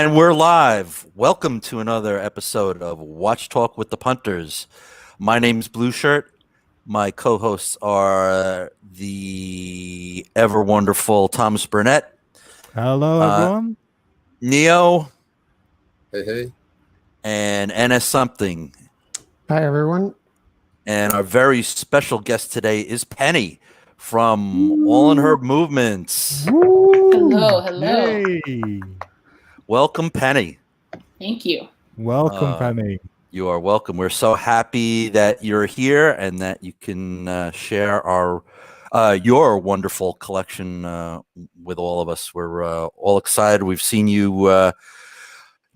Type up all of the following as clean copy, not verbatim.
And we're live. Welcome to another episode of Watch Talk with the Punters. My name's Blue Shirt. My co-hosts are the ever wonderful Thomas Burnett. Hello, everyone. Neo. Hey, hey. And NS Something. Hi, everyone. And our very special guest today is Penny from AllinHerMovements. Hello, hello. Yay. Welcome, Penny. Thank you. Welcome, Penny. You are welcome. We're so happy that you're here and that you can share your wonderful collection with all of us. We're all excited. We've seen you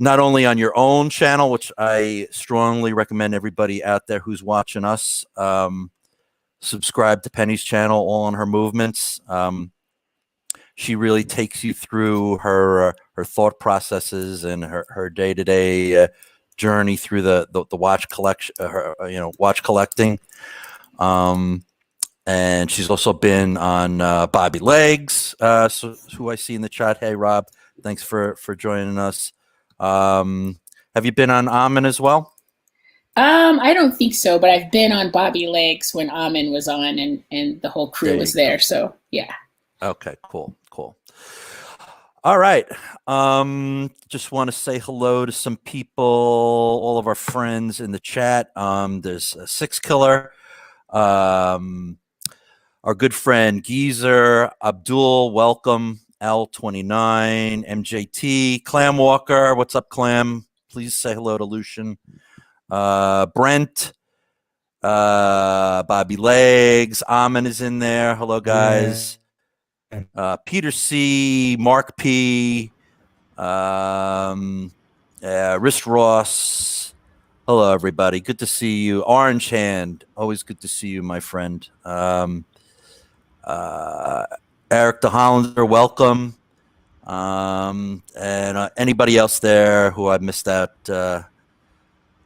not only on your own channel, which I strongly recommend everybody out there who's watching us subscribe to Penny's channel, All on Her Movements. She really takes you through her thought processes and her day-to-day journey through the watch collection, watch collecting. And she's also been on Bobby Legs, who I see in the chat. Hey, Rob, thanks for joining us. Have you been on Amin as well? I don't think so, but I've been on Bobby Legs when Amin was on and the whole crew was there. So yeah. Okay, cool. All right. Just want to say hello to some people, all of our friends in the chat. There's a Six Killer, our good friend Geezer, Abdul, welcome, L29, MJT, Clam Walker, what's up, Clam? Please say hello to Lucian. Brent, Bobby Legs, Amin is in there. Hello, guys. Peter C, Mark P, Wrist Ross. Hello, everybody. Good to see you. Orange Hand, always good to see you, my friend. Eric de Hollander, welcome. And anybody else there who I missed out,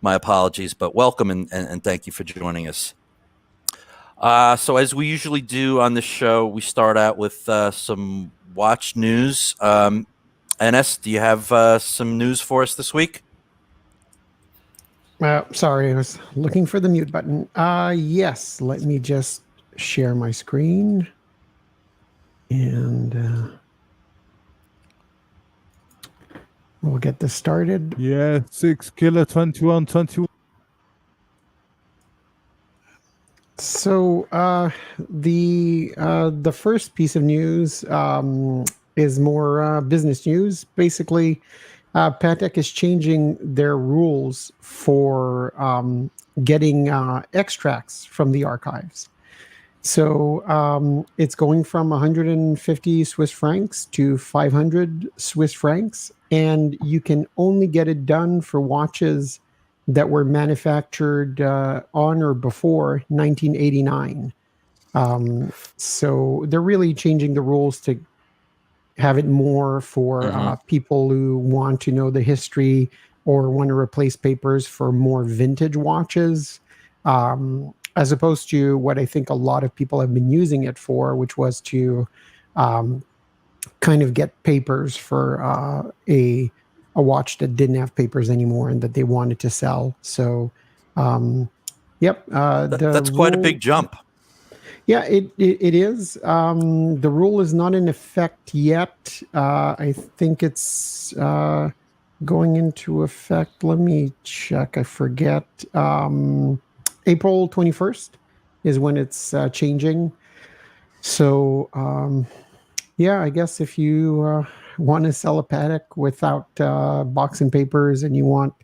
my apologies, but welcome and thank you for joining us. So as we usually do on this show, we start out with some watch news. NS, do you have some news for us this week? Sorry, I was looking for the mute button. Yes, let me just share my screen. And we'll get this started. Yeah, 6 Killer 2121. So the first piece of news is more business news. Basically, Patek is changing their rules for getting extracts from the archives. So it's going from 150 Swiss francs to 500 Swiss francs, and you can only get it done for watches that were manufactured on or before 1989. So they're really changing the rules to have it more for people who want to know the history or want to replace papers for more vintage watches, as opposed to what I think a lot of people have been using it for, which was to kind of get papers for a watch that didn't have papers anymore and that they wanted to sell. So, yep. That's quite a big jump. Yeah, it is. The rule is not in effect yet. I think it's going into effect. Let me check. I forget. April 21st is when it's changing. So, yeah, I guess if you want to sell a Patek without box and papers and you want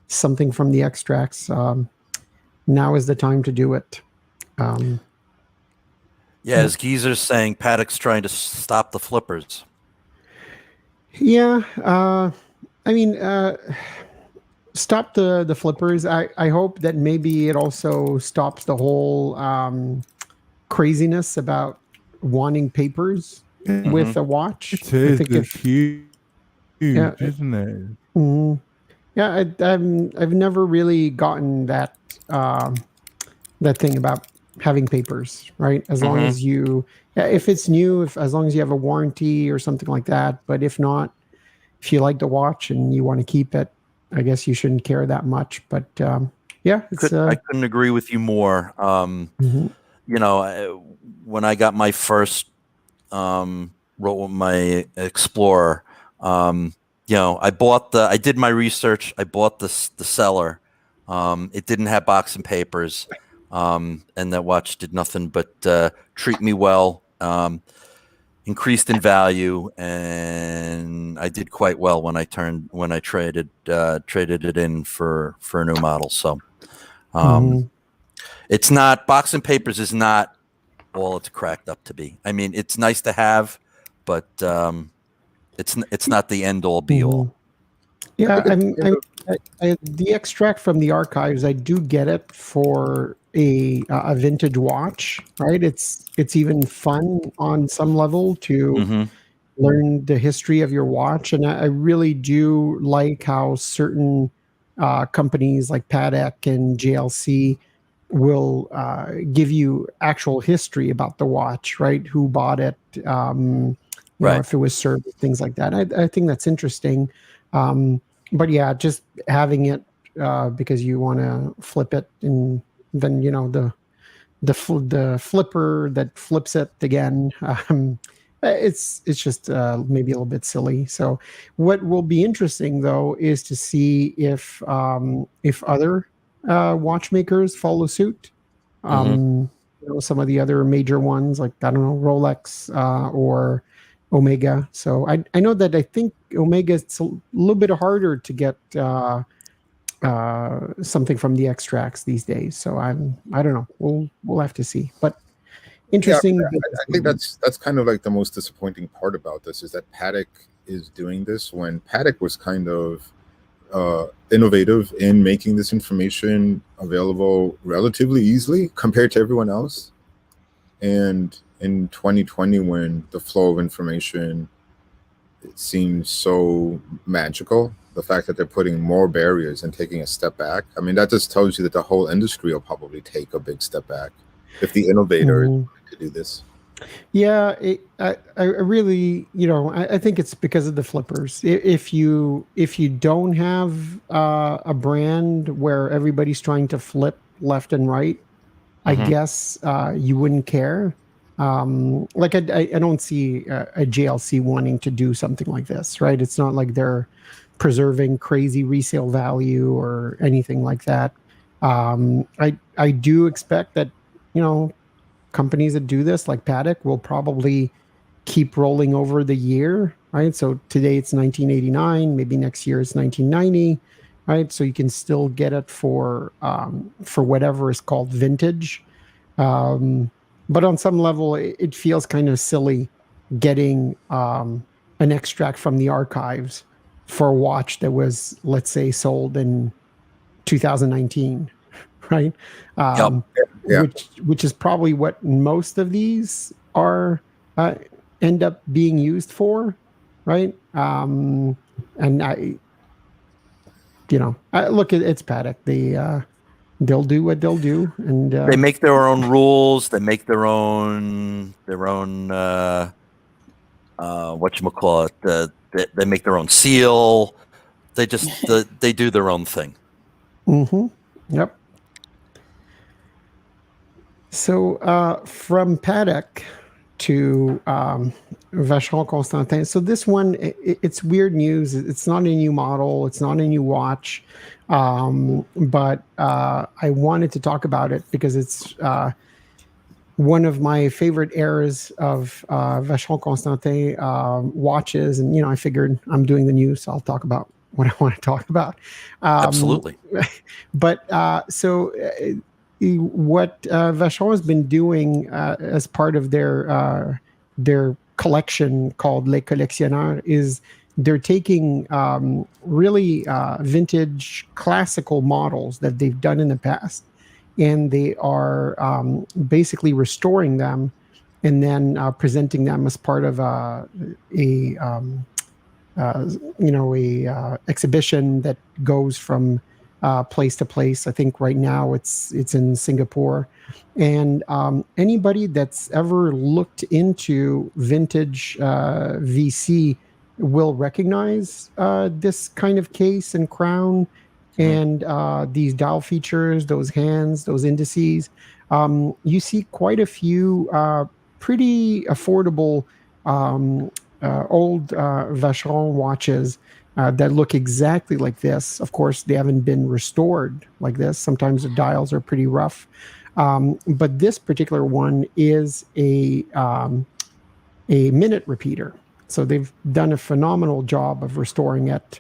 something from the extracts, now is the time to do it. As Geezer's saying, Patek's trying to stop the flippers. Yeah, I mean, stop the flippers. I hope that maybe it also stops the whole craziness about wanting papers with a watch. It is huge, isn't it? Mm-hmm. Yeah, I've never really gotten that thing about having papers, right? As long as you, if it's new, as long as you have a warranty or something like that. But if not, if you like the watch and you want to keep it, I guess you shouldn't care that much. But yeah, it's I couldn't agree with you more. mhm. When I got my first my Explorer, I did my research. I bought the seller. It didn't have box and papers, and that watch did nothing but treat me well. Increased in value, and I did quite well when I traded it in for a new model. So, it's not, box and papers is not all it's cracked up to be. I mean, it's nice to have, but it's not the end all be all. Yeah, the extract from the archives, I do get it for a vintage watch, right? It's even fun on some level to learn the history of your watch, and I really do like how certain companies like Patek and JLC will give you actual history about the watch, right? Who bought it, Right. if it was serviced, things like that. I think that's interesting. But yeah, just having it because you want to flip it, and then the flipper that flips it again. It's just maybe a little bit silly. So what will be interesting though is to see if other watchmakers follow suit. Some of the other major ones, like I don't know, Rolex or Omega. So I know that I think Omega is a little bit harder to get something from the extracts these days. So I don't know. We'll have to see. But interesting. Yeah, I think that's kind of like the most disappointing part about this is that Patek is doing this when Patek was kind of innovative in making this information available relatively easily compared to everyone else. And in 2020, when the flow of information, it seems so magical, the fact that they're putting more barriers and taking a step back, I mean, that just tells you that the whole industry will probably take a big step back if the innovator is going to do this. Yeah, I really, I think it's because of the flippers. If you don't have a brand where everybody's trying to flip left and right, I guess you wouldn't care. Like I don't see a JLC wanting to do something like this, right? It's not like they're preserving crazy resale value or anything like that. I do expect that, companies that do this, like Patek, will probably keep rolling over the year, right? So today it's 1989, maybe next year it's 1990, right? So you can still get it for whatever is called vintage. But on some level, it feels kind of silly getting an extract from the archives for a watch that was, let's say, sold in 2019, right? Which is probably what most of these are end up being used for, right? And look, it's Patek. They'll do what they'll do, and they make their own rules. They make their own whatchamacallit. They make their own seal. They just they do their own thing. Yep. So from Patek to Vacheron Constantin. So this one, it's weird news. It's not a new model. It's not a new watch. But I wanted to talk about it because it's one of my favorite eras of Vacheron Constantin watches. And, I figured I'm doing the news, so I'll talk about what I want to talk about. Absolutely. But what Vacheron has been doing as part of their collection called Les Collectionneurs is they're taking really vintage classical models that they've done in the past, and they are basically restoring them and then presenting them as part of a exhibition that goes from place to place. I think right now it's in Singapore, and anybody that's ever looked into vintage VC will recognize this kind of case and crown and these dial features, those hands, those indices. You see quite a few pretty affordable old Vacheron watches that look exactly like this. Of course, they haven't been restored like this. Sometimes the dials are pretty rough. But this particular one is a minute repeater. So they've done a phenomenal job of restoring it.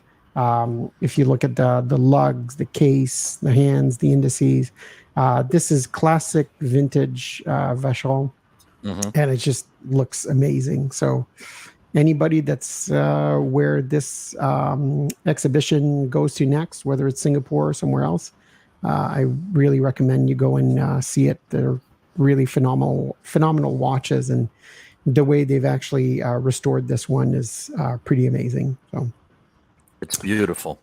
If you look at the lugs, the case, the hands, the indices, this is classic vintage Vacheron, and it just looks amazing. So anybody that's where this exhibition goes to next, whether it's Singapore or somewhere else, I really recommend you go and see it. They're really phenomenal watches, and the way they've actually restored this one is pretty amazing. So it's beautiful,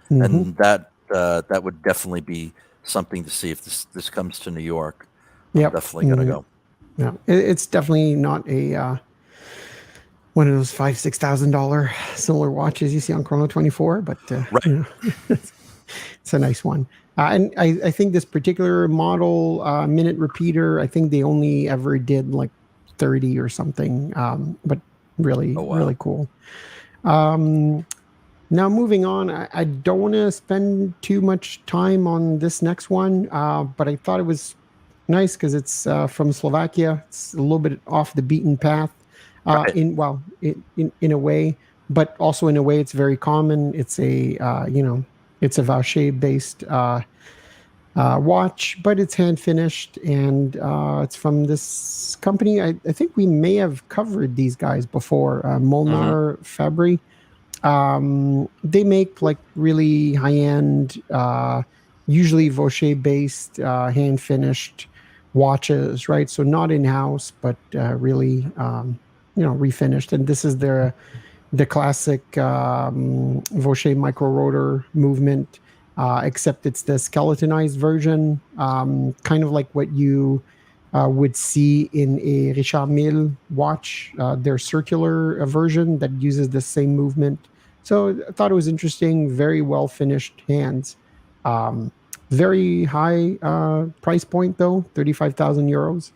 and that would definitely be something to see if this comes to New York. I'm definitely gonna go. Yeah, it's definitely not a one of those $5,000-$6,000 similar watches you see on Chrono 24, but you know, it's a nice one. And I think this particular model minute repeater, I think they only ever did like 30 or something, but really, really cool. Now moving on, I don't want to spend too much time on this next one, but I thought it was nice because it's from Slovakia. It's a little bit off the beaten path in a way, but also in a way it's very common. It's a it's a Vacher based watch, but it's hand finished, and it's from this company. I think we may have covered these guys before. Molnar Fabry. They make like really high end, usually Vacher based, hand finished watches, right? So not in house, but really refinished. And this is the classic Vacher micro rotor movement, except it's the skeletonized version, kind of like what you would see in a Richard Mille watch, their circular version that uses the same movement. So I thought it was interesting, very well finished hands. Very high price point though, 35,000 euros.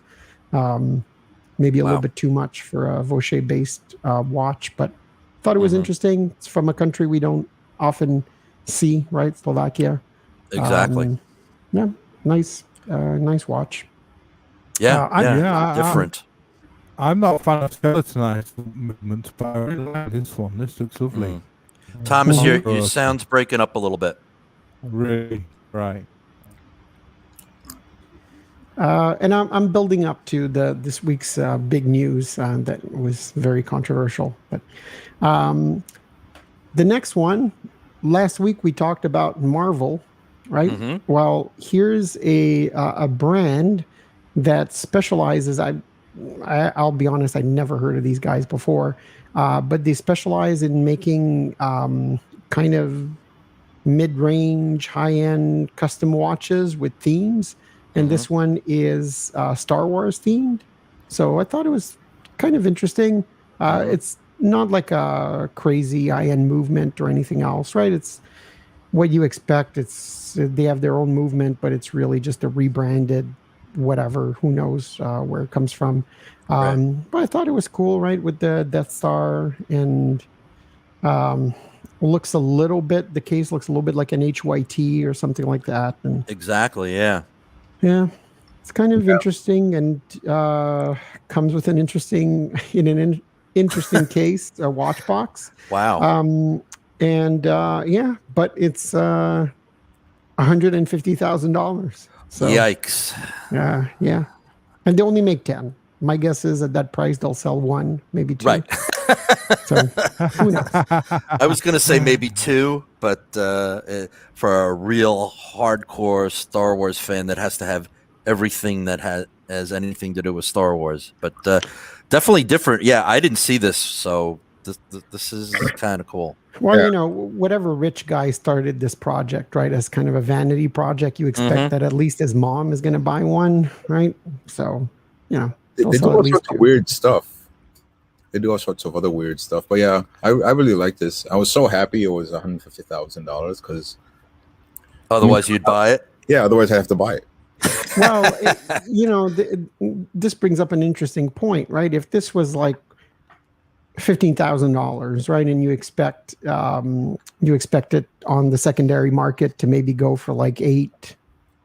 Maybe a little bit too much for a Vacher based watch, but thought it was interesting. It's from a country we don't often see, right? Slovakia. Exactly. Yeah, nice watch. Different. I'm not a fan of skeletonized movements, but I really like this one. This looks lovely. Thomas, your sound's breaking up a little bit. Really? Right. And I'm building up to this week's big news that was very controversial. But the next one, last week we talked about Marvel, right? Well, here's a brand that specializes. I'll be honest, I never heard of these guys before, but they specialize in making kind of mid-range, high-end custom watches with themes. And this one is Star Wars themed. So I thought it was kind of interesting. It's not like a crazy high-end movement or anything else, right? It's what you expect. They have their own movement, but it's really just a rebranded whatever. Who knows where it comes from. But I thought it was cool, right? With the Death Star, and the case looks a little bit like an HYT or something like that. And exactly, yeah. Yeah, it's kind of interesting, and comes with an interesting case, a watch box. Wow. But it's $150,000. So, yikes. Yeah. And they only make 10. My guess is at that price they'll sell 1, maybe 2. Right. So who knows? I was going to say maybe 2, but for a real hardcore Star Wars fan that has to have everything that has anything to do with Star Wars. But definitely different. Yeah, I didn't see this, so this is kind of cool. Well, whatever rich guy started this project, right, as kind of a vanity project, you expect that at least his mom is going to buy one, right? So, they do all sorts of weird stuff. They do all sorts of other weird stuff. But yeah, I really like this. I was so happy it was $150,000 because Otherwise, you'd buy it. yeah, otherwise I have to buy it. Well, this brings up an interesting point, right? If this was like $15,000, right, and you expect it on the secondary market to maybe go for like 8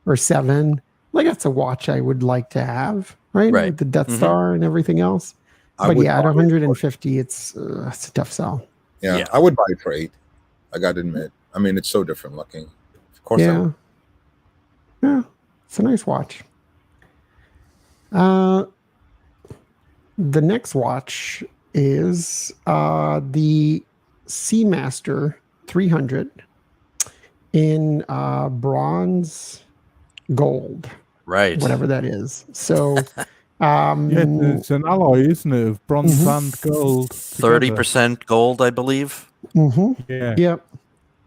or 7, like that's a watch I would like to have, right? Right. With the Death Star and everything else. But yeah, at 150, it's a tough sell. Yeah, I would buy it for 8. I got to admit. I mean, it's so different looking. Of course, Yeah. Yeah, it's a nice watch. The next watch is the Seamaster 300 in bronze gold. Right. Whatever that is. So it's an alloy, isn't it, of bronze and gold. 30% gold, I believe. Yeah. Yep.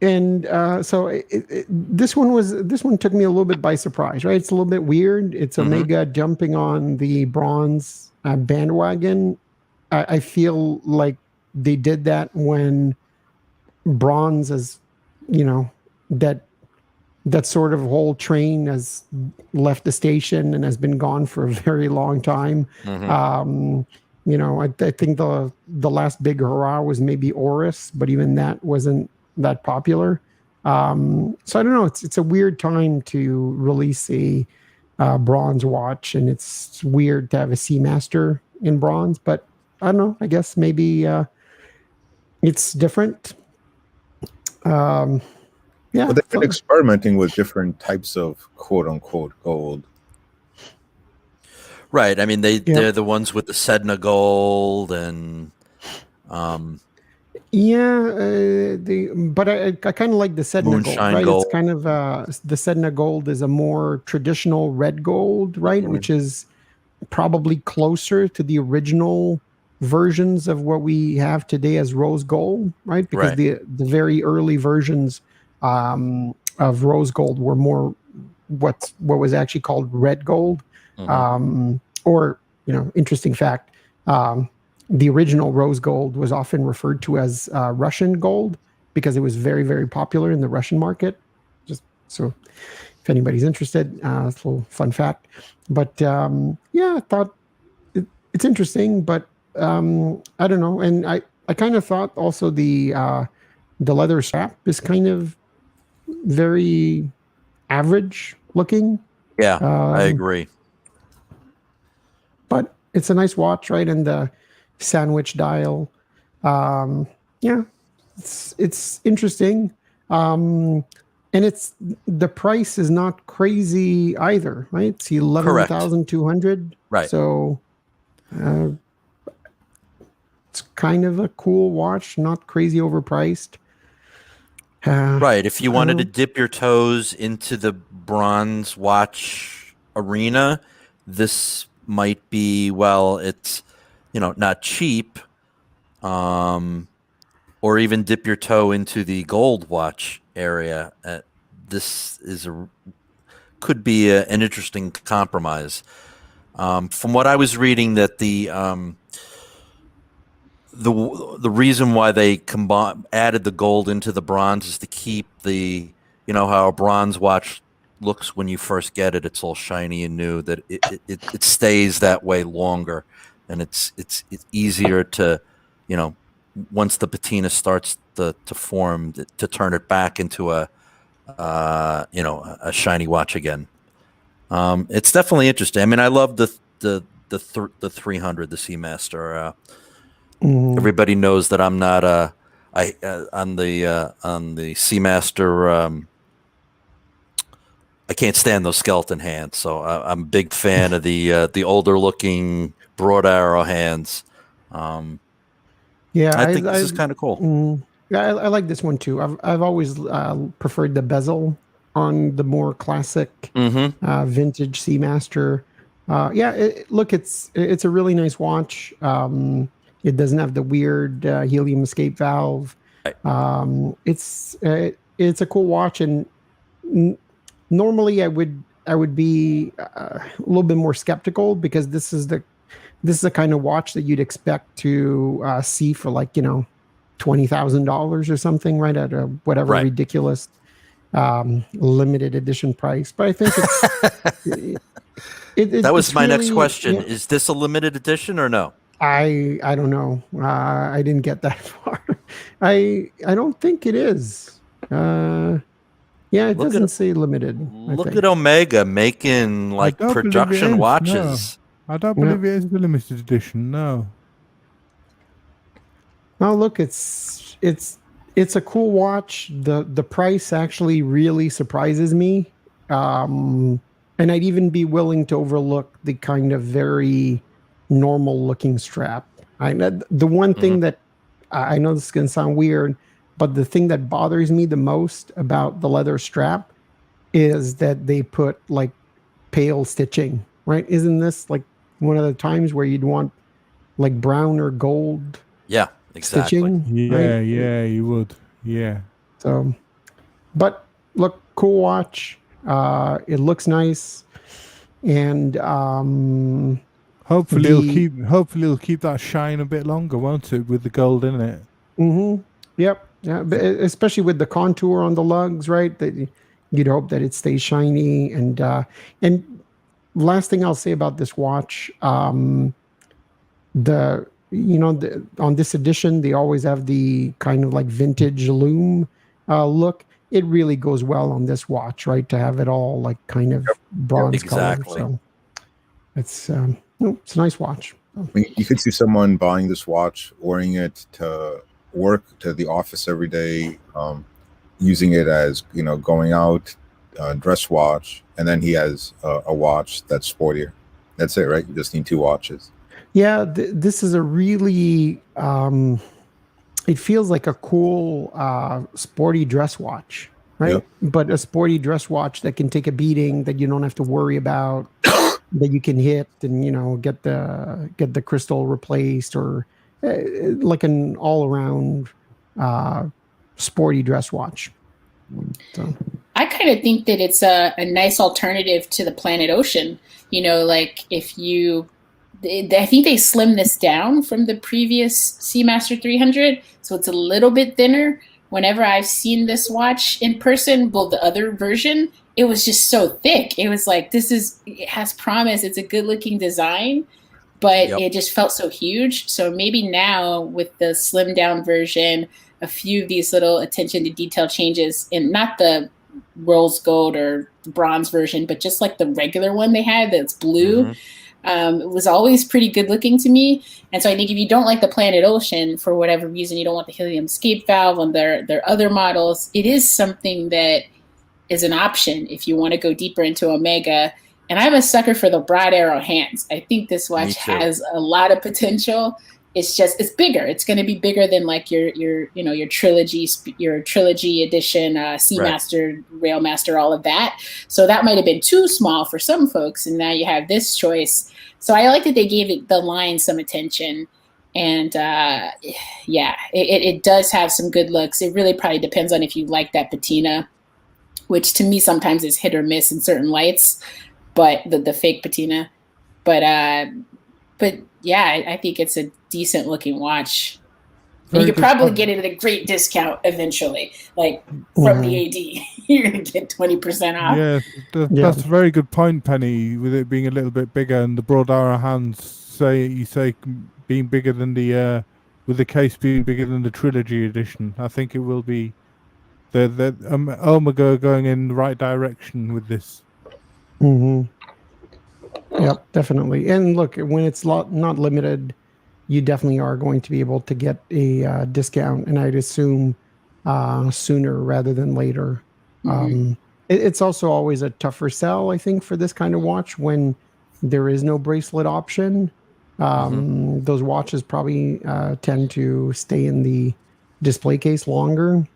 And so this one took me a little bit by surprise, right? It's a little bit weird. It's Omega jumping on the bronze bandwagon. I feel like they did that when bronze is, that sort of whole train has left the station and has been gone for a very long time. I think the last big hurrah was maybe Oris, but even that wasn't that popular. So I don't know. It's a weird time to release a bronze watch, and it's weird to have a Seamaster in bronze. But I don't know. I guess maybe it's different. Yeah, but they've been experimenting with different types of quote unquote gold. Right. I mean, they're the ones with the Sedna gold and. But I kind of like the Sedna Moonshine gold, right? gold. It's kind of the Sedna gold is a more traditional red gold, right? Which is probably closer to the original versions of what we have today as rose gold, right? Because the very early versions of rose gold were more what was actually called red gold. Or interesting fact, the original rose gold was often referred to as Russian gold because it was very, very popular in the Russian market. Just so if anybody's interested, it's a little fun fact. But I thought it's interesting, but I don't know. And I kind of thought also the leather strap is kind of very average looking. Yeah, I agree. But it's a nice watch, right? And the sandwich dial. It's interesting. And it's the price is not crazy either, right? It's 11,200. Right. So it's kind of a cool watch, not crazy overpriced. Right. If you wanted to dip your toes into the bronze watch arena, this might be, it's not cheap, or even dip your toe into the gold watch area. This could be an interesting compromise. From what I was reading, that the reason why they added the gold into the bronze is to keep the, how a bronze watch looks when you first get it. It's all shiny and new. That it stays that way longer. And it's easier to, once the patina starts to form, to turn it back into a shiny watch again. It's definitely interesting. I mean, I love the 300, the Seamaster. Everybody knows that I'm not on the Seamaster. I can't stand those skeleton hands, so I'm a big fan of the older looking broad arrow hands. I think this is kind of cool. I like this one too. I've always preferred the bezel on the more classic vintage Seamaster. It's a really nice watch. It doesn't have the weird helium escape valve. Right. It's a cool watch, and normally I would be a little bit more skeptical because this is the this is the kind of watch that you'd expect to see for like, $20,000 or something, right, at a whatever Right. ridiculous limited edition price. But I think that was my next really, question. yeah. Is this a limited edition or no? I don't know. I didn't get that far. I don't think it is. Yeah, it doesn't say limited. Mm-hmm. Look at Omega making like don't believe it production is, watches. I don't believe it is the limited edition. No. Oh, look, it's a cool watch. The price actually really surprises me. And I'd even be willing to overlook the kind of very normal looking strap. The one thing that I know this is going to sound weird, but the thing that bothers me the most about the leather strap is that they put like pale stitching, right? Isn't this like one of the times where you'd want like brown or gold? Yeah, exactly. Stitching? Yeah, right? yeah, you would. Yeah. So, but look, cool watch. It looks nice, and hopefully it'll keep that shine a bit longer, won't it, with the gold in it? Mm-hmm. Yep. Yeah, but especially with the contour on the lugs, right? That you'd hope that it stays shiny. And last thing I'll say about this watch, on this edition, they always have the kind of like vintage loom look. It really goes well on this watch, right? To have it all like kind of bronze color. So it's a nice watch. I mean, you could see someone buying this watch, wearing it to work, to the office every day, using it as, going out, dress watch, and then he has a watch that's sportier. That's it, right? You just need two watches. Yeah, this is a really, it feels like a cool sporty dress watch, right? Yep. But a sporty dress watch that can take a beating, that you don't have to worry about, that you can hit and get the crystal replaced, or like an all around sporty dress watch. So. I kind of think that it's a nice alternative to the Planet Ocean. Like I think they slimmed this down from the previous Seamaster 300, so it's a little bit thinner. Whenever I've seen this watch in person, well, the other version, it was just so thick. It was like, it has promise. It's a good looking design, but it just felt so huge. So maybe now with the slimmed down version, a few of these little attention to detail changes, and not the rose gold or bronze version, but just like the regular one they had that's blue. It was always pretty good looking to me. And so I think if you don't like the Planet Ocean, for whatever reason, you don't want the helium escape valve on their other models, it is something that is an option if you want to go deeper into Omega. And I'm a sucker for the broad arrow hands. I think this watch has a lot of potential. It's bigger. It's going to be bigger than like your trilogy edition, Seamaster, Railmaster, all of that. So that might have been too small for some folks, and now you have this choice. So I like that they gave the line some attention, and it does have some good looks. It really probably depends on if you like that patina, which to me sometimes is hit or miss in certain lights, but the fake patina. But yeah, I think it's a decent looking watch. And you could probably get it at a great discount eventually, like from the AD. You're going to get 20% off. Yeah, that's a very good point, Penny, with it being a little bit bigger and the broad arrow hands, you say being bigger than with the case being bigger than the trilogy edition. I think it will be the Omega going in the right direction with this. Yep, definitely. And look, when it's not limited, you definitely are going to be able to get a discount, and I'd assume sooner rather than later. It's also always a tougher sell, I think, for this kind of watch when there is no bracelet option. Those watches probably tend to stay in the display case longer.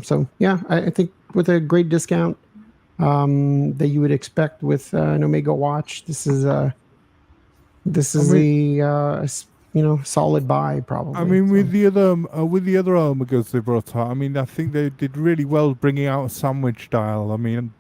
So yeah, I think with a great discount that you would expect with an Omega watch, this is a solid buy probably. I mean, with the other Omegas they brought out, I mean, I think they did really well bringing out a sandwich dial. I mean,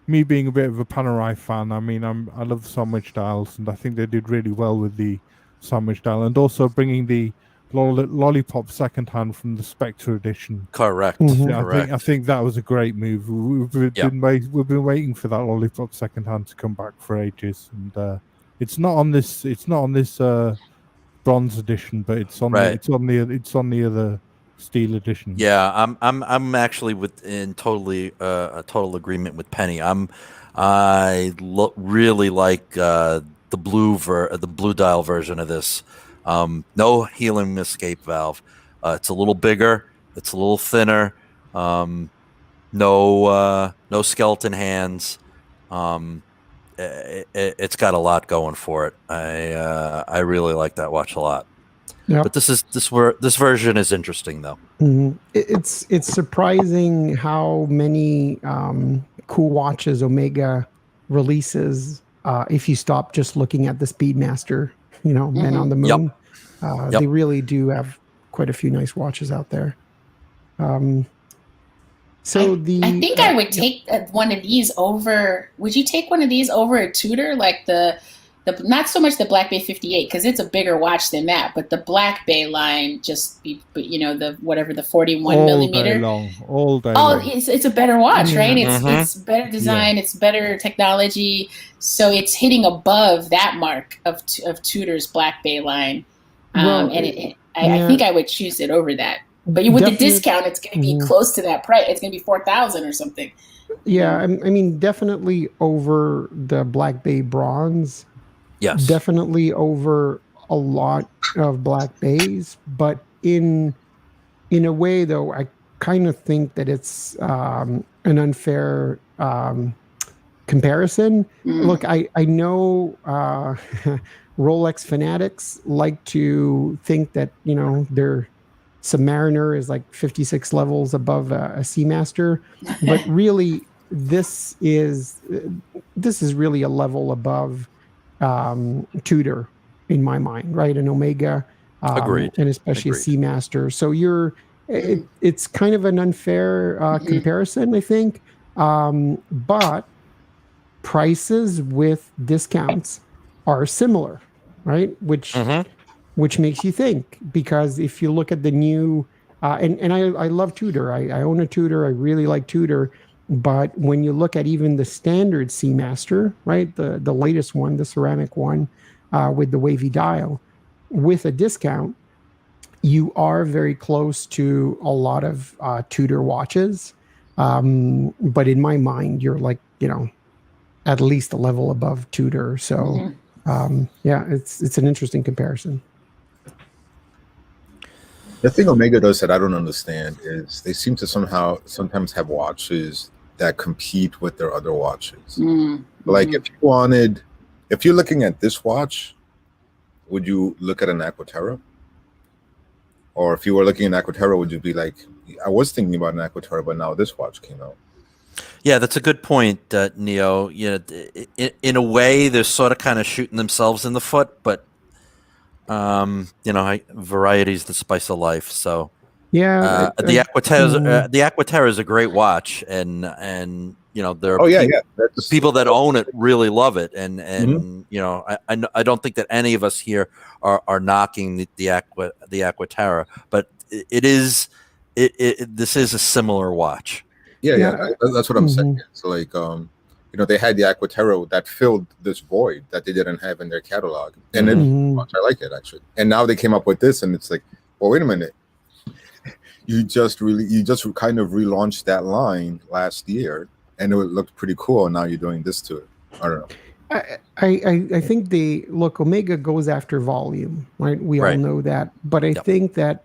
me being a bit of a Panerai fan, I mean, I love sandwich dials, and I think they did really well with the sandwiched down, and also bringing the lollipop second hand from the Spectre edition. Correct. Mhm. Correct. I think that was a great move. We've been waiting for that lollipop second hand to come back for ages, and it's not on this bronze edition, but it's on Right. the other steel edition. Yeah, I'm actually in totally a total agreement with Penny. Really like the blue dial version of this. No helium escape valve. It's a little bigger. It's a little thinner. No skeleton hands. It's got a lot going for it. I really like that watch a lot. Yep. But this version is interesting though. Mhm. It's surprising how many cool watches Omega releases. If you stop just looking at the Speedmaster, Men on the Moon, they really do have quite a few nice watches out there. I think I would take one of these over. Would you take one of these over a Tudor, like the not so much the Black Bay 58 because it's a bigger watch than that, but the Black Bay line, just the 41 millimeter. All day Oh, long. it's a better watch, right? It's Mhm. better design, it's better technology, so it's hitting above that mark of Tudor's Black Bay line. Well, I think I would choose it over that. But with the discount, it's going to be close to that price. It's going to be $4,000 or something. Yeah, I mean, definitely over the Black Bay Bronze. Yes. Definitely over a lot of Black Bays, but in a way, though, I kind of think that it's an unfair comparison. Look, I know Rolex fanatics like to think that their Submariner is like 56 levels above a Seamaster, but really this is really a level above Tudor in my mind, right? An Omega, Agreed. and especially Agreed. a Seamaster. So it's kind of an unfair comparison, I think. But prices with discounts are similar, right? Which makes you think, because if you look at the new, and I love Tudor. I own a Tudor. I really like Tudor. But when you look at even the standard Seamaster, right, the latest one, the ceramic one with the wavy dial, with a discount, you are very close to a lot of Tudor watches. But in my mind, you're like, at least a level above Tudor. So, it's an interesting comparison. The thing Omega does that I don't understand is they seem to sometimes have watches that compete with their other watches. Like if you're looking at this watch, would you look at an Aquaterra? Or if you were looking at Aquaterra, would you be like, I was thinking about an Aquaterra, but now this watch came out. Yeah, that's a good point, Neo. In a way, they're sort of kind of shooting themselves in the foot, but variety is the spice of life. So yeah, the Aquaterra is a great watch, and there are people that own it really love it, and I don't think that any of us here are knocking the Aquaterra, but this is a similar watch. Yeah, that's what I'm saying. So like they had the Aquaterra that filled this void that they didn't have in their catalog, and I like it actually. And now they came up with this, and it's like, well, wait a minute, you just kind of relaunched that line last year, and it looked pretty cool. And now you're doing this to it. I don't know. I think Omega goes after volume, right? We all know that, but I think that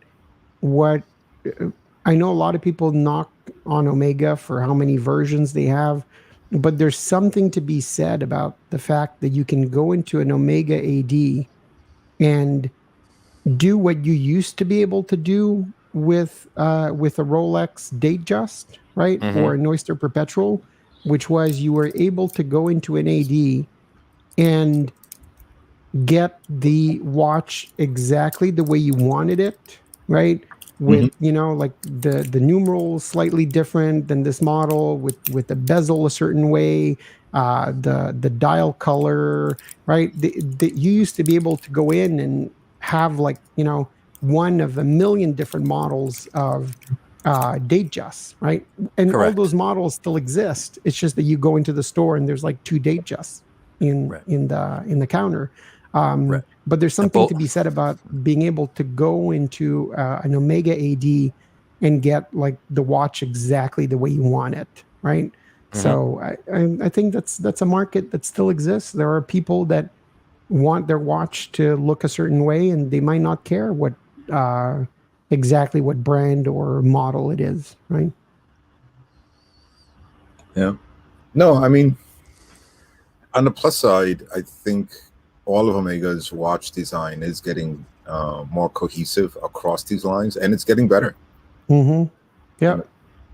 what I know a lot of people knock on Omega for how many versions they have, but there's something to be said about the fact that you can go into an Omega AD and do what you used to be able to do with a Rolex Datejust, right? Or an Oyster Perpetual, which was you were able to go into an AD and get the watch exactly the way you wanted it, right? with like the numerals slightly different than this model, with the bezel a certain way, the dial color, right? You used to be able to go in and have like one of a million different models of Datejusts, right? And all Correct. those models still exist. It's just that you go into the store and there's like 2 Datejusts in the counter. Right. But there's something to be said about being able to go into an Omega AD and get like the watch exactly the way you want it, right? So I think that's a market that still exists. There are people that want their watch to look a certain way, and they might not care what exactly what brand or model it is, right? Yeah. No, I mean, on the plus side, I think all of Omega's watch design is getting more cohesive across these lines, and it's getting better. Yeah.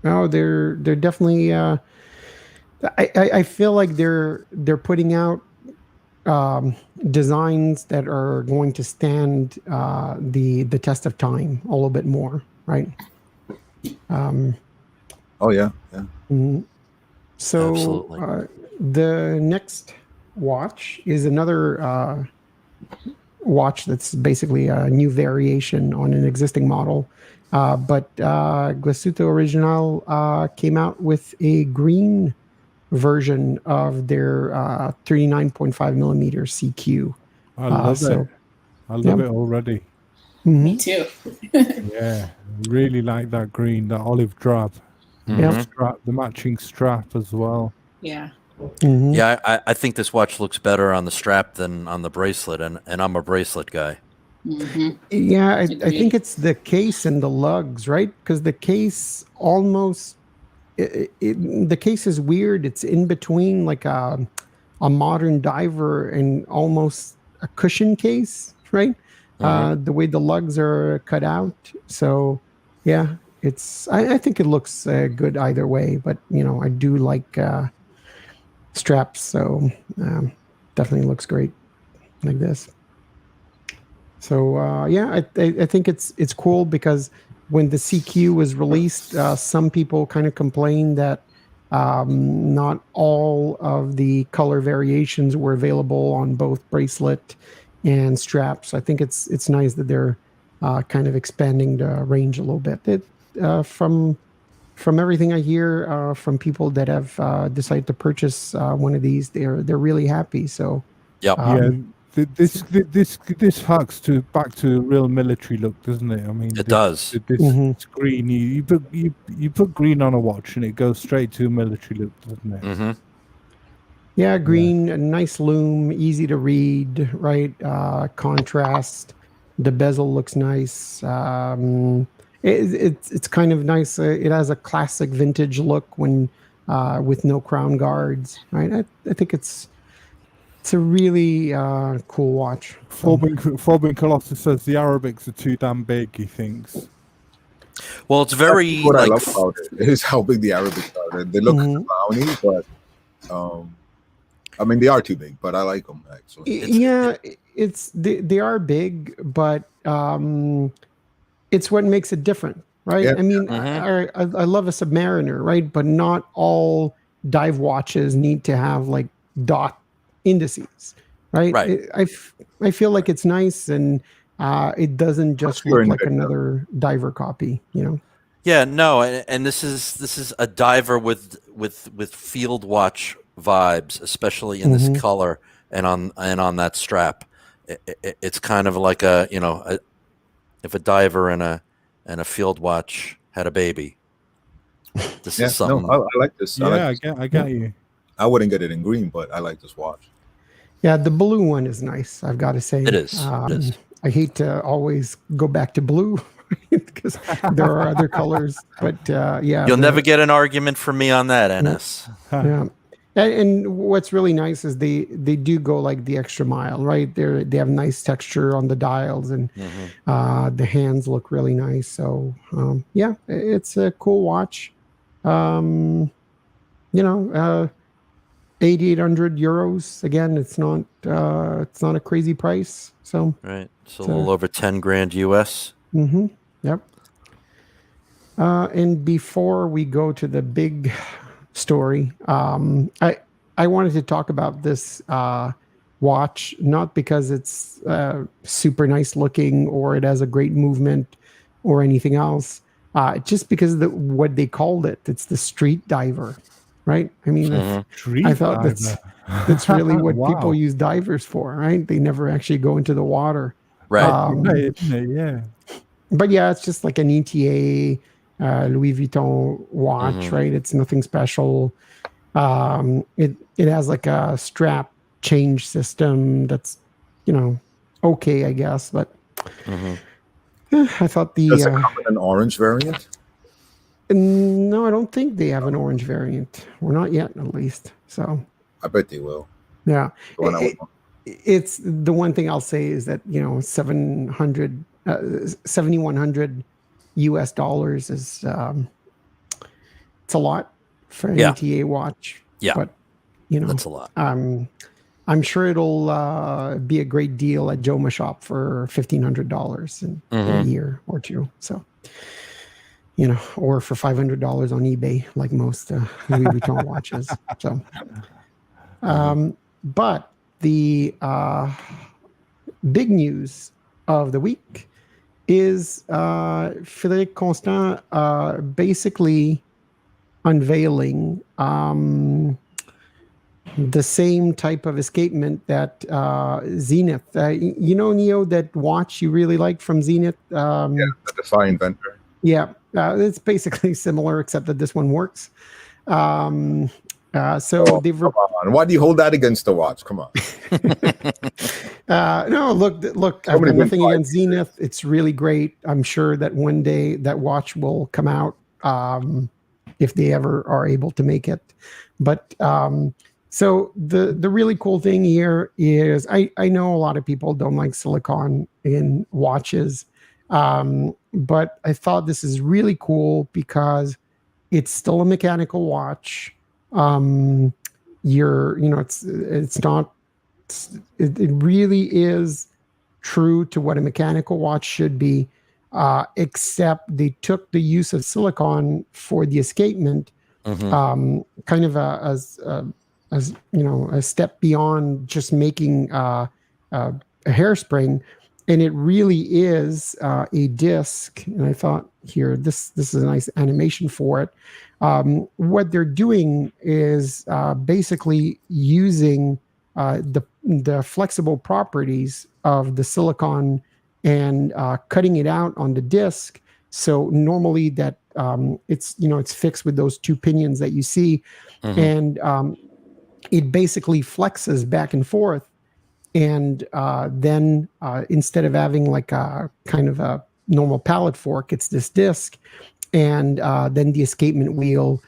No, they're definitely. I feel like they're putting out designs that are going to stand the test of time a little bit more, right? Oh yeah. So Absolutely. the next watch is another watch that's basically a new variation on an existing model. But Glasuto Original came out with a green version of their 39.5 millimeter CQ. I love it. I love it already. Me too. Yeah, really like that green, that olive drab. Strap, the matching strap as well. Yeah. Yeah, I think this watch looks better on the strap than on the bracelet, and I'm a bracelet guy. Yeah, I think it's the case and the lugs, right? Because the case almost, the case is weird. It's in between like a modern diver and almost a cushion case, right? The way the lugs are cut out. So, yeah, I think it looks good either way. But I do like straps, so definitely looks great like this. So yeah, I think it's cool because when the CQ was released, some people kind of complained that not all of the color variations were available on both bracelet and straps. I think it's nice that they're kind of expanding the range a little bit. From everything I hear from people that have decided to purchase one of these, they're really happy. So yeah, this harks back to a real military look, doesn't it? I mean, it does. This green, you put green on a watch and it goes straight to a military look, doesn't it? Yeah, green, a nice loom, easy to read, right? Contrast. The bezel looks nice. It's kind of nice. It has a classic vintage look when with no crown guards, right? I think it's a really cool watch. Forbin Colossus says the Arabics are too damn big, he thinks. Well, it's very what I love about it is how big the Arabics are. They look clowny, but I mean they are too big, but I like them actually. Yeah, they are big, but it's what makes it different, right? Yeah. I mean, I love a Submariner, right? But not all dive watches need to have like dot indices, right? I feel like it's nice and it doesn't just look like another diver copy, Yeah, no, and this is a diver with field watch vibes, especially in this color and on that strap. It's kind of like if a diver and a field watch had a baby. This is something. No, I like this. Yeah, I get you. I wouldn't get it in green, but I like this watch. Yeah, the blue one is nice, I've got to say. It is. I hate to always go back to blue because there are other colors, but yeah. You'll never get an argument from me on that, Ennis. Yeah. And what's really nice is they do go like the extra mile, right? They have nice texture on the dials, and the hands look really nice. So yeah, it's a cool watch. 8,800 euros. Again, it's not a crazy price. So right, it's a little over 10 grand US. Yep. And before we go to the big story, I wanted to talk about this watch, not because it's super nice looking or it has a great movement or anything else, just because of what they called it. It's the Street Diver, right? I mean, I thought that's really what people use divers for, right? They never actually go into the water. Right. Yeah. But yeah, it's just like an ETA Louis Vuitton watch, right? It's nothing special. It has like a strap change system that's, okay, I guess. But I thought Does it come with an orange variant? No, I don't think they have an orange variant. We're not yet, at least. So I bet they will. yeah, The one I would want. it's the one thing I'll say is that 7,100 US dollars is it's a lot for an ETA watch. Yeah, but that's a lot. I'm sure it'll be a great deal at Joma Shop for $1,500 in a year or two. So, or for $500 on eBay, like most Louis Vuitton watches. So, but the big news of the week is Frédéric Constant basically unveiling the same type of escapement that Zenith. Neo, that watch you really liked from Zenith? The Defy Inventor. Yeah, it's basically similar, except that this one works. So they've... Come on. Why do you hold that against the watch? Come on. No, look. I've got nothing against Zenith. It's really great. I'm sure that one day that watch will come out, if they ever are able to make it. But so the really cool thing here is I know a lot of people don't like silicone in watches, but I thought this is really cool because it's still a mechanical watch. It really is true to what a mechanical watch should be, except they took the use of silicone for the escapement, kind of as a step beyond just making a hairspring, and it really is a disc. And I thought, here, this is a nice animation for it. What they're doing is basically using the flexible properties of the silicone and cutting it out on the disc. So normally that it's fixed with those two pinions that you see, and it basically flexes back and forth. And then instead of having like a kind of a normal pallet fork, it's this disc. And then the escapement wheel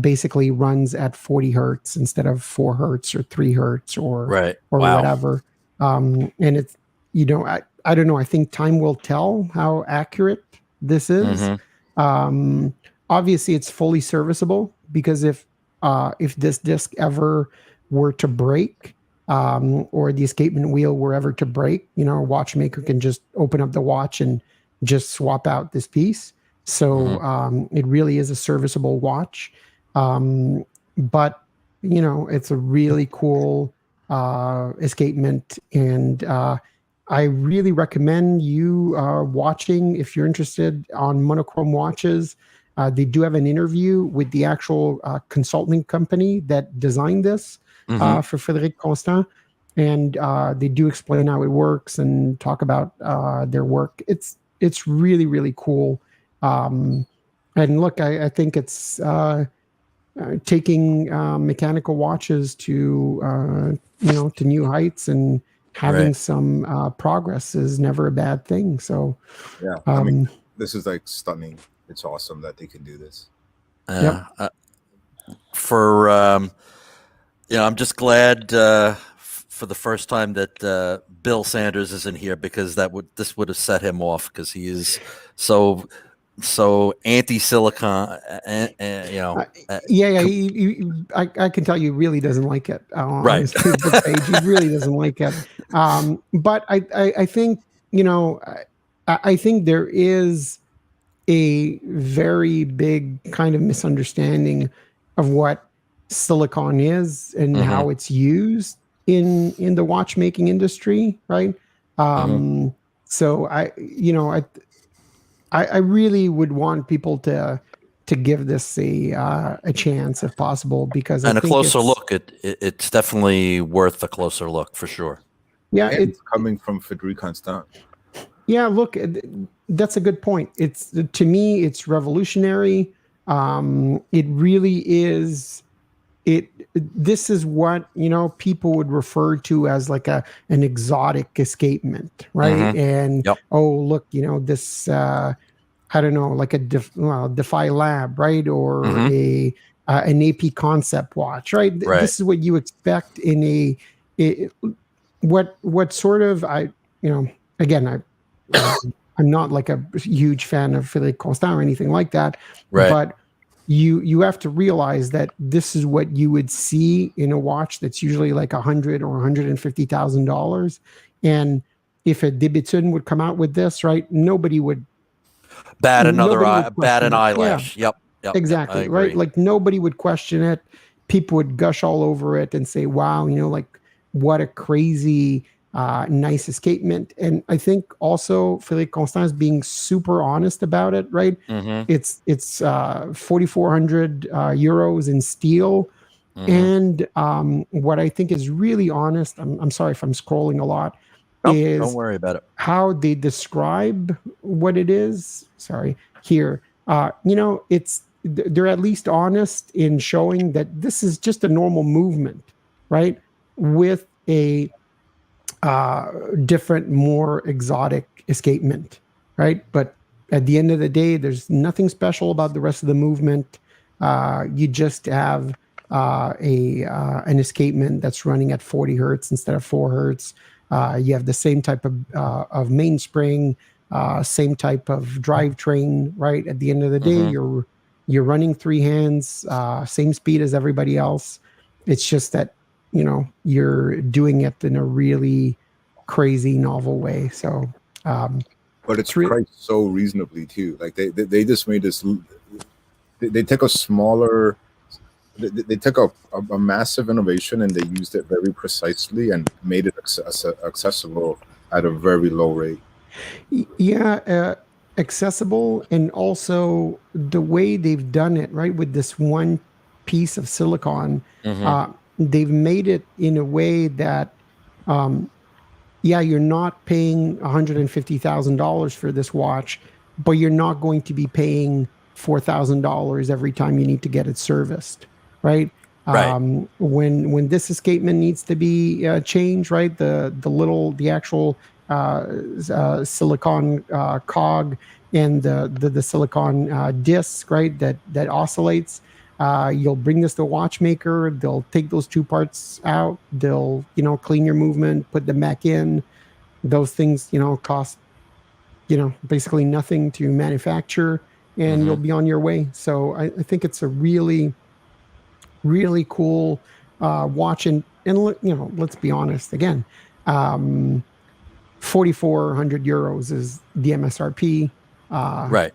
basically runs at 40 hertz instead of 4 hertz or 3 hertz or whatever. And it's, I don't know. I think time will tell how accurate this is. Obviously, it's fully serviceable, because if this disc ever were to break, or the escapement wheel were ever to break, a watchmaker can just open up the watch and just swap out this piece. So it really is a serviceable watch. But, it's a really cool escapement. And I really recommend you watching, if you're interested, on monochrome watches. They do have an interview with the actual consulting company that designed this for Frédéric Constant. And they do explain how it works and talk about their work. It's really, really cool. And look, I think it's taking mechanical watches to new heights, and having some progress is never a bad thing. So yeah, this is like stunning. It's awesome that they can do this. I'm just glad for the first time that Bill Sanders isn't here, because this would have set him off, because he is so anti-silicon. I can tell you really doesn't like it. Right. On his Facebook page, he really doesn't like it. But I think I think there is a very big kind of misunderstanding of what silicon is and how it's used in the watchmaking industry, right? So I really would want people to give this a chance if possible, because I And a think closer look, it's definitely worth a closer look for sure. Yeah, And it's coming from Frédéric Constant. Yeah, look, that's a good point. It's, to me, it's revolutionary. It really is. This is what, people would refer to as like an exotic escapement, right? And Yep. oh, look, this I don't know, like a Defy Lab, right? Or an AP Concept watch, right? Right. This is what you expect in what sort of, again, I'm not like a huge fan of Frédéric Constant or anything like that, Right. but you have to realize that this is what you would see in a watch that's usually like $100,000 or $150,000, and if a Debitune would come out with this, right, nobody would bat an question it. eyelash. Yeah. Yep. Exactly. Yep, right. Like nobody would question it. People would gush all over it and say, wow, like what a crazy, nice escapement. And I think also Frédéric Constant is being super honest about it, right? It's 4,400 euros in steel. And what I think is really honest, I'm sorry if I'm scrolling a lot, is don't worry about it. How they describe what it is. Sorry, here, they're at least honest in showing that this is just a normal movement, right? With a different, more exotic escapement, right? But at the end of the day, there's nothing special about the rest of the movement. You just have an escapement that's running at 40 hertz instead of 4 hertz. You have the same type of mainspring, same type of drivetrain, right? At the end of the day, you're running 3 hands, same speed as everybody else. It's just that, you're doing it in a really crazy, novel way. So, but it's priced so reasonably too. Like they just made this. They took a smaller. They took a massive innovation and they used it very precisely and made it accessible at a very low rate. Yeah, accessible, and also the way they've done it, right, with this one piece of silicon, they've made it in a way that, you're not paying $150,000 for this watch, but you're not going to be paying $4,000 every time you need to get it serviced. Right. When this escapement needs to be changed, right? The actual silicon cog and the silicon disc, right? That oscillates. You'll bring this to a watchmaker. They'll take those 2 parts out. They'll clean your movement, put them back in. Those things cost basically nothing to manufacture, and you'll be on your way. So I think it's a really cool watch, and let's be honest again, 4,400 euros is the MSRP. Right.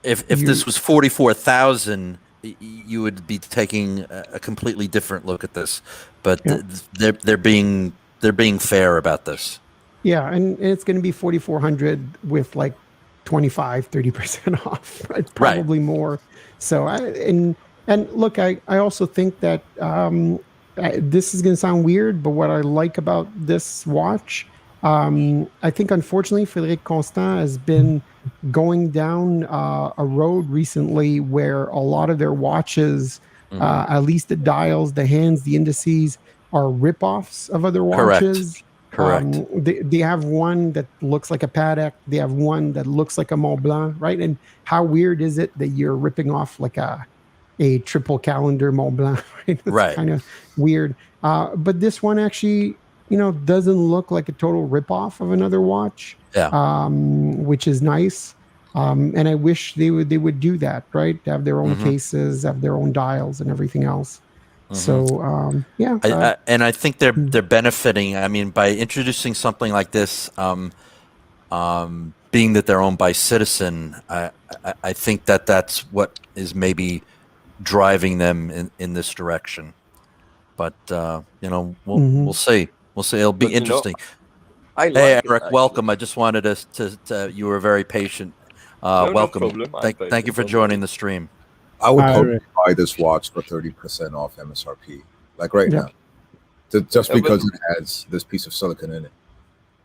If this was 44,000, you would be taking a completely different look at this. But they're being fair about this. Yeah, and it's going to be 4,400 with like 25-30% off, right? Probably more. So and look, I also think that this is going to sound weird, but what I like about this watch, I think unfortunately Frédéric Constant has been going down a road recently where a lot of their watches, at least the dials, the hands, the indices, are ripoffs of other watches. Correct. They have one that looks like a Patek. They have one that looks like a Mont Blanc, right? And how weird is it that you're ripping off like a triple calendar Mont Blanc, right? That's kind of weird. But this one actually, doesn't look like a total ripoff of another watch, which is nice. And I wish they would do that, right? To have their own cases, have their own dials and everything else. So, and I think they're benefiting. I mean, by introducing something like this, being that they're owned by Citizen, I think that that's what is maybe driving them in this direction. But we'll see. We'll see. It'll be But, interesting. I like Hey, it, Eric, actually. welcome. I just wanted to you were very patient. No Welcome. problem. I'm Thank you patient, for don't joining worry. the stream. I would Hi, totally Rick. buy this watch for 30% off MSRP, like right Yeah. now, just Yeah, because it has this piece of silicon in it.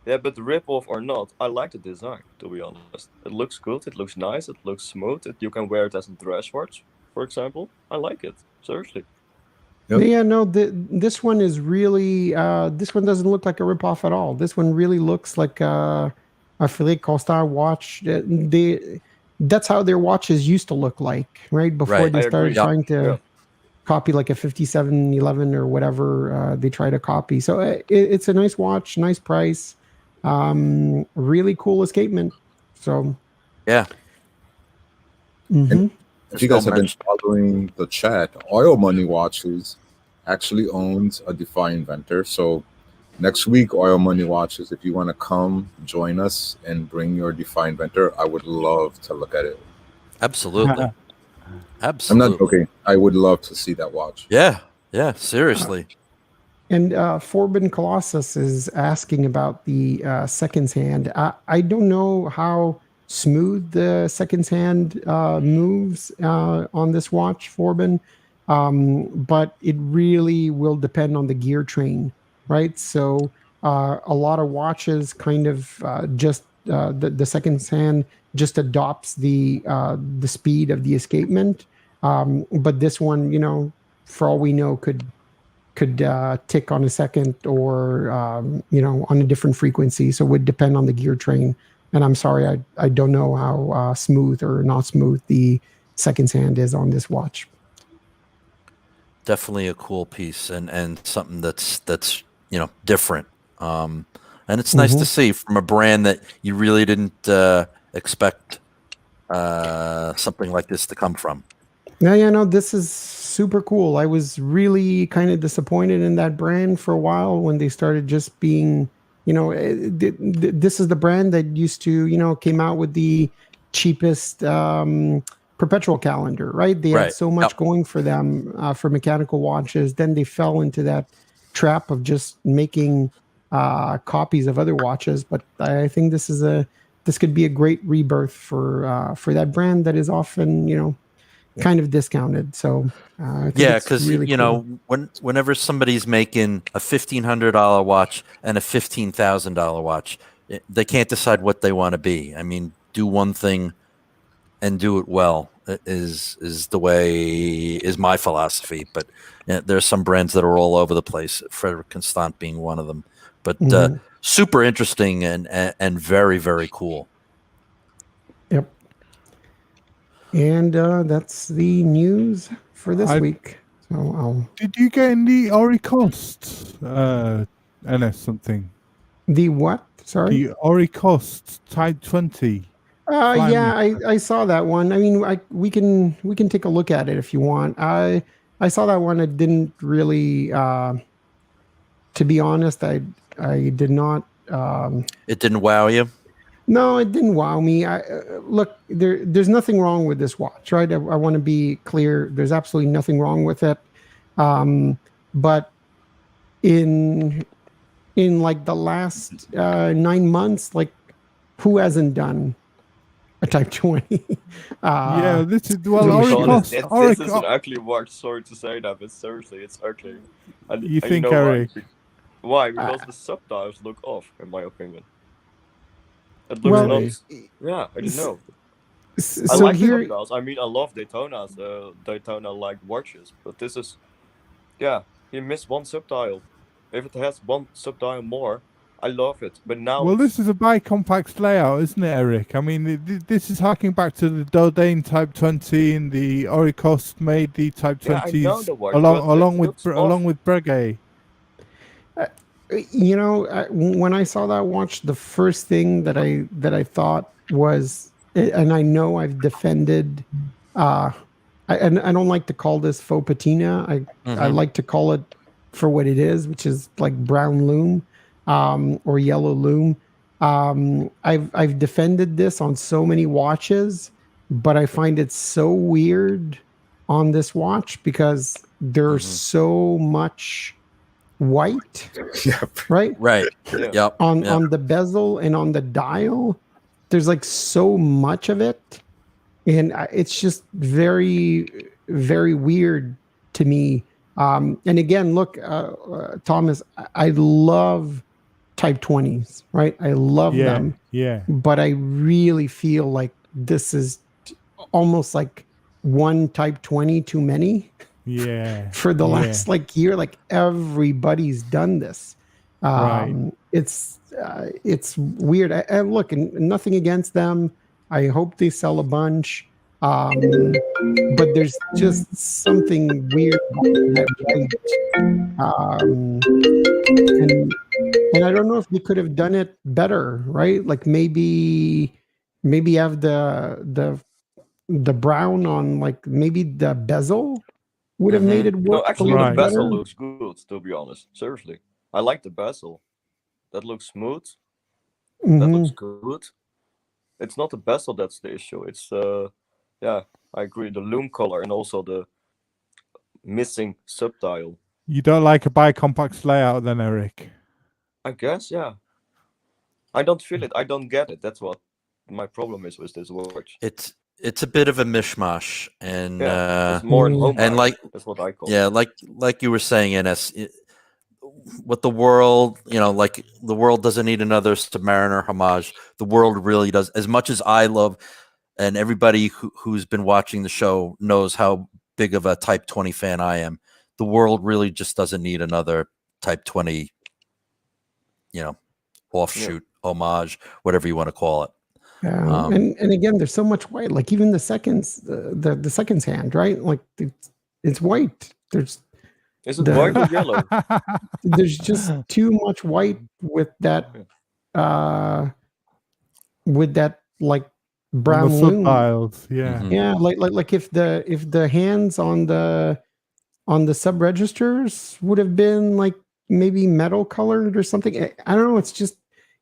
Yeah, but rip-off or not, I like the design, to be honest. It looks good, it looks nice, it looks smooth. You can wear it as a dress watch, for example. I like it, seriously. Yep. Yeah, no, this one is really, this one doesn't look like a ripoff at all. This one really looks like a Philippe Costar watch. That's how their watches used to look like, right? Before Right. they I started agree. trying to Yeah. copy like a 5711 or whatever they try to copy. So it's a nice watch, nice price, really cool escapement. So Yeah. mhm. If you guys Still have been following the chat, Oil Money Watches actually owns a Defy Inventor. So next week, Oil Money Watches, if you want to come join us and bring your Defy Inventor, I would love to look at it. Absolutely. I'm Absolutely. not joking. I would love to see that watch. Yeah. Yeah. Seriously. And Forbidden Colossus is asking about the seconds hand. I don't know how smooth the seconds hand moves on this watch, Forbidden, but it really will depend on the gear train, right? So a lot of watches kind of just the seconds hand just adopts the speed of the escapement, but this one, for all we know, could tick on a second or on a different frequency, so it would depend on the gear train. And I'm sorry, I don't know how smooth or not smooth the seconds hand is on this watch. Definitely a cool piece and something that's different. And it's nice to see from a brand that you really didn't expect something like this to come from. Yeah, no, this is super cool. I was really kind of disappointed in that brand for a while when they started just being, this is the brand that used to, came out with the cheapest perpetual calendar, right? They Right. had so much going for them for mechanical watches. Then they fell into that trap of just making copies of other watches. But I think this could be a great rebirth for that brand that is often, kind of discounted. So I think Yeah, it's because really cool. whenever somebody's making a $1,500 watch and a $15,000 watch, they can't decide what they want to be. I mean, do one thing and do it well is my philosophy. But there's some brands that are all over the place. Frederick Constant being one of them. But super interesting and very, very cool. Yep. And that's the news for this week. So Did you get in the Oricost NS something? the what? Sorry. The Oricost Type 20. Yeah, I saw that one. I mean, we can take a look at it if you want. I saw that one. It didn't really. To be honest, I did not. It didn't wow you? No, it didn't wow me. Look, there's nothing wrong with this watch, right? I want to be clear. There's absolutely nothing wrong with it. But in like the last 9 months, like who hasn't done a Type 20? Yeah, this is To be honest, Oricost. this is an ugly watch. Sorry to say that, but seriously, it's ugly. And You think, know why? Eric? Why? Because the subdials look off, in my opinion. It looks Well, not. Yeah, I don't know. I So like here, subdials. I mean, I love Daytona's, Daytona-like watches, but this is, yeah, he missed one subdial. If it has one subdial more, I love it. But now, Well, this is a bicompax layout, isn't it, Eric? I mean, this is harking back to the Dodane Type 20 and the Oricost made the Type yeah, I know 20s the watch, but it along looks with Breguet. when I saw that watch, the first thing that I thought was, and I know I've defended, and I don't like to call this faux patina. I like to call it for what it is, which is like brown loom or yellow loom. I've defended this on so many watches, but I find it so weird on this watch because there's so much white, Yeah. right? Right. Yeah. Yep. On the bezel and on the dial, there's like so much of it, and it's just very, very weird to me. And again, look, Thomas, I love Type 20s, right? I love Yeah, them, yeah, but I really feel like this is almost like one Type 20 too many yeah. for the yeah. last like year. Like everybody's done this. Right. It's weird. And look, and nothing against them. I hope they sell a bunch. But there's just something weird about that white. And I don't know if they could have done it better, right? Like maybe have the brown on, like maybe the bezel would have made it No, work a actually, little the Right. bezel better. looks good. To be honest, seriously, I like the bezel. That looks smooth. That Mhm. looks good. It's not the bezel that's the issue. It's yeah, I agree. The loom color and also the missing subdial. You don't like a bicompax layout then, Eric? I guess, yeah. I don't feel it. I don't get it. That's what my problem is with this watch. It's a bit of a mishmash, and Yeah, it's more in Mm. home. and like That's what I call. yeah, like you were saying, NS, what the world, like the world doesn't need another Submariner homage. The world really does. As much as I love, and everybody who's been watching the show knows how big of a Type 20 fan I am. The world really just doesn't need another Type 20, offshoot, homage, whatever you want to call it. Yeah, and again, there's so much white. Like even the seconds, the seconds hand, right? Like it's white. Is it The- white or yellow? There's just too much white with that, like On brown the loom. subdials, yeah. Mhm. Yeah, like if the hands on the sub registers would have been like maybe metal colored or something. I don't know.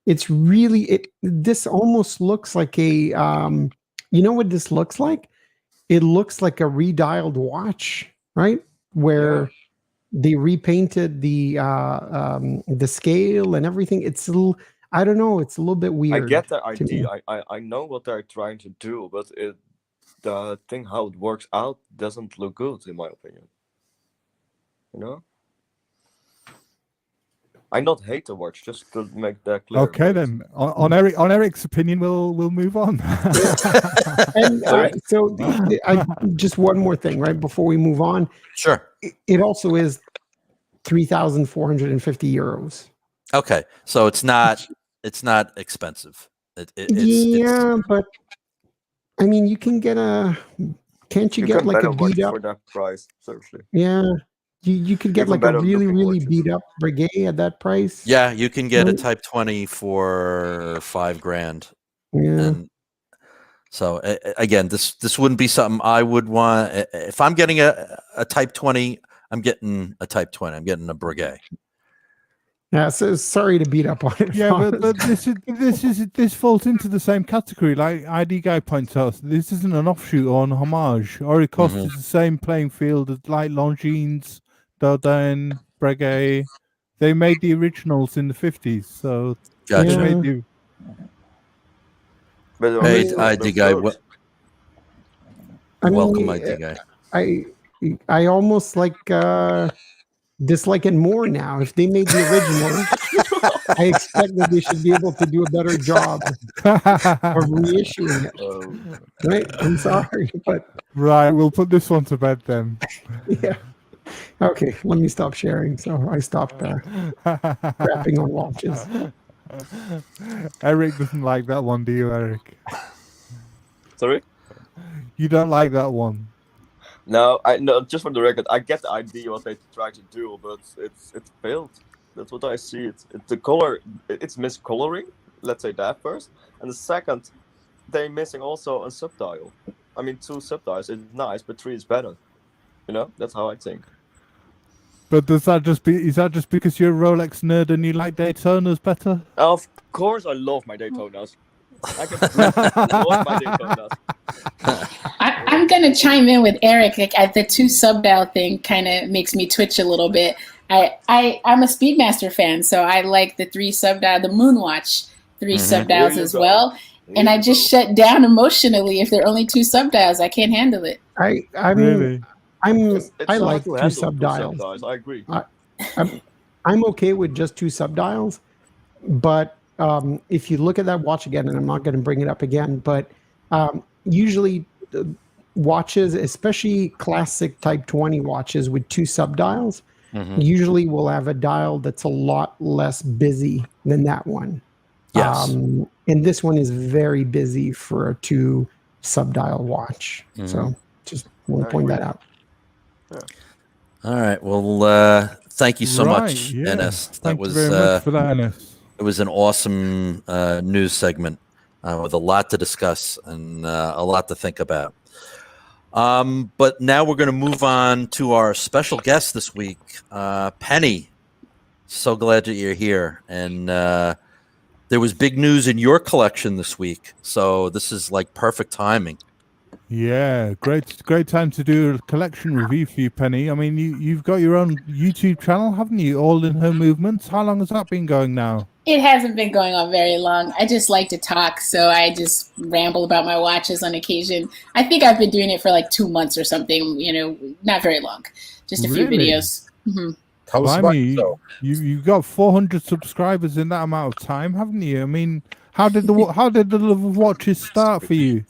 It's really this almost looks like a you know what this looks like? It looks like a redialed watch, right? Where they repainted the scale and everything. It's a little, I don't know. It's a little bit weird. I get the to me. idea. I know what they're trying to do, but the thing how it works out doesn't look good, in my opinion. You know? I not hate the watch, just to make that clear. Okay, then on Eric's opinion, we'll move on. And so just one more thing, right before we move on. Sure. It also is 3,450 euros. Okay, so it's not expensive. It's But I mean, you can get can't you get can like a better watch beat up? for that price, seriously. Yeah, you could get Even like a better really looking really watches. beat up Breguet at that price. Yeah, you can get a Right. Type 20 for $5,000. Yeah. And so again, this wouldn't be something I would want. If I'm getting a Type 20, I'm getting a Type 20. I'm getting a Breguet. Yeah, so sorry to beat up on it. Yeah, Thomas. but this falls into the same category. Like ID Guy points out, this isn't an offshoot or an homage. Oricos is the same playing field as like Longines, Dardenne, Breguet. They made the originals in the 50s, so Gotcha. they made the But Hey, original ID looks Guy, good. I mean, welcome, ID Guy. I almost like dislike it more now. If they made the original, I expect that they should be able to do a better job of reissuing it. Right? I'm sorry, but Right, we'll put this one to bed then. yeah. Okay, let me stop sharing. So I stopped crapping on watches. Eric doesn't like that one, do you, Eric? Sorry? You don't like that one. No, I no. Just for the record, I get the idea what they try to do, but it failed. That's what I see. The color. It's miscoloring. Let's say that first, and the second, they're missing also a subdial. I mean, 2 subdials is nice, but 3 is better. You know, that's how I think. But is that just because you're a Rolex nerd and you like Daytonas better? Of course, I love my Daytonas. I can prove it. I love my Daytonas. I'm gonna chime in with Eric. Like, the 2 sub-dial thing kind of makes me twitch a little bit. I'm a Speedmaster fan, so I like the 3 sub-dial, the Moonwatch 3 sub-dials as well. And I just shut down emotionally if there are only 2 sub-dials. I can't handle it. I Really? like to 2 handle sub-dials. I agree. I'm okay with just 2 sub-dials, but if you look at that watch again, and I'm not going to bring it up again, but usually watches, especially classic Type 20 watches with 2 sub-dials, usually will have a dial that's a lot less busy than that one. Yes. And this one is very busy for a 2 sub-dial watch. So just want to point that out. Yeah. All right. Well, thank you so much, yeah. Ennis. Thank you very much for that, Ennis. It was an awesome news segment with a lot to discuss and a lot to think about. But now we're going to move on to our special guest this week, Penny. So glad that you're here. And there was big news in your collection this week. So this is like perfect timing. Yeah, great time to do a collection review for you, Penny. I mean, you've got your own YouTube channel, haven't you? AllinHerMovements. How long has that been going now? It hasn't been going on very long. I just like to talk, so I just ramble about my watches on occasion. I think I've been doing it for like 2 months or something, not very long. Just a few videos. Tell us about Blimey, yourself. you've got 400 subscribers in that amount of time, haven't you? I mean, how did the love of watches start for you?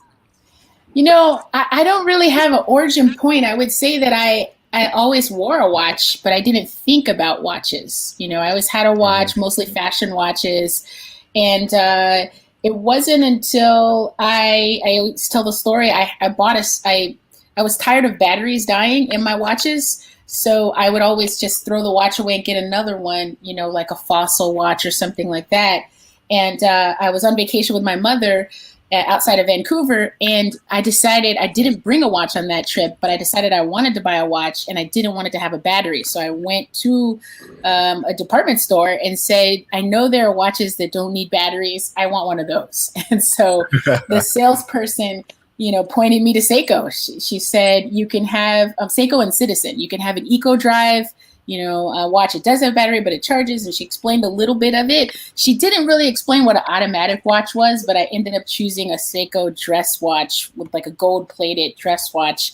I don't really have an origin point. I would say that I always wore a watch, but I didn't think about watches. I always had a watch, mostly fashion watches. And it wasn't until I always tell the story, I was tired of batteries dying in my watches. So I would always just throw the watch away and get another one, like a Fossil watch or something like that. And I was on vacation with my mother outside of Vancouver, and I decided I didn't bring a watch on that trip, but I decided I wanted to buy a watch and I didn't want it to have a battery. So I went to a department store and said, I know there are watches that don't need batteries. I want one of those. And so the salesperson, pointed me to Seiko. She said, you can have Seiko and Citizen. You can have an Eco Drive, watch. It does have a battery, but it charges. And she explained a little bit of it. She didn't really explain what an automatic watch was, but I ended up choosing a Seiko dress watch with like a gold-plated dress watch.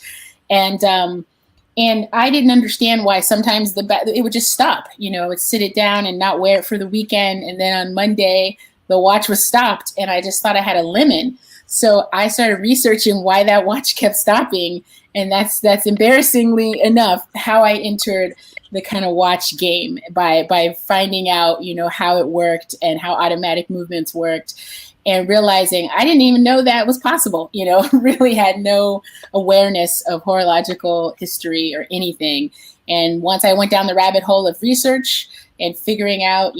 And I didn't understand why sometimes it would just stop. I would sit it down and not wear it for the weekend. And then on Monday, the watch was stopped. And I just thought I had a lemon. So I started researching why that watch kept stopping. And that's embarrassingly enough how I entered the kind of watch game by finding out, how it worked and how automatic movements worked, and realizing I didn't even know that was possible, really had no awareness of horological history or anything. And once I went down the rabbit hole of research and figuring out,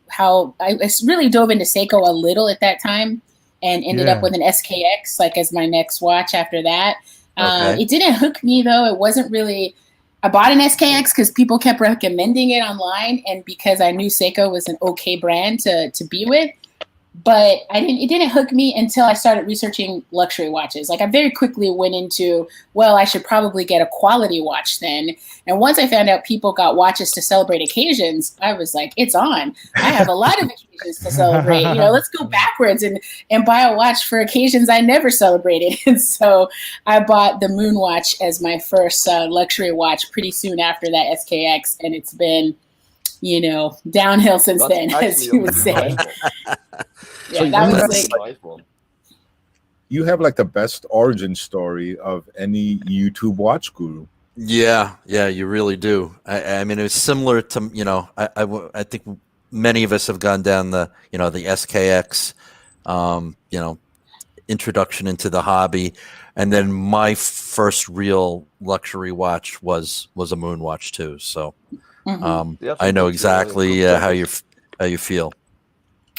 how I really dove into Seiko a little at that time and ended up with an SKX, like as my next watch after that. Okay. It didn't hook me though. It wasn't really, I bought an SKX because people kept recommending it online and because I knew Seiko was an okay brand to be with. But it didn't hook me until I started researching luxury watches. Like I very quickly went into, well, I should probably get a quality watch then. And once I found out people got watches to celebrate occasions, I was like, it's on. I have a lot of occasions to celebrate. Let's go backwards and buy a watch for occasions I never celebrated. And so I bought the Moonwatch as my first luxury watch pretty soon after that SKX. And it's been, downhill since then, as you would say. Yeah, that was like, you have like the best origin story of any YouTube watch guru. Yeah, you really do. I mean, it was similar to, I think many of us have gone down the SKX, introduction into the hobby. And then my first real luxury watch was a Moonwatch too. So I know exactly how you feel.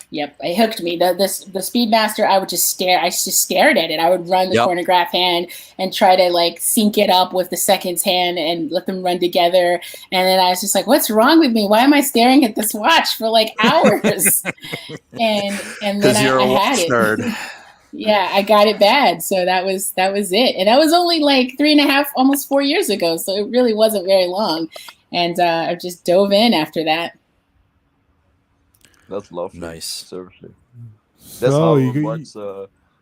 Yep, it hooked me. The Speedmaster, I would just stare. I just stared at it. I would run the chronograph hand and try to like sync it up with the seconds hand and let them run together. And then I was just like, "What's wrong with me? Why am I staring at this watch for like hours?" and then I had it. Nerd. Yeah, I got it bad. So that was it. And that was only like 3.5, almost 4 years ago. So it really wasn't very long. And I just dove in after that. That's lovely. Nice. Seriously. That's how watch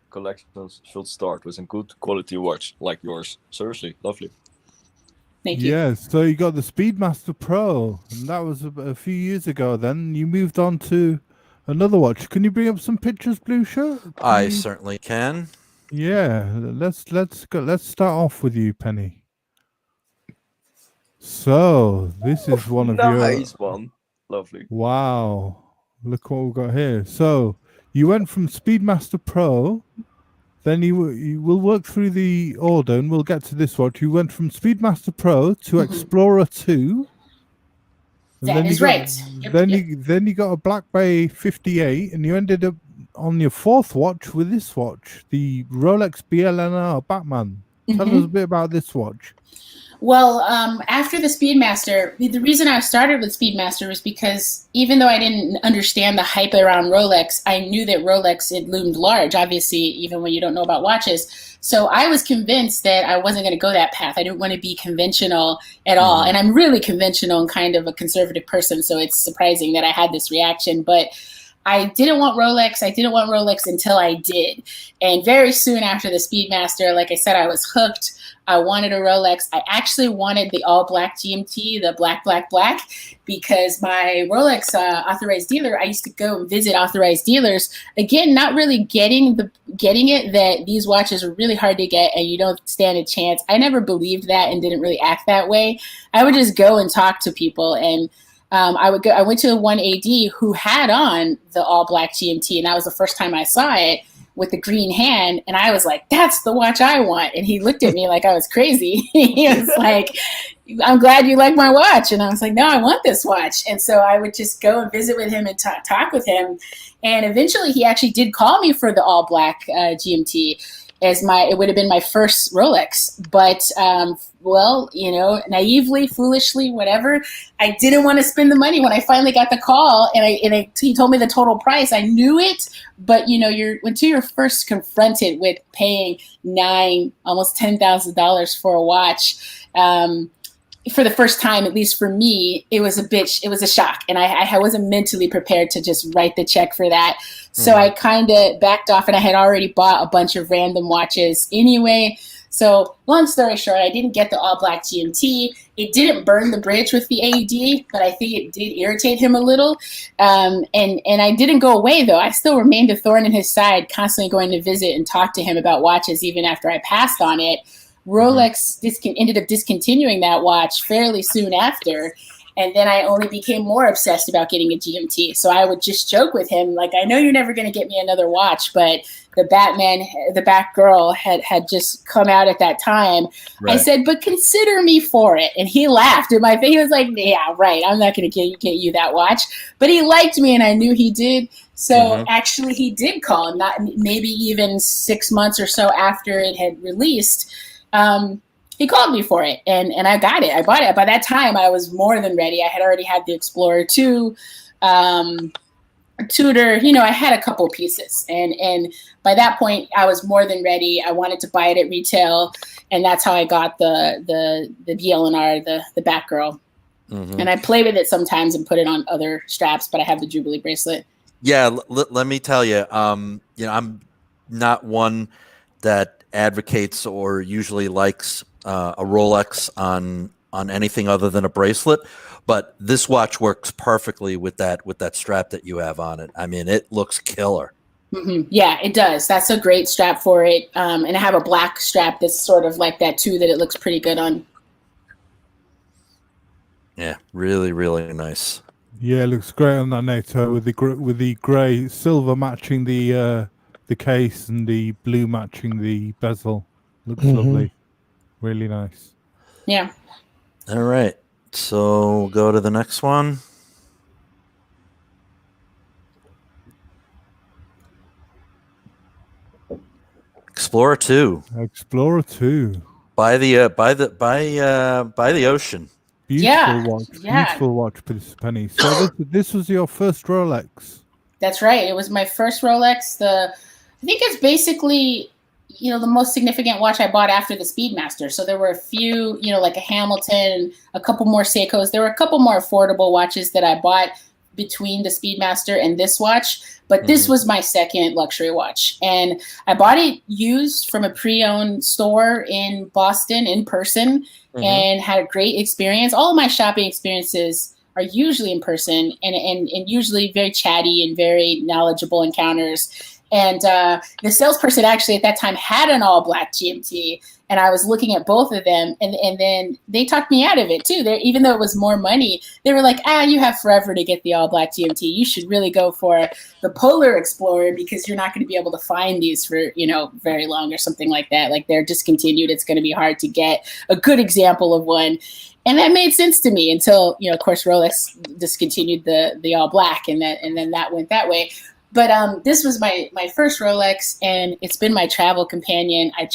collections should start, with a good quality watch like yours. Seriously, lovely. Thank you. Yeah, so you got the Speedmaster Pro, and that was a few years ago. Then you moved on to another watch. Can you bring up some pictures, Blue Shirt? I certainly can. Yeah, let's go. Let's start off with you, Penny. So this is one of your nice one. Lovely. Wow. Look what we've got here. So you went from Speedmaster Pro, then you will work through the order, and we'll get to this watch. You went from Speedmaster Pro to Explorer 2. That is right. Then you got a Black Bay 58, and you ended up on your fourth watch with this watch, the Rolex BLNR Batman. Tell us a bit about this watch. Well, after the Speedmaster, the reason I started with Speedmaster was because even though I didn't understand the hype around Rolex, I knew that Rolex, it loomed large, obviously, even when you don't know about watches. So I was convinced that I wasn't going to go that path. I didn't want to be conventional at all. And I'm really conventional and kind of a conservative person, so it's surprising that I had this reaction. But I didn't want Rolex. I didn't want Rolex until I did. And very soon after the Speedmaster, like I said, I was hooked. I wanted a Rolex. I actually wanted the all black GMT, the black, because my Rolex authorized dealer, I used to go and visit authorized dealers. Again, not really getting it that these watches are really hard to get and you don't stand a chance. I never believed that and didn't really act that way. I would just go and talk to people, and I went to the one AD who had on the all black GMT, and that was the first time I saw it with the green hand, and I was like, "That's the watch I want." And he looked at me like I was crazy. He was like, "I'm glad you like my watch," and I was like, "No, I want this watch." And so I would just go and visit with him and talk with him, and eventually he actually did call me for the all black GMT. It would have been my first Rolex, but well, you know, naively, foolishly, whatever, I didn't want to spend the money. When I finally got the call and he told me the total price, I knew it, but you know, until you're first confronted with paying almost $10,000 for a watch, for the first time, at least for me, it was a shock. And I wasn't mentally prepared to just write the check for that. So I kind of backed off, and I had already bought a bunch of random watches anyway. So long story short, I didn't get the all black GMT. It didn't burn the bridge with the AED, but I think it did irritate him a little. And I didn't go away though. I still remained a thorn in his side, constantly going to visit and talk to him about watches even after I passed on it. Rolex ended up discontinuing that watch fairly soon after. And then I only became more obsessed about getting a GMT. So I would just joke with him, like, I know you're never going to get me another watch, but the Batgirl had just come out at that time. Right. I said, but consider me for it. And he laughed in my face. He was like, yeah, right. I'm not going to get you that watch. But he liked me, and I knew he did. So actually he did call, not maybe even 6 months or so after it had released. He called me for it, and I got it. I bought it. By that time, I was more than ready. I had already had the Explorer 2, Tudor. You know, I had a couple pieces, and by that point, I was more than ready. I wanted to buy it at retail, and that's how I got the BLNR, the Batgirl. And I play with it sometimes and put it on other straps, but I have the Jubilee bracelet. Yeah, let me tell you, you know, I'm not one that advocates or usually likes a Rolex on anything other than a bracelet, but this watch works perfectly with that strap that you have on it. I mean, it looks killer. Yeah, it does. That's a great strap for it. And I have a black strap that's sort of like that too, that it looks pretty good on. Yeah, really, really nice. Yeah, it looks great on that NATO with the grey silver matching the case and the blue matching the bezel. Looks lovely. Really nice. Yeah. All right. So we'll go to the next one. Explorer 2 Explorer 2. by the ocean. Beautiful watch. Yeah. Beautiful watch, Penny. So this was your first Rolex. That's right. It was my first Rolex. I think it's basically, the most significant watch I bought after the Speedmaster. So there were a few, like a Hamilton, a couple more Seikos. There were a couple more affordable watches that I bought between the Speedmaster and this watch. But this was my second luxury watch. And I bought it used from a pre-owned store in Boston in person and had a great experience. All of my shopping experiences are usually in person and usually very chatty and very knowledgeable encounters. And the salesperson actually at that time had an all black GMT, and I was looking at both of them, and then they talked me out of it too. Even though it was more money, they were like, you have forever to get the all black GMT. You should really go for the Polar Explorer because you're not going to be able to find these for, very long or something like that. Like they're discontinued. It's going to be hard to get a good example of one. And that made sense to me until, of course, Rolex discontinued the all black, and then that went that way. But this was my first Rolex, and it's been my travel companion. I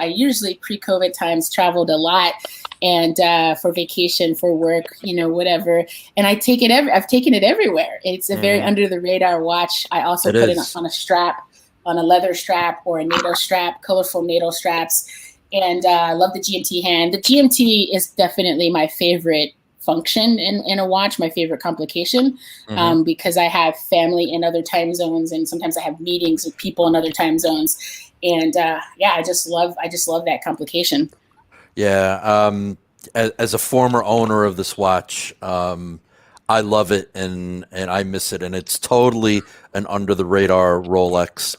usually pre-COVID times traveled a lot, and for vacation, for work, whatever. And I've taken it everywhere. It's a very under the radar watch. I also put it on a strap, on a leather strap or a NATO strap, colorful NATO straps. And I love the GMT hand. The GMT is definitely my favorite function in a watch, my favorite complication, because I have family in other time zones, and sometimes I have meetings with people in other time zones. And I just love that complication. Yeah. As a former owner of this watch, I love it and I miss it. And it's totally an under the radar Rolex.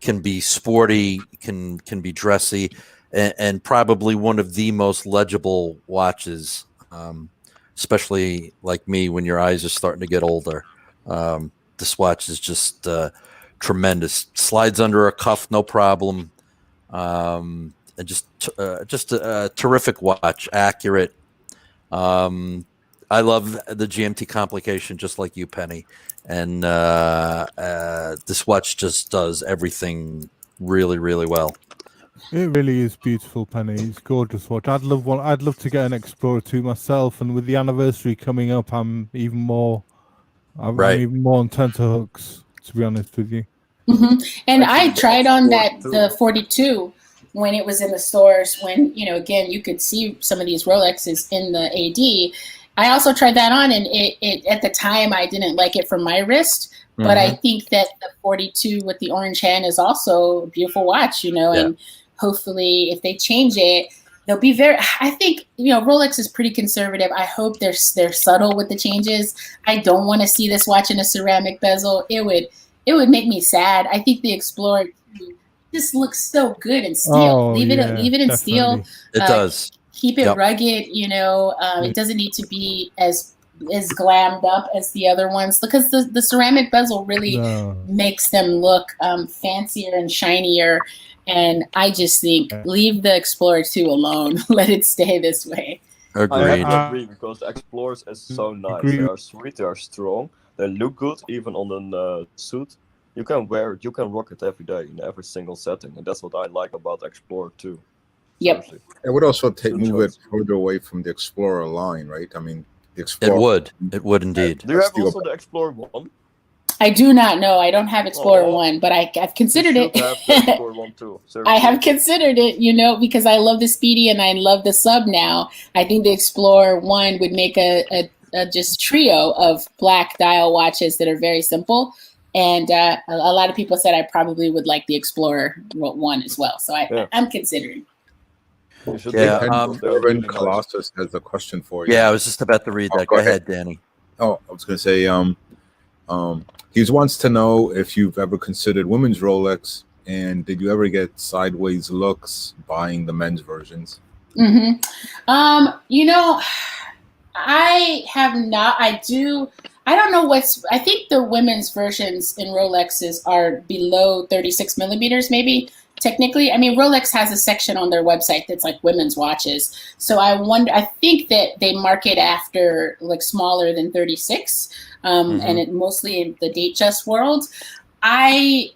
Can be sporty, can be dressy, and probably one of the most legible watches, especially like me when your eyes are starting to get older. This watch is just tremendous. Slides under a cuff, no problem. And just a terrific watch, accurate. I love the GMT complication, just like you, Penny. And this watch just does everything really, really well. It really is beautiful, Penny. It's a gorgeous watch. I'd love to get an Explorer 2 myself, and with the anniversary coming up, I'm even more on tenterhooks, to be honest with you. And I tried on the 42 when it was in the stores. When again, you could see some of these Rolexes in the AD. I also tried that on, and it at the time I didn't like it for my wrist, but I think that the 42 with the orange hand is also a beautiful watch, and hopefully if they change it, they'll be I think, Rolex is pretty conservative. I hope they're subtle with the changes. I don't want to see this watch in a ceramic bezel. It would make me sad. I think the Explorer just looks so good in steel. Oh, leave it in definitely. steel. It does. Keep it rugged, it doesn't need to be as glammed up as the other ones, because the ceramic bezel really makes them look fancier and shinier. And I just think leave the Explorer 2 alone. Let it stay this way. Agreed. I have to agree, because the Explorers is so nice. They are sweet, they are strong, they look good even on a suit. You can wear it, you can rock it every day in every single setting, and that's what I like about Explorer 2. Yep. It would also move it further away from the Explorer line, right? I mean, the Explorer. It would indeed. Do you have also the Explorer 1? I do not know. I don't have Explorer 1, but I've considered it. You should have the Explorer 1 too. Seriously. I have considered it, because I love the Speedy and I love the Sub now. I think the Explorer 1 would make a just trio of black dial watches that are very simple. And a lot of people said I probably would like the Explorer 1 as well. So I'm considering. Urban Colossus has a question for you. Yeah, I was just about to read that. Go ahead, Danny. Oh, I was going to say, he wants to know if you've ever considered women's Rolex, and did you ever get sideways looks buying the men's versions? I have not. I don't know I think the women's versions in Rolexes are below 36 millimeters, maybe. Technically, I mean, Rolex has a section on their website that's like women's watches. So I think that they market after like smaller than 36, and it mostly in the Datejust world. I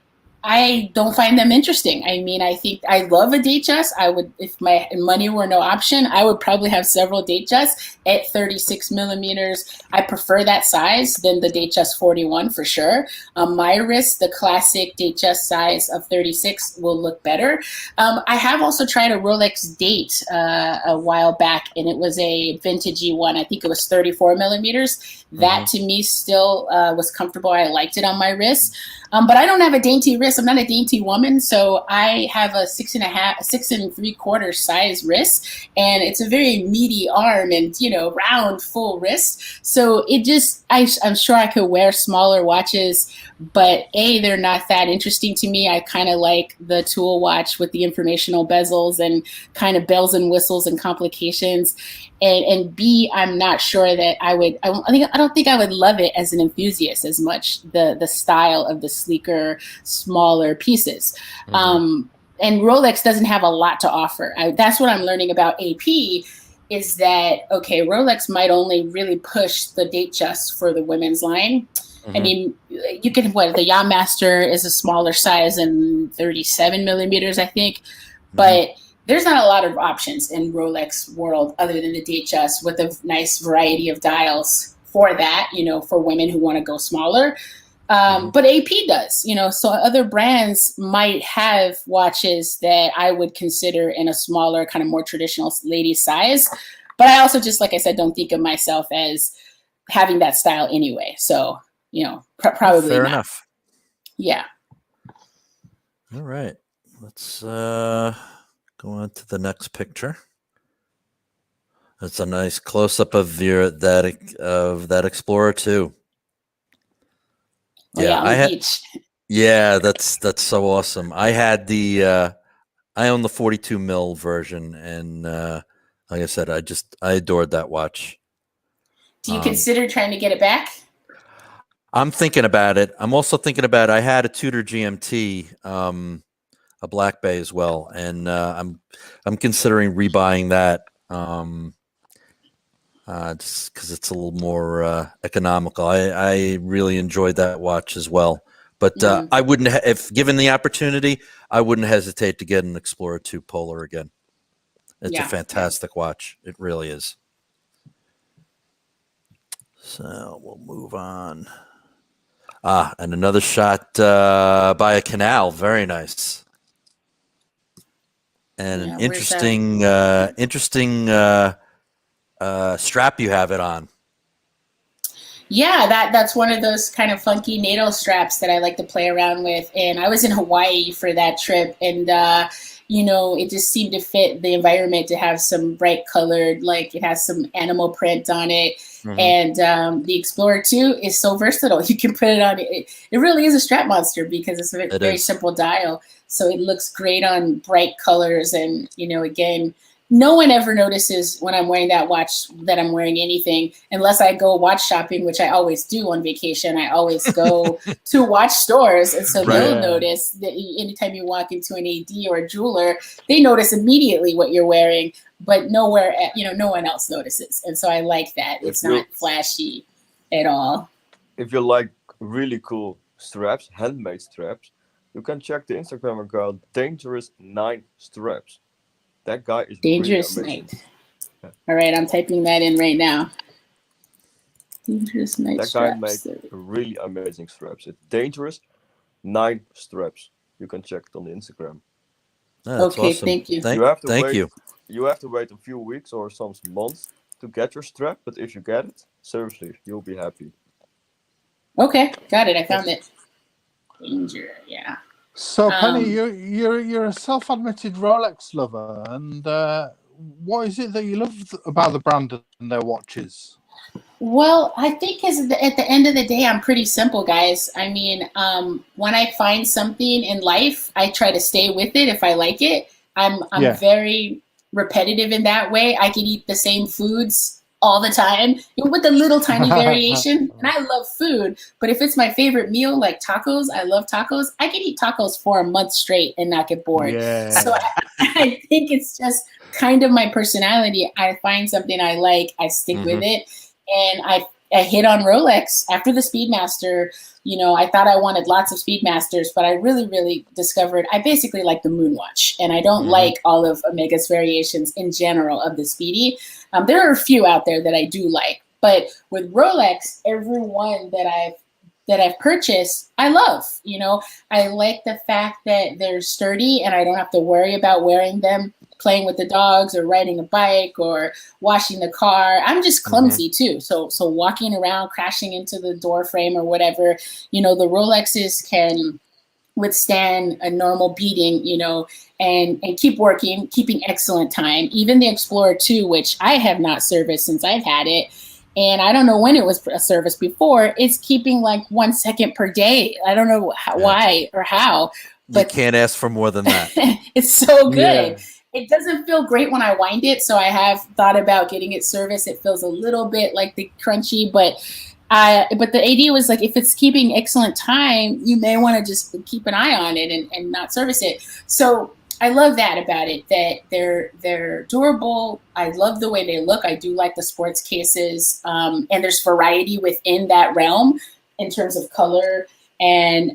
I don't find them interesting. I mean, I think I love a Datejust. I would, if my money were no option, I would probably have several Datejusts at 36 millimeters. I prefer that size than the Datejust 41 for sure. On my wrist, the classic Datejust size of 36 will look better. I have also tried a Rolex Date a while back, and it was a vintagey one. I think it was 34 millimeters. That to me still was comfortable. I liked it on my wrist. But I don't have a dainty wrist. I'm not a dainty woman, so I have a 6 3/4 size wrist, and it's a very meaty arm and round, full wrist. So it just, I'm sure I could wear smaller watches, but they're not that interesting to me. I kind of like the tool watch with the informational bezels and kind of bells and whistles and complications. And B, I'm not sure that I would. I don't think I would love it as an enthusiast as much. The style of the sleeker, smaller pieces. And Rolex doesn't have a lot to offer. That's what I'm learning about AP. Is that okay? Rolex might only really push the Datejust for the women's line. I mean, you can the Yachtmaster is a smaller size and 37 millimeters, I think, but there's not a lot of options in Rolex world other than the Datejust with a nice variety of dials for that, for women who want to go smaller. But AP does, so other brands might have watches that I would consider in a smaller, kind of more traditional lady size. But I also just, like I said, don't think of myself as having that style anyway. So, probably fair not. enough. Yeah. All right. Let's go on to the next picture. It's a nice close-up of that Explorer 2. Beach. Yeah, that's so awesome. I had I own the 42 mil version, and like I said, I adored that watch. Do you consider trying to get it back? I'm thinking about it. I'm also thinking about I had a Tudor GMT, a Black Bay as well, and I'm considering rebuying that just because it's a little more economical. I really enjoyed that watch as well, but I wouldn't if given the opportunity, I wouldn't hesitate to get an Explorer 2 Polar again. It's a fantastic watch. It really is. So we'll move on. And another shot by a canal. Very nice. And an interesting strap you have it on. Yeah, that's one of those kind of funky NATO straps that I like to play around with. And I was in Hawaii for that trip, and it just seemed to fit the environment to have some bright colored, like it has some animal print on it. And the Explorer 2 is so versatile. You can put it on. It really is a strap monster because it's a very simple dial. So it looks great on bright colors. And, again, no one ever notices when I'm wearing that watch that I'm wearing anything unless I go watch shopping, which I always do on vacation. I always go to watch stores. And so they'll notice that anytime you walk into an AD or a jeweler, they notice immediately what you're wearing, but no one else notices. And so I like that. It's not flashy at all. If you like really cool straps, handmade straps, you can check the Instagram account Dangerous9 Straps. That guy is Dangerous really Night. Yeah. All right, I'm typing that in right now. Dangerous Night straps. That guy makes really amazing straps. It's Dangerous9 Straps. You can check it on the Instagram. Okay, awesome. Thank you. Thank you. You have to wait a few weeks or some months to get your strap, but if you get it, seriously, you'll be happy. Okay, got it. I found it. Danger, yeah. So Penny, you're a self-admitted Rolex lover, and what is it that you love about the brand and their watches? Well, I think at the end of the day, I'm pretty simple, guys. I mean, when I find something in life, I try to stay with it if I like it. I'm very repetitive in that way. I can eat the same foods all the time with a little tiny variation. And I love food, but if it's my favorite meal, like tacos, I love tacos. I can eat tacos for a month straight and not get bored. Yeah. So I think it's just kind of my personality. I find something I like, I stick with it. And I hit on Rolex after the Speedmaster. You know, I thought I wanted lots of Speedmasters, but I really, really discovered I basically like the Moonwatch, and I don't like all of Omega's variations in general of the Speedy. There are a few out there that I do like, but with Rolex, every one that I've purchased, I love. You know, I like the fact that they're sturdy and I don't have to worry about wearing them playing with the dogs or riding a bike or washing the car. I'm just clumsy too. So walking around, crashing into the door frame or whatever, you know, the Rolexes can withstand a normal beating, you know, and keep working, keeping excellent time. Even the Explorer 2, which I have not serviced since I've had it, and I don't know when it was a service before, it's keeping like 1 second per day. I don't know why or how. But you can't ask for more than that. It's so good. Yeah. It doesn't feel great when I wind it, so I have thought about getting it serviced. It feels a little bit like the crunchy, but the AD was like, if it's keeping excellent time, you may want to just keep an eye on it and not service it. So I love that about it, that they're durable. I love the way they look. I do like the sports cases, and there's variety within that realm in terms of color and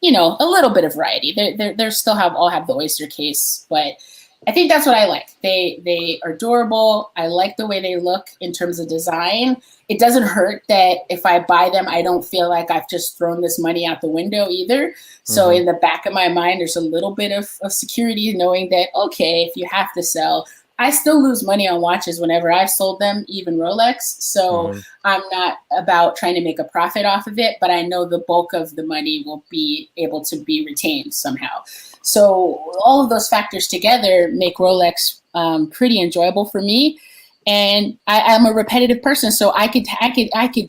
you know, a little bit of variety. They still all have the oyster case, but I think that's what I like. They are durable. I like the way they look in terms of design. It doesn't hurt that if I buy them, I don't feel like I've just thrown this money out the window either. So in the back of my mind, there's a little bit of security knowing that, okay, if you have to sell, I still lose money on watches whenever I've sold them, even Rolex. So I'm not about trying to make a profit off of it, but I know the bulk of the money will be able to be retained somehow. So all of those factors together make Rolex pretty enjoyable for me. And I'm a repetitive person, so I could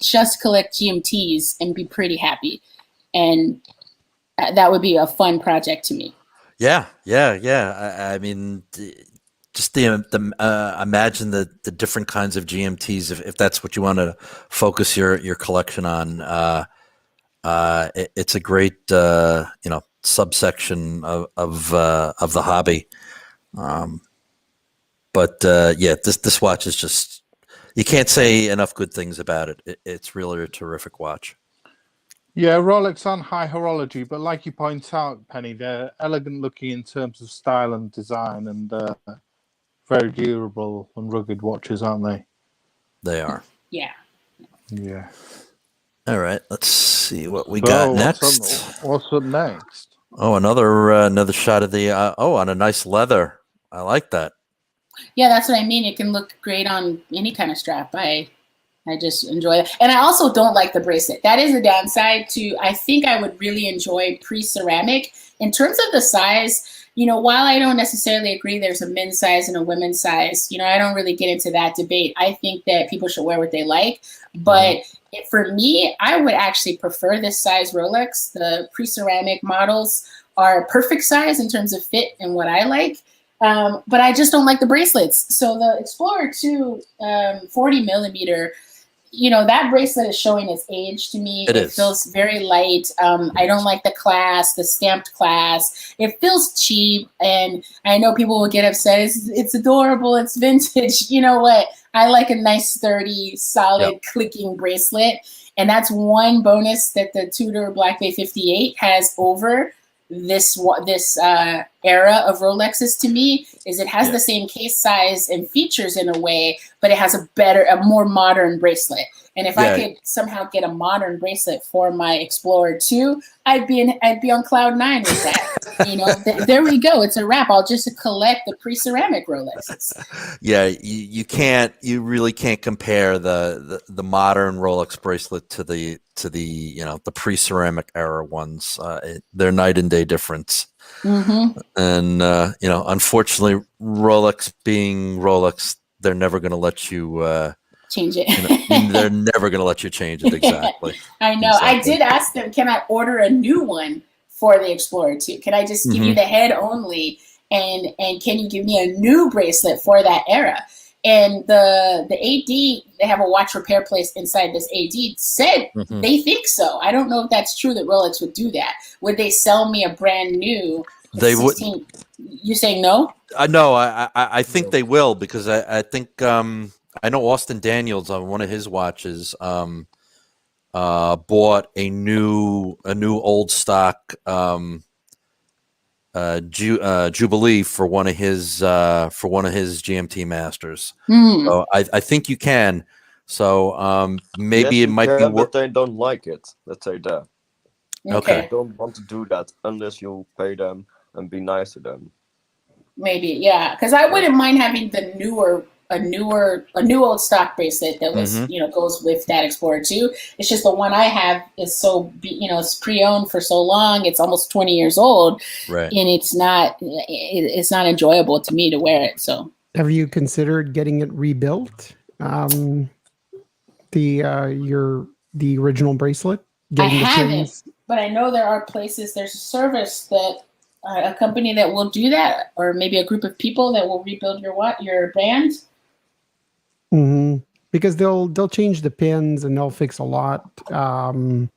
just collect GMTs and be pretty happy. And that would be a fun project to me. Yeah. I mean, just imagine the different kinds of GMTs if that's what you want to focus your collection on. It's a great you know, subsection of the hobby. But yeah, this watch is just, you can't say enough good things about it. It's really a terrific watch. Yeah, Rolex on high horology, but like you point out, Penny, they're elegant looking in terms of style and design, and very durable and rugged watches, aren't they? They are. Yeah. Yeah. All right, let's see what we got next. What's up next? Oh, another shot of the on a nice leather. I like that. Yeah, that's what I mean. It can look great on any kind of strap. I just enjoy it. And I also don't like the bracelet. That is a downside to, I think I would really enjoy pre-ceramic. In terms of the size, you know, while I don't necessarily agree there's a men's size and a women's size, you know, I don't really get into that debate. I think that people should wear what they like. But for me, I would actually prefer this size Rolex. The pre-ceramic models are perfect size in terms of fit and what I like. But I just don't like the bracelets. So the Explorer 2 40 millimeter, you know, that bracelet is showing its age to me. It feels very light. I don't like the clasp, the stamped clasp. It feels cheap. And I know people will get upset. It's adorable. It's vintage. You know what? I like a nice, sturdy, solid, clicking bracelet. And that's one bonus that the Tudor Black Bay 58 has over this era of Rolexes to me, is it has the same case size and features in a way, but it has a more modern bracelet. And if I could somehow get a modern bracelet for my Explorer 2, I'd be on cloud 9 with that. You know, there we go. It's a wrap. I'll just collect the pre-ceramic Rolexes. Yeah, you really can't compare the modern Rolex bracelet to the you know, the pre-ceramic era ones. They're night and day difference. And you know, unfortunately, Rolex being Rolex, they're never going to let you change it. You know, they're never going to let you change it. Exactly. I know. Exactly. I did ask them, can I order a new one for the Explorer 2? Can I just give you the head only, and can you give me a new bracelet for that era? And the AD, they have a watch repair place inside this AD, said they think so. I don't know if that's true that Rolex would do that. Would they sell me a brand new? They 16? Would. You saying no? No, I think they will, because I think I know Austin Daniels on one of his watches bought a new old stock Jubilee for one of his GMT Masters. So I think you can. So maybe Yes, it might be but worth. they don't like it. Let's say that. Okay. They don't want to do that unless you pay them and be nice to them. Maybe, yeah, because I wouldn't mind having a new old stock bracelet that was, goes with that Explorer 2. It's just the one I have is so, it's pre-owned for so long. It's almost 20 years old, right? And it's not enjoyable to me to wear it. So, have you considered getting it rebuilt? The original bracelet. I haven't, but I know there are places. There's a service that. A company that will do that, or maybe a group of people that will rebuild your band. Mm-hmm. Because they'll change the pins and they'll fix a lot, and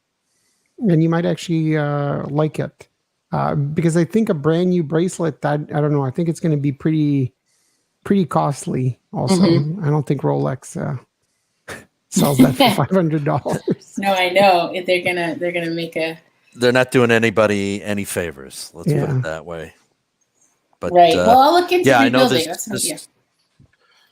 you might actually like it. Because I think a brand new bracelet, I don't know, I think it's going to be pretty costly. Also, I don't think Rolex sells that for $500. No, I know they're gonna make a. They're not doing anybody any favors. Let's put it that way. But right. Well, I'll look into rebuilding. That's an idea.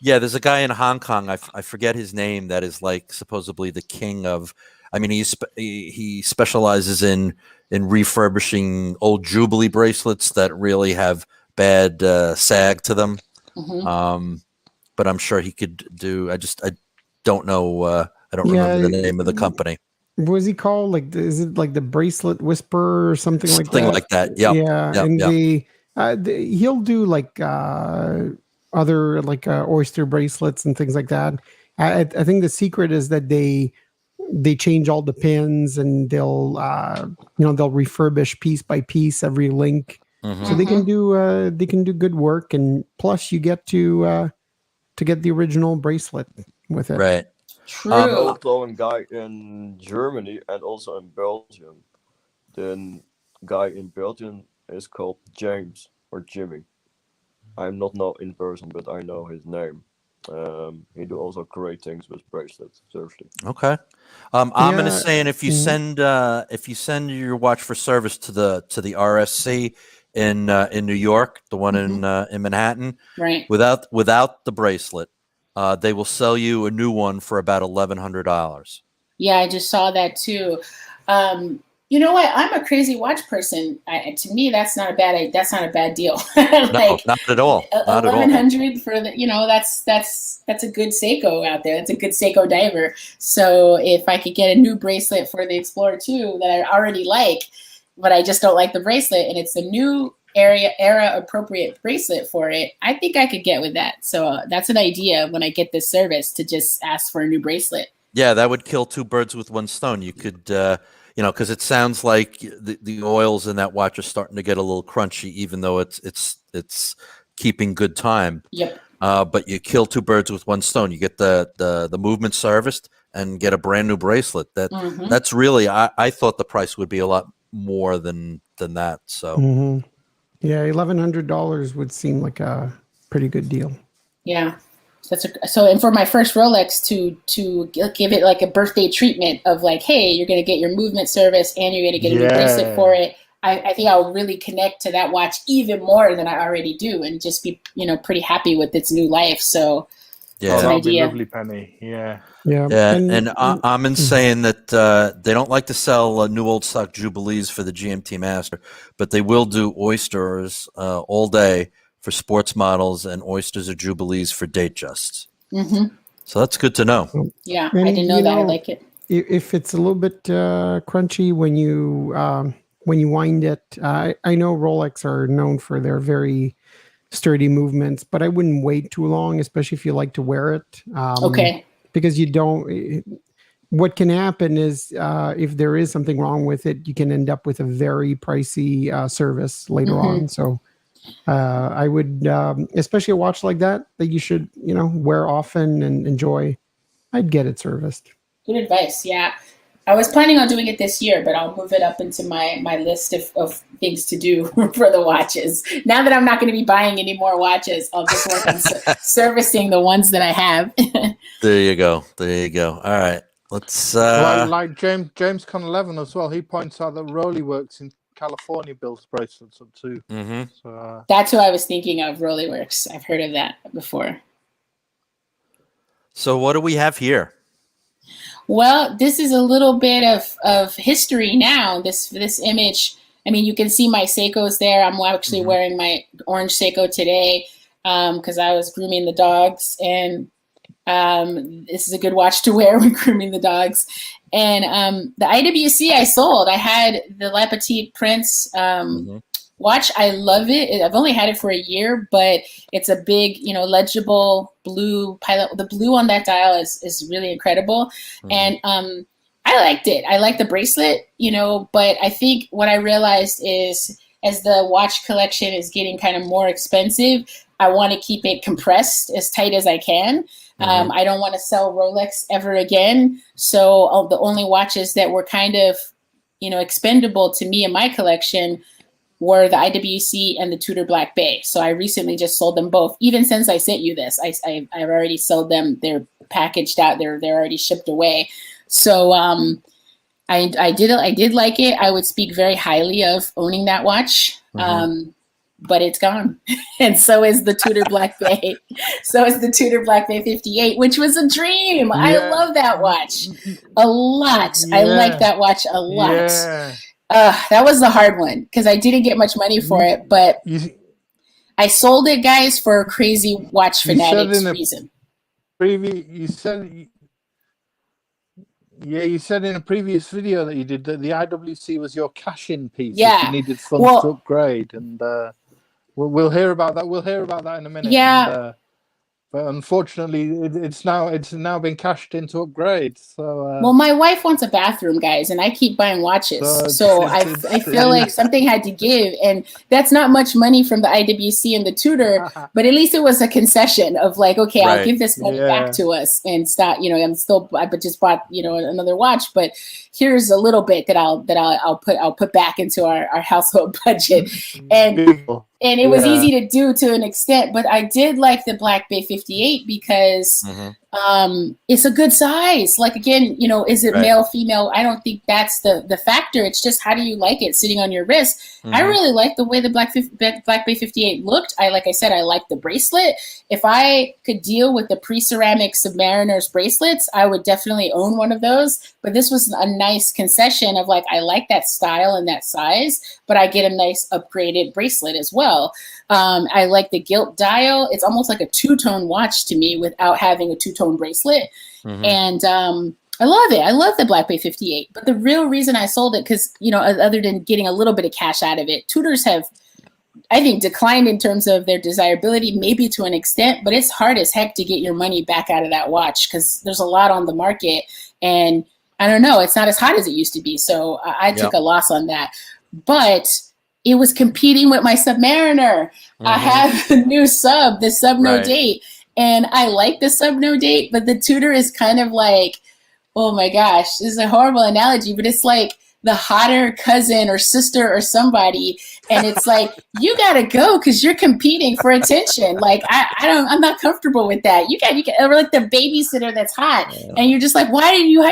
Yeah, there's a guy in Hong Kong. I forget his name. That is like supposedly the king of. I mean, he specializes in refurbishing old Jubilee bracelets that really have bad sag to them. But I'm sure he could do. I don't know. I don't remember the name of the company. What is he called? Like, is it like the Bracelet Whisperer or something like that? Something like that. Yep. Yeah. And he'll do like other like oyster bracelets and things like that. I think the secret is that they change all the pins and they'll refurbish piece by piece every link, so they can do good work, and plus you get to get the original bracelet with it. Right. True. Also, a guy in Germany and also in Belgium. The guy in Belgium is called James or Jimmy. I'm not know in person, but I know his name. He do also great things with bracelets. Seriously. Okay. I'm is saying if you send your watch for service to the RSC in New York, the one in Manhattan, right? Without the bracelet. They will sell you a new one for about $1,100. Yeah, I just saw that too. You know what? I'm a crazy watch person. To me, that's not a bad deal. No, not at all. Not $1,100 for that's a good Seiko out there. That's a good Seiko diver. So if I could get a new bracelet for the Explorer 2 that I already like, but I just don't like the bracelet, and it's a new era appropriate bracelet for it, I think I could get with that. So that's an idea when I get this service to just ask for a new bracelet. Yeah, that would kill two birds with one stone. You could, because it sounds like the oils in that watch are starting to get a little crunchy, even though it's keeping good time. Yep. But you kill two birds with one stone. You get the movement serviced and get a brand new bracelet. That's really, I thought the price would be a lot more than that. So. Yeah, $1,100 would seem like a pretty good deal. Yeah, and for my first Rolex to give it like a birthday treatment of like, hey, you're gonna get your movement service and you're gonna get a new bracelet for it. I think I'll really connect to that watch even more than I already do, and just be pretty happy with its new life. So yeah, that'll be lovely, Penny. Yeah. And I'm saying that they don't like to sell new old stock Jubilees for the GMT Master, but they will do oysters all day for sports models and oysters or Jubilees for date justs. So that's good to know. Yeah, and I didn't know that. I like it. If it's a little bit crunchy when you wind it, I know Rolex are known for their very sturdy movements, but I wouldn't wait too long, especially if you like to wear it. Okay. Because what can happen is if there is something wrong with it, you can end up with a very pricey service later on. So I would, especially a watch like that you should, wear often and enjoy, I'd get it serviced. Good advice. Yeah. I was planning on doing it this year, but I'll move it up into my list of things to do for the watches. Now that I'm not going to be buying any more watches, I'll just work on servicing the ones that I have. There you go. There you go. All right. Let's like James Con 11 as well. He points out that Rolly Works in California builds bracelets up too. mhm. So That's who I was thinking of, Rollyworks. I've heard of that before. So what do we have here? Well, this is a little bit of history now. This image, I mean, you can see my Seikos there. I'm actually wearing my orange Seiko today because I was grooming the dogs, and this is a good watch to wear when grooming the dogs. And the IWC I sold. I had the La Petite Prince watch. I love it. I've only had it for a year, but it's a big, legible blue pilot. The blue on that dial is really incredible. And I liked it. I like the bracelet, but I think what I realized is as the watch collection is getting kind of more expensive, I want to keep it compressed as tight as I can. I don't want to sell Rolex ever again. So the only watches that were kind of, expendable to me in my collection were the IWC and the Tudor Black Bay. So I recently just sold them both. Even since I sent you this, I've already sold them. They're packaged out. They're already shipped away. So I did like it. I would speak very highly of owning that watch. But it's gone. And so is the Tudor Black Bay. So is the Tudor Black Bay 58, which was a dream. Yeah. I love that watch a lot. Yeah. I like that watch a lot. Yeah. That was the hard one because I didn't get much money for it, but I sold it, guys, for a crazy watch fanatics reason. You said in a previous video that you did that the IWC was your cash-in piece. Yeah. If you needed funds to upgrade, and we'll hear about that. We'll hear about that in a minute. Yeah. But unfortunately, it's now been cashed in to upgrade. So well, my wife wants a bathroom, guys, and I keep buying watches. So I feel like something had to give, and that's not much money from the IWC and the Tudor, but at least it was a concession of like, okay, right. I'll give this money back to us and stop. I just bought another watch, but here's a little bit that I'll put back into our household budget, and it was easy to do to an extent, but I did like the Black Bay 58 because it's a good size. Like, again, is it male, female? I don't think that's the factor. It's just how do you like it sitting on your wrist? I really like the way the Black Bay 58 looked. Like I said, I like the bracelet. If I could deal with the pre-ceramic Submariners bracelets, I would definitely own one of those. But this was a nice concession of like, I like that style and that size, but I get a nice upgraded bracelet as well. I like the gilt dial. It's almost like a two-tone watch to me without having a two-tone bracelet. And I love it. I love the Black Bay 58. But the real reason I sold it, because, other than getting a little bit of cash out of it, Tudors have, I think, declined in terms of their desirability, maybe to an extent, but it's hard as heck to get your money back out of that watch because there's a lot on the market. And I don't know, it's not as hot as it used to be. So I took a loss on that. But it was competing with my Submariner. I have the new sub, the sub no date. And I like the sub no date, but the Tudor is kind of like, oh my gosh, this is a horrible analogy, but it's like the hotter cousin or sister or somebody. And it's like, you got to go because you're competing for attention. Like, I'm not comfortable with that. You got, or like the babysitter that's hot. And you're just like, why did you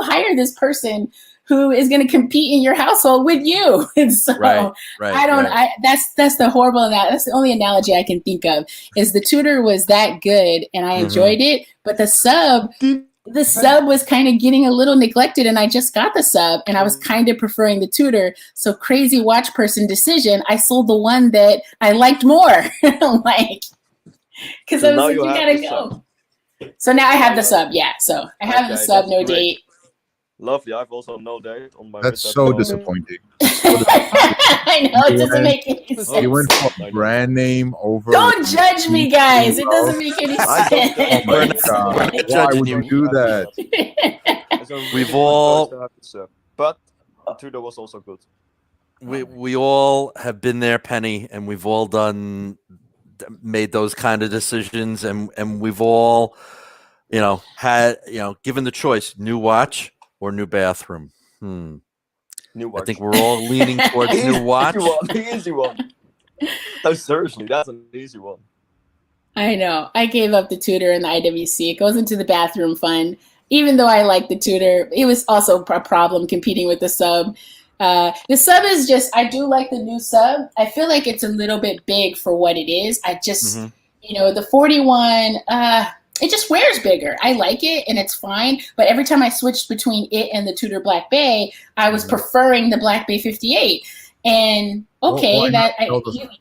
hire this person who is going to compete in your household with you? And so that's the horrible, that's the only analogy I can think of is the Tudor was that good and I enjoyed it, but the sub was kind of getting a little neglected and I just got the sub and I was kind of preferring the Tudor. So crazy watch person decision. I sold the one that I liked more. Like, because I was like, you gotta go. So now I have the sub. Yeah. So I have the sub, no date. Lovely. I've also no date on my. That's so disappointing. I know, it doesn't make any sense. You went for a brand name over. Don't judge me, guys. It doesn't make any sense. Oh my God. Why would you do that? We've all. But Tudor was also good. We all have been there, Penny, and we've all made those kind of decisions, and we've all, had, given the choice, new watch or new bathroom. New watch. I think we're all leaning towards new watch. Easy one. No, seriously, that's an easy one. I know. I gave up the tutor in the IWC. It goes into the bathroom fund. Even though I like the tutor, it was also a problem competing with the sub. The sub is just, I do like the new sub. I feel like it's a little bit big for what it is. I just, the 41, it just wears bigger. I like it and it's fine. But every time I switched between it and the Tudor Black Bay, I was preferring the Black Bay 58. And okay,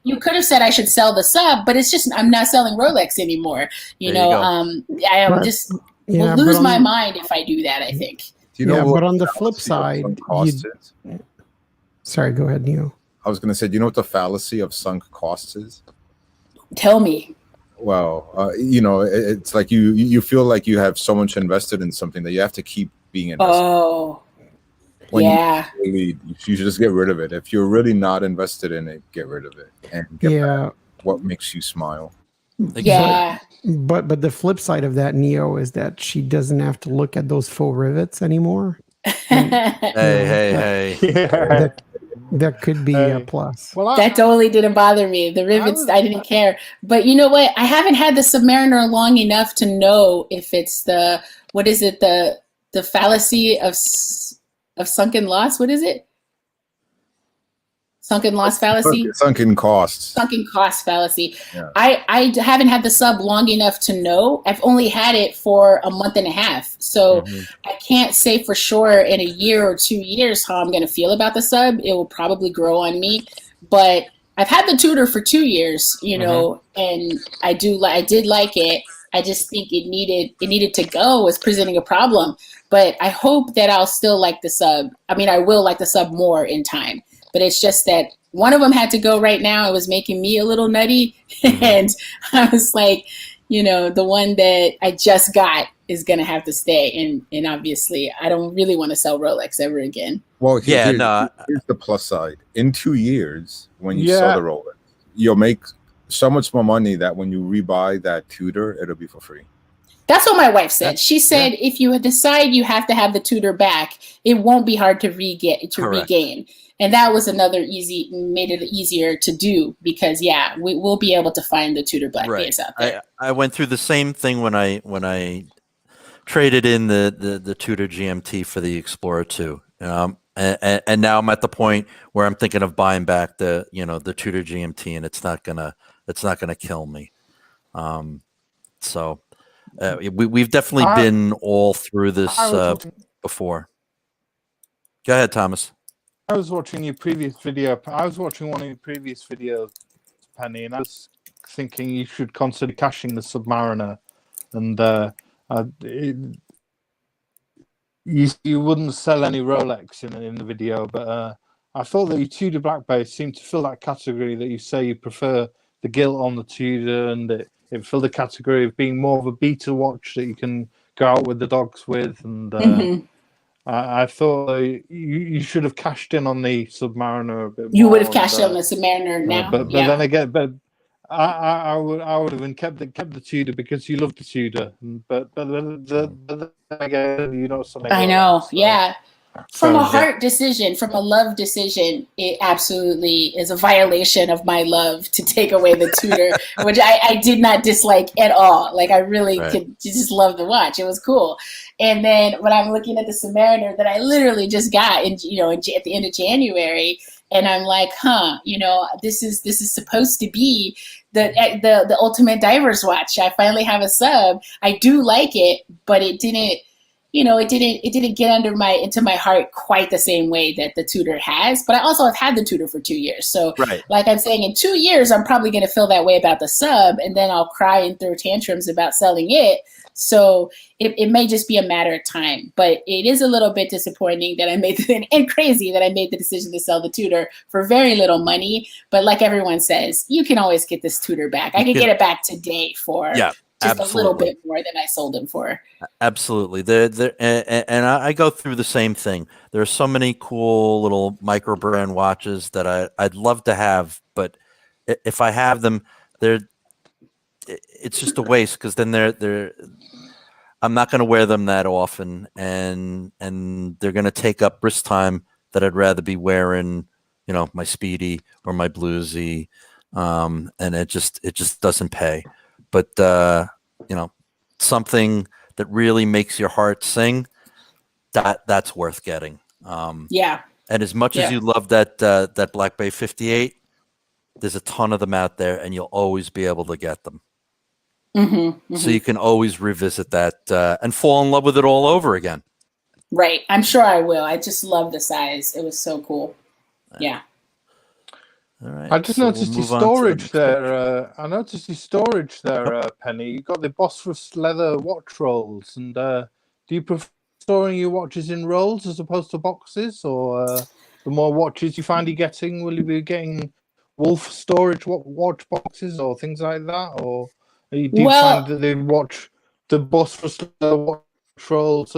you could have said I should sell the sub, but it's just I'm not selling Rolex anymore. I just will lose my mind if I do that, I think. Do you know what but on the flip side, sorry, go ahead, Neo. I was going to say, do you know what the fallacy of sunk costs is? Tell me. Well, it's like you feel like you have so much invested in something that you have to keep being invested. Oh, yeah. You should just get rid of it. If you're really not invested in it, get rid of it and get back what makes you smile. Yeah. But the flip side of that, Neo, is that she doesn't have to look at those faux rivets anymore. Hey. That could be a plus. Well, that totally didn't bother me. The rivets, I didn't care. But you know what? I haven't had the Submariner long enough to know if it's the fallacy of sunken loss. What is it? Sunken loss fallacy? Sunken costs. Sunken cost fallacy. Yeah. I haven't had the sub long enough to know. I've only had it for a month and a half. So I can't say for sure in a year or 2 years how I'm going to feel about the sub. It will probably grow on me. But I've had the Tudor for 2 years, and I did like it. I just think it needed to go. It was presenting a problem. But I hope that I'll still like the sub. I mean, I will like the sub more in time. But it's just that one of them had to go right now. It was making me a little nutty. And I was like, the one that I just got is going to have to stay. And obviously, I don't really want to sell Rolex ever again. Well, here's the plus side. In 2 years, when you sell the Rolex, you'll make so much more money that when you rebuy that Tudor, it'll be for free. That's what my wife said. She said if you decide you have to have the Tudor back, it won't be hard to regain. And that was made it easier to do because we'll be able to find the Tudor Black Bays out there. I went through the same thing when I traded in the Tudor GMT for the Explorer 2. And now I'm at the point where I'm thinking of buying back the Tudor GMT, and it's not gonna kill me. So we've definitely been all through this before. Go ahead, Thomas. I was watching your previous video. I was watching one of your previous videos, Penny, and I was thinking you should consider cashing the Submariner. And you wouldn't sell any Rolex in the video, but I thought that your Tudor Black Bay seemed to fill that category that you say you prefer the gilt on the Tudor, and it filled the category of being more of a beta watch that you can go out with the dogs with. And I thought you should have cashed in on the Submariner a bit more. You would have cashed in on the Submariner now. But then again, I would have kept the Tudor because you love the Tudor. But again, something. I know, so. From a heart decision, from a love decision, it absolutely is a violation of my love to take away the Tudor, which I did not dislike at all. Like I really could just love the watch. It was cool. And then when I'm looking at the Submariner that I literally just got at the end of January, and I'm like, this is supposed to be the ultimate diver's watch. I finally have a sub. I do like it, but it didn't. It didn't get into my heart quite the same way that the Tudor has, but I also have had the Tudor for 2 years. So like I'm saying, in 2 years, I'm probably going to feel that way about the sub, and then I'll cry and throw tantrums about selling it. So it may just be a matter of time, but it is a little bit disappointing that I made and crazy that I made the decision to sell the Tudor for very little money. But like everyone says, you can always get this Tudor back. I could get it back today for just a little bit more than I sold them for. Absolutely. And I go through the same thing. There are so many cool little micro brand watches that I'd love to have, but if I have them, it's just a waste because then I'm not going to wear them that often, and they're going to take up wrist time that I'd rather be wearing, my Speedy or my Bluesy, and it just doesn't pay. but something that really makes your heart sing, that's worth getting. Yeah. And as much as you love that Black Bay 58, there's a ton of them out there, and you'll always be able to get them. So you can always revisit that and fall in love with it all over again. Right. I'm sure I will. I just love the size. It was so cool. Yeah. All right. I just noticed your storage there. I noticed your storage there, Penny. You got the Bosphorus leather watch rolls, and do you prefer storing your watches in rolls as opposed to boxes, or the more watches you find you're getting, will you be getting wolf storage watch boxes or things like that, or do you find that the Bosphorus leather watch rolls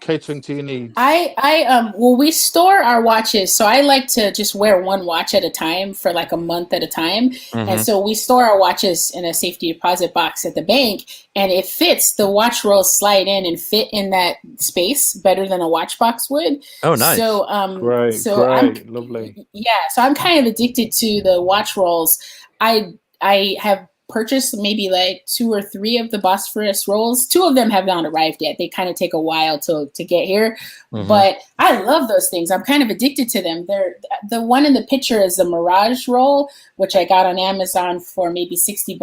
catering to your needs? Well, we store our watches, so I like to just wear one watch at a time for like a month at a time. And so we store our watches in a safety deposit box at the bank, and it fits. The watch rolls slide in and fit in that space better than a watch box would. Oh, nice. So great, lovely. Yeah, so I'm kind of addicted to the watch rolls. I have purchased maybe like 2 or 3 of the Bosphorus rolls. 2 of them have not arrived yet. They kind of take a while to get here, but I love those things. I'm kind of addicted to them. The one in the picture is the Mirage roll, which I got on Amazon for maybe $60.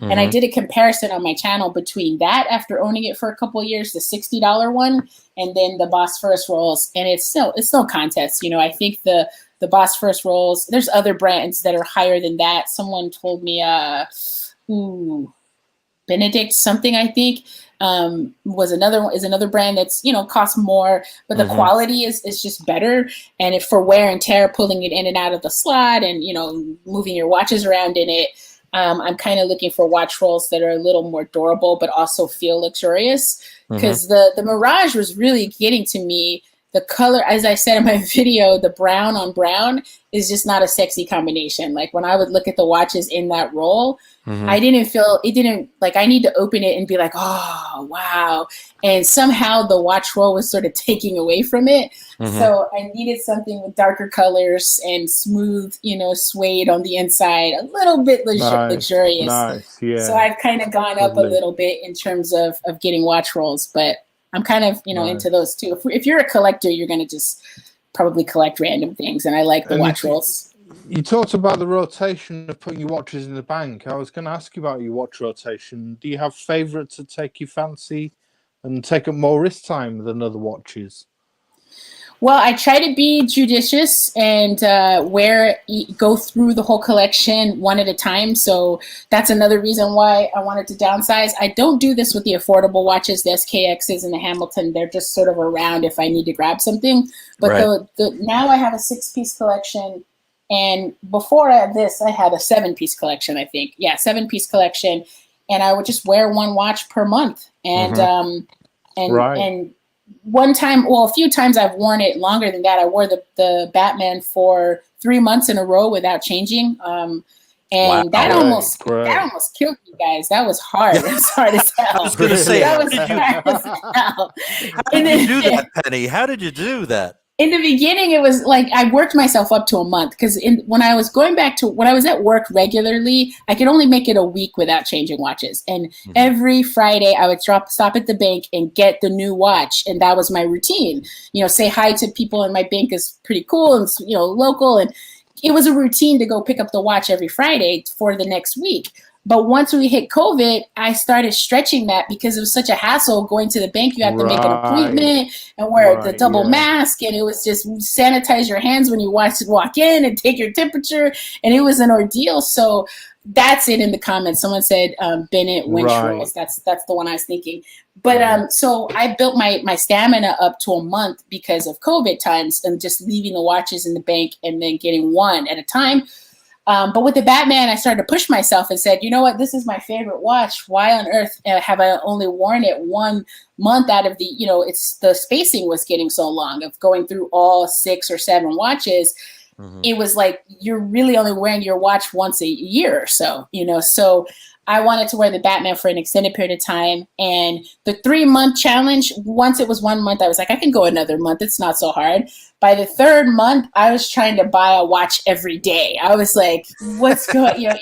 And I did a comparison on my channel between that after owning it for a couple of years, the $60 one, and then the Bosphorus rolls. And it's no contest. I think the Bosphorus rolls, there's other brands that are higher than that. Someone told me, Benedict something, I think, is another brand that's, costs more, but the quality is just better. And if for wear and tear, pulling it in and out of the slot and, moving your watches around in it, I'm kind of looking for watch rolls that are a little more durable, but also feel luxurious. Because the Mirage was really getting to me. The color, as I said in my video, the brown on brown is just not a sexy combination. Like when I would look at the watches in that roll, I didn't like, I need to open it and be like, oh, wow. And somehow the watch roll was sort of taking away from it. So I needed something with darker colors and smooth, suede on the inside, a little bit luxurious. Nice, yeah. So I've kind of gone up a little bit in terms of getting watch rolls, but I'm kind of, into those too. If you're a collector, you're going to just probably collect random things. And I like the watch rolls. You talked about the rotation of putting your watches in the bank. I was going to ask you about your watch rotation. Do you have favorites that take your fancy and take up more wrist time than other watches? Well, I try to be judicious and go through the whole collection one at a time. So that's another reason why I wanted to downsize. I don't do this with the affordable watches, the SKXs and the Hamilton. They're just sort of around if I need to grab something. But now I have a 6-piece collection. And before this, I had a 7-piece collection, I think. Yeah, 7-piece collection. And I would just wear one watch per month. And and one time, well, a few times I've worn it longer than that. I wore the Batman for 3 months in a row without changing. That almost killed me, guys. That was hard. It was hard as hell. I was going to say, that was hard as hell. How did you do that, Penny? How did you do that? In the beginning, it was like I worked myself up to a month because when I was at work regularly, I could only make it a week without changing watches. And every Friday, I would stop at the bank and get the new watch, and that was my routine. Say hi to people in my bank is pretty cool and local, and it was a routine to go pick up the watch every Friday for the next week. But once we hit COVID, I started stretching that because it was such a hassle going to the bank. You have to make an appointment and wear the double mask. And it was just sanitize your hands when you walk in and take your temperature. And it was an ordeal. So that's it in the comments. Someone said Bennett winch rolls. That's the one I was thinking. But so I built my stamina up to a month because of COVID times and just leaving the watches in the bank and then getting one at a time. But with the Batman, I started to push myself and said, you know what, this is my favorite watch. Why on earth have I only worn it 1 month out of the, it's the spacing was getting so long of going through all 6 or 7 watches. It was like, you're really only wearing your watch once a year or so, so I wanted to wear the Batman for an extended period of time. And the 3-month challenge, once it was 1 month, I was like, I can go another month. It's not so hard. By the 3rd month, I was trying to buy a watch every day. I was like, what's going,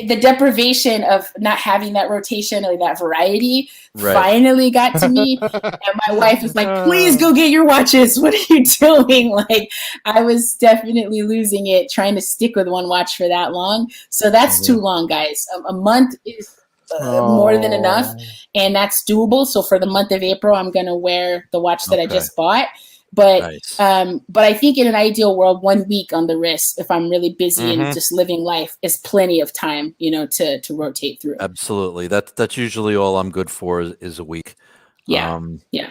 the deprivation of not having that rotation or that variety Right. finally got to me. And my wife was like, please go get your watches. What are you doing? Like, I was definitely losing it trying to stick with one watch for that long. So that's too long, guys. A month is more than enough, and that's doable. So for the month of April, I'm going to wear the watch that I just bought. But Nice. but I think in an ideal world, 1 week on the wrist, if I'm really busy and just living life, is plenty of time, you know, to rotate through. Absolutely. That's usually all I'm good for is a week. Yeah. Yeah.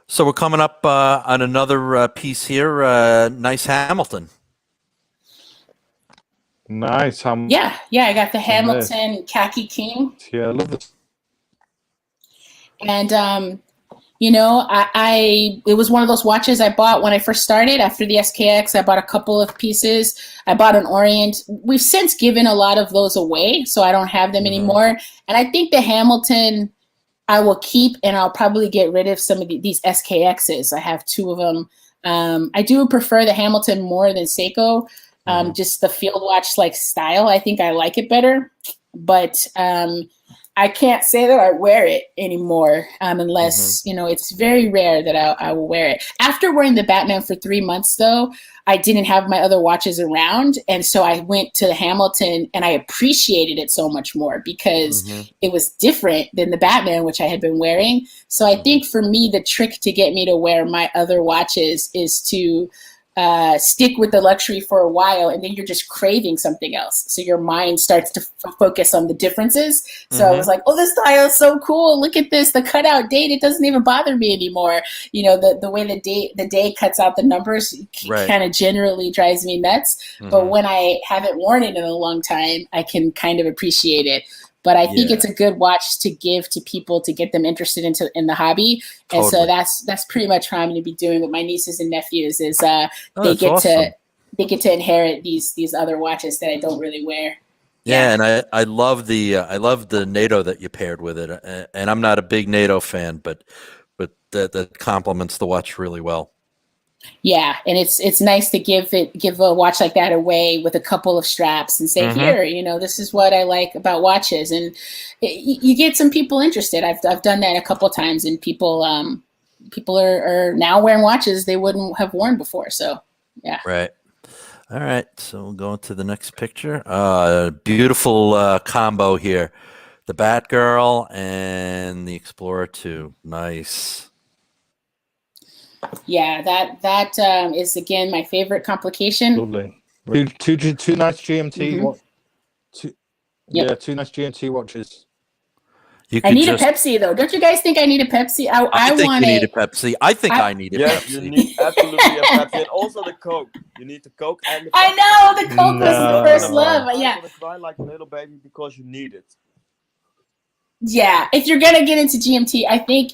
So we're coming up on another piece here. Nice Hamilton. Nice. Yeah. I got the Hamilton Khaki King. Yeah, I love this. And you know, it was one of those watches I bought when I first started. After the SKX, I bought a couple of pieces. I bought an Orient. We've since given a lot of those away, so I don't have them anymore. And I think the Hamilton I will keep, and I'll probably get rid of some of these SKXs. I have 2 of them. I do prefer the Hamilton more than Seiko. Just the field watch like style. I think I like it better. But I can't say that I wear it anymore unless, you know, it's very rare that I will wear it. After wearing the Batman for 3 months, though, I didn't have my other watches around. And so I went to the Hamilton and I appreciated it so much more because it was different than the Batman, which I had been wearing. So I think for me, the trick to get me to wear my other watches is to stick with the luxury for a while, and then you're just craving something else. So your mind starts to focus on the differences. So I was like, oh, this style is so cool. Look at this, the cutout date. It doesn't even bother me anymore. You know, the way the day cuts out the numbers kind of generally drives me nuts. But when I haven't worn it in a long time, I can kind of appreciate it. But I think it's a good watch to give to people to get them interested in the hobby. And so that's pretty much what I'm going to be doing with my nieces and nephews is they get to inherit these other watches that I don't really wear. Yeah, and I love the NATO that you paired with it. And I'm not a big NATO fan, but that complements the watch really well. Yeah, and it's nice to give a watch like that away with a couple of straps and say, here, you know, this is what I like about watches, and you get some people interested. I've done that a couple of times, and people are now wearing watches they wouldn't have worn before. So yeah, right. All right, so we'll go into the next picture. Beautiful combo here, the Batgirl and the Explorer 2. Nice. Yeah, that is again my favorite complication. Lovely. Two nice GMT. Two nice GMT watches. I need a Pepsi though. Don't you guys think I need a Pepsi? I think want you need a Pepsi. I think I need a Pepsi. You need absolutely a Pepsi, and also the Coke. You need the Coke and the Pepsi. I know the Coke was the first love. Yeah, I'm gonna cry like a little baby because you need it. Yeah, if you're gonna get into GMT, I think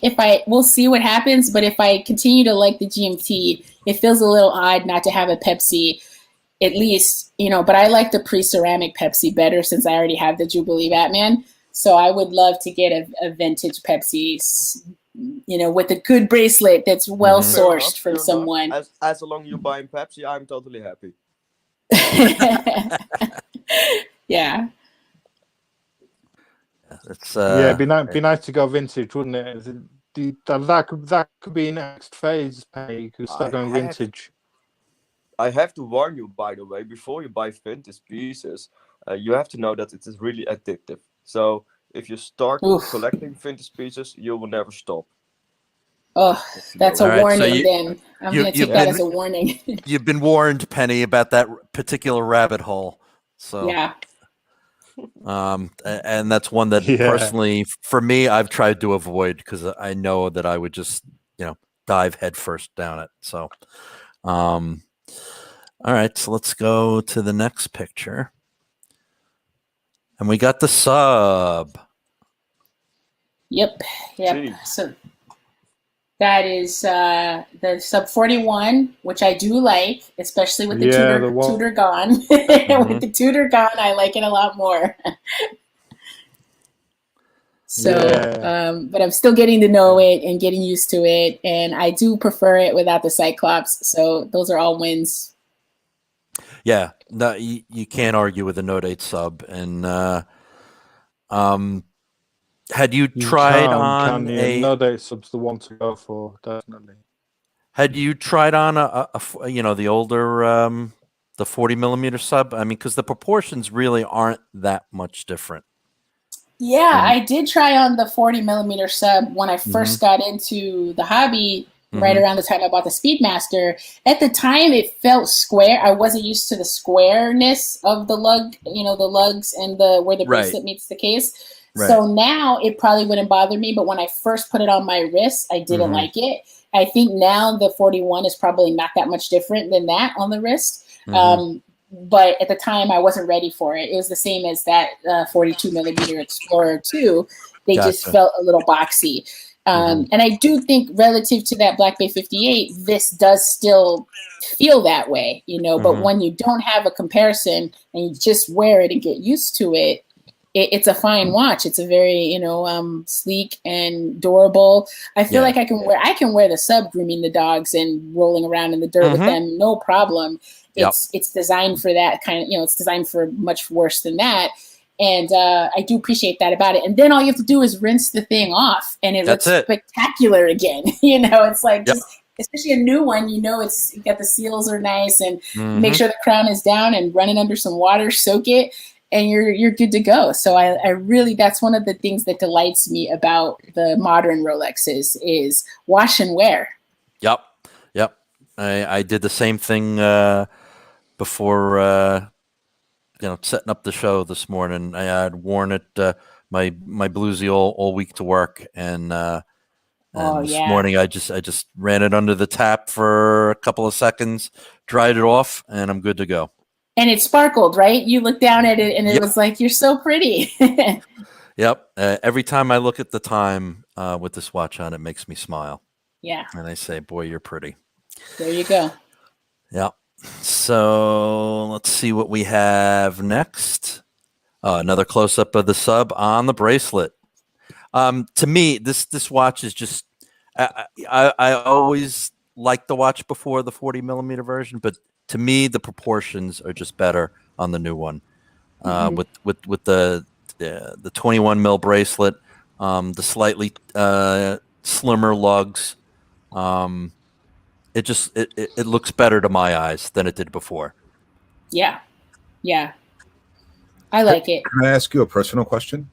we'll see what happens. But if I continue to like the GMT, it feels a little odd not to have a Pepsi, at least, you know. But I like the pre-ceramic Pepsi better since I already have the Jubilee Batman. So I would love to get a vintage Pepsi, you know, with a good bracelet that's well sourced from someone. As long as you're buying Pepsi, I'm totally happy. Yeah. It's it'd be nice to go vintage, wouldn't it? That could be next phase. You could start going vintage. I have to warn you, by the way, before you buy vintage pieces, you have to know that it is really addictive. So if you start collecting vintage pieces, you will never stop. Oh, that's a warning. Then I'm going to take that as a warning. You've been warned, Penny, about that particular rabbit hole. So yeah. And that's one that personally, for me, I've tried to avoid because I know that I would just, you know, dive headfirst down it. So, all right, so let's go to the next picture. And we got the sub. Yep. So that is the sub 41, which I do like, especially with the Tudor gone. With the Tudor gone, I like it a lot more. So, but I'm still getting to know it and getting used to it, and I do prefer it without the Cyclops. So those are all wins. Yeah, no, you can't argue with a Note 8 sub. And had you tried on a? Note 8 sub's the one to go for, definitely. Had you tried on the older the 40 millimeter sub? I mean, because the proportions really aren't that much different. Yeah, I did try on the 40 millimeter sub when I first got into the hobby, right around the time I bought the Speedmaster. At the time, it felt square. I wasn't used to the squareness of the lug, the lugs and where the bracelet meets the case. Right. So now it probably wouldn't bother me, but when I first put it on my wrist, I didn't like it. I think now the 41 is probably not that much different than that on the wrist. But at the time, I wasn't ready for it. It was the same as that 42 millimeter Explorer 2. They just felt a little boxy. And I do think relative to that Black Bay 58, this does still feel that way, but when you don't have a comparison and you just wear it and get used to it, it's a fine watch. It's a very, sleek and durable. I feel like I can wear the sub grooming the dogs and rolling around in the dirt with them, no problem. It's designed for that kind of, it's designed for much worse than that. And I do appreciate that about it. And then all you have to do is rinse the thing off and it looks spectacular again. It's like, just, especially a new one, it's got the seals are nice and make sure the crown is down and run it under some water, soak it, and you're good to go. So I really, that's one of the things that delights me about the modern Rolexes is wash and wear. Yep. I did the same thing before, setting up the show this morning. I had worn it, my bluesy all week to work, and this morning I just ran it under the tap for a couple of seconds, dried it off, and I'm good to go. And it sparkled, right? You looked down at it, and it was like, you're so pretty. Yep. Every time I look at the time with this watch on, it makes me smile. Yeah. And I say, boy, you're pretty. There you go. Yep. So let's see what we have next. Another close-up of the sub on the bracelet. To me, this watch is just, I always liked the watch before the 40 millimeter version, but to me, the proportions are just better on the new one. With the 21 mil bracelet, the slightly slimmer lugs. It looks better to my eyes than it did before. Yeah. I like it. Can I ask you a personal question?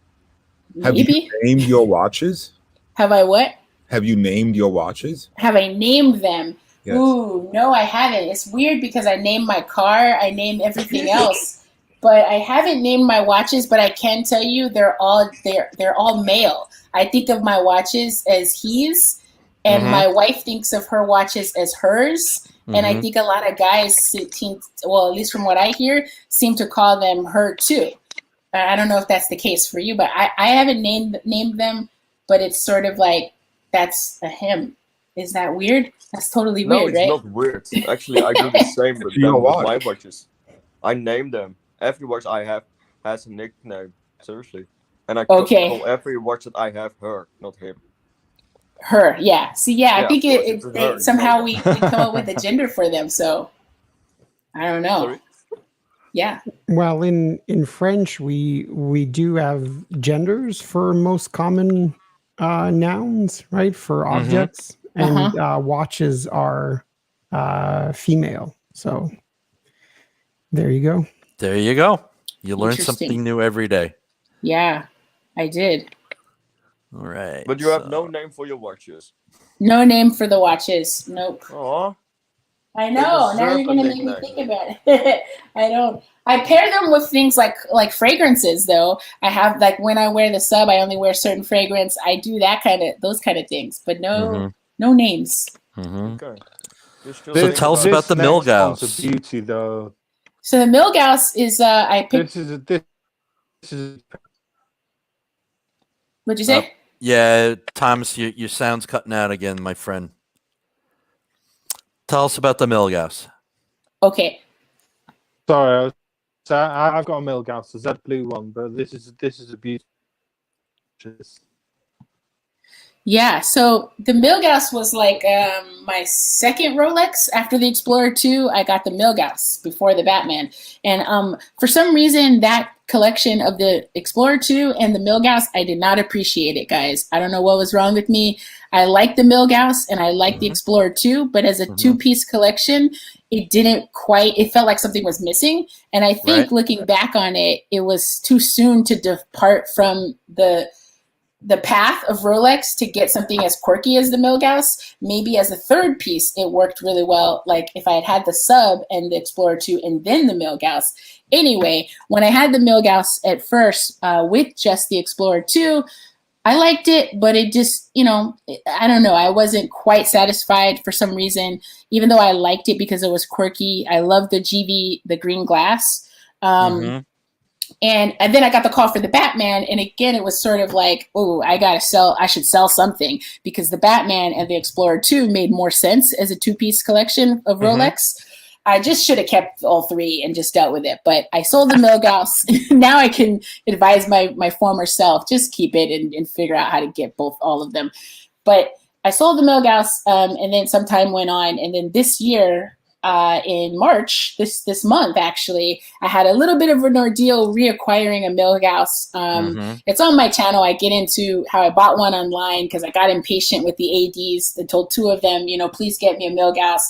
Maybe. Have you named your watches? Have I what? Have you named your watches? Have I named them? Yes. Ooh, no, I haven't. It's weird because I named my car, I named everything else, but I haven't named my watches. But I can tell you, they're all male. I think of my watches as he's, and my wife thinks of her watches as hers. And I think a lot of guys, well, at least from what I hear, seem to call them her too. I don't know if that's the case for you, but I haven't named them. But it's sort of like that's a him. Is that weird? That's totally weird, right? No, it's not weird. Actually, I do the same with them with my watches. I name them. Every watch I have has a nickname. Seriously. And I call every watch that I have her, not him. Her, yeah. See, I think it somehow we come up with a gender for them. So I don't know. Sorry? Yeah. Well, in French, we do have genders for most common nouns, right? For objects, and watches are female. So there you go. There you go. You learn something new every day. Yeah, I did. All right. But you have no name for your watches. No name for the watches. Nope. Aw. I know. Now you're gonna make me think about it. I don't. I pair them with things like fragrances, though. I have when I wear the sub, I only wear certain fragrance. I do those kind of things, but no names. Okay. So tell us about the Milgauss. A beauty, though. So the Milgauss is I picked. This is. What'd you say? Yeah, Thomas, your sound's cutting out again, my friend. Tell us about the Milgauss. Okay. Sorry, I've got a Milgauss, the Z blue one, but this is a beauty. Yeah, so the Milgauss was like my second Rolex after the Explorer 2. I got the Milgauss before the Batman. And for some reason, that collection of the Explorer 2 and the Milgauss, I did not appreciate it, guys. I don't know what was wrong with me. I like the Milgauss and I like the Explorer 2, but as a two-piece collection, it didn't quite, it felt like something was missing. And I think looking back on it, it was too soon to depart from the path of Rolex to get something as quirky as the Milgauss. Maybe as a third piece, it worked really well. Like if I had had the Sub and the Explorer 2 and then the Milgauss. Anyway, when I had the Milgauss at first with just the Explorer 2, I liked it, but it just, I don't know. I wasn't quite satisfied for some reason, even though I liked it because it was quirky. I love the GV, the green glass. And then I got the call for the Batman. And again, it was sort of like, oh, I should sell something, because the Batman and the Explorer 2 made more sense as a two-piece collection of Rolex. I just should have kept all three and just dealt with it. But I sold the Milgauss. Now I can advise my former self, just keep it and figure out how to get all of them. But I sold the Milgauss, and then some time went on. And then this year, in March, this month, actually, I had a little bit of an ordeal reacquiring a Milgauss. It's on my channel. I get into how I bought one online because I got impatient with the ADs. I told two of them, please get me a Milgauss.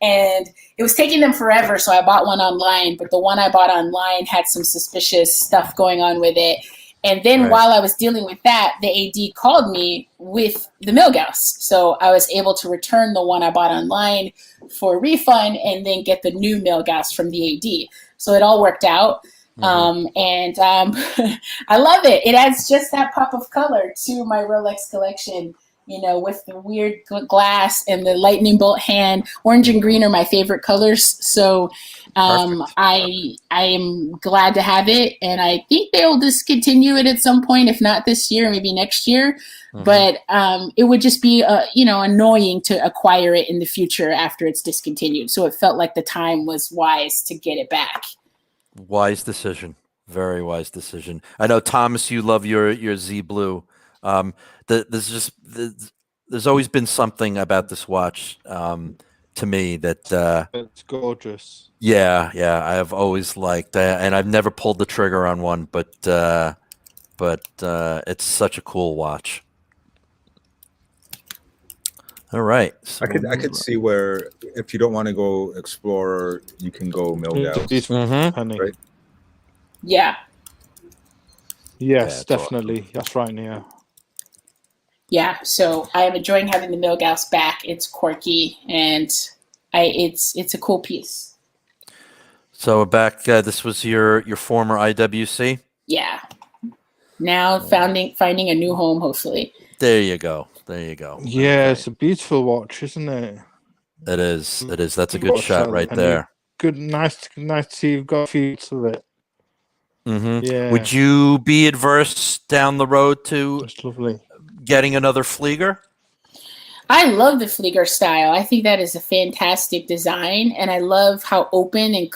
And it was taking them forever, so I bought one online. But the one I bought online had some suspicious stuff going on with it. And then while I was dealing with that, the AD called me with the Milgauss. So I was able to return the one I bought online for a refund and then get the new Milgauss from the AD. So it all worked out. And I love it. It adds just that pop of color to my Rolex collection, with the weird glass and the lightning bolt hand. Orange and green are my favorite colors. So I am glad to have it. And I think they'll discontinue it at some point, if not this year, maybe next year. But it would just be, annoying to acquire it in the future after it's discontinued. So it felt like the time was wise to get it back. Wise decision. Very wise decision. I know, Thomas, you love your Z Blue. There's always been something about this watch to me that it's gorgeous. Yeah, I have always liked, and I've never pulled the trigger on one, but it's such a cool watch. All right, so I could see where if you don't want to go Explorer, you can go Milgauss. Right? Yeah. Yes, definitely. That's right, Nia. Yeah, so I am enjoying having the Milgauss back. It's quirky and it's a cool piece. So back, this was your former IWC. Yeah. Now finding a new home, hopefully. There you go. Yeah, it's a beautiful watch, isn't it? It is. That's a good shot right there. Good, nice to see you've got a few of it. Yeah. Would you be adverse down the road to That's lovely. getting another Flieger? I love the Flieger style. I think that is a fantastic design, and I love how open and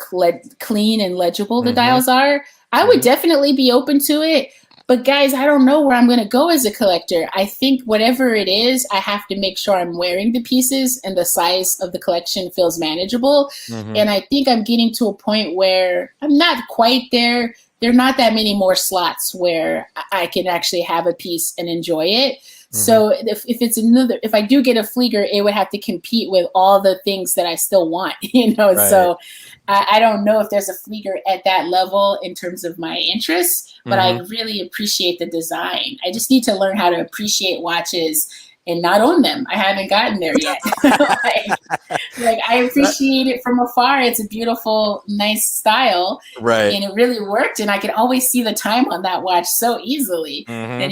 clean and legible the dials are. I would definitely be open to it, but guys, I don't know where I'm going to go as a collector. I think whatever it is, I have to make sure I'm wearing the pieces and the size of the collection feels manageable. And I think I'm getting to a point where I'm not quite there. There are not that many more slots where I can actually have a piece and enjoy it. So if I do get a Flieger, it would have to compete with all the things that I still want, So I don't know if there's a Flieger at that level in terms of my interests, but I really appreciate the design. I just need to learn how to appreciate watches and not own them. I haven't gotten there yet. like I appreciate it from afar. It's a beautiful, nice style. Right. And it really worked. And I could always see the time on that watch so easily. And,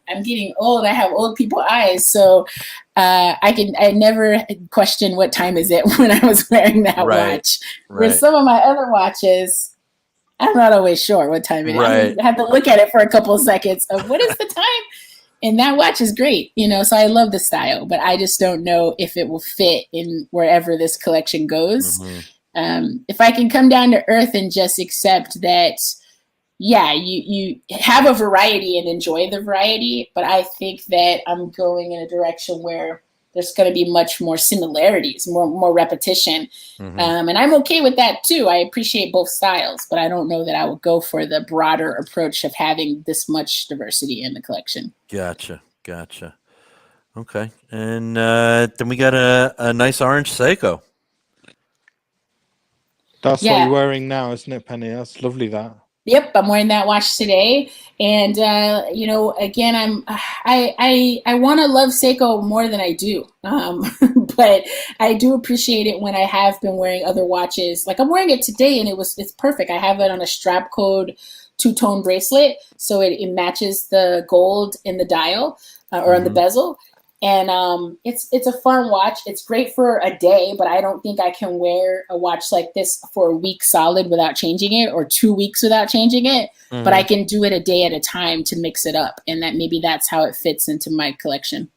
I'm getting old. I have old people eyes. So I never question what time is it when I was wearing that watch. With some of my other watches, I'm not always sure what time it is. I have to look at it for a couple of seconds of what is the time? And that watch is great, so I love the style, but I just don't know if it will fit in wherever this collection goes. If I can come down to earth and just accept that yeah, you have a variety and enjoy the variety, but I think that I'm going in a direction where there's going to be much more similarities, more repetition. And I'm okay with that too. I appreciate both styles, but I don't know that I would go for the broader approach of having this much diversity in the collection. Gotcha. Okay. And then we got a nice orange Seiko. That's Yeah. what you're wearing now, isn't it, Penny? That's lovely, that. Yep, I'm wearing that watch today, and again, I want to love Seiko more than I do, but I do appreciate it when I have been wearing other watches. Like I'm wearing it today, and it's perfect. I have it on a strap code two-tone bracelet, so it matches the gold in the dial or on the bezel. And it's a fun watch. It's great for a day, but I don't think I can wear a watch like this for a week solid without changing it, or 2 weeks without changing it. But I can do it a day at a time to mix it up, and that's how it fits into my collection.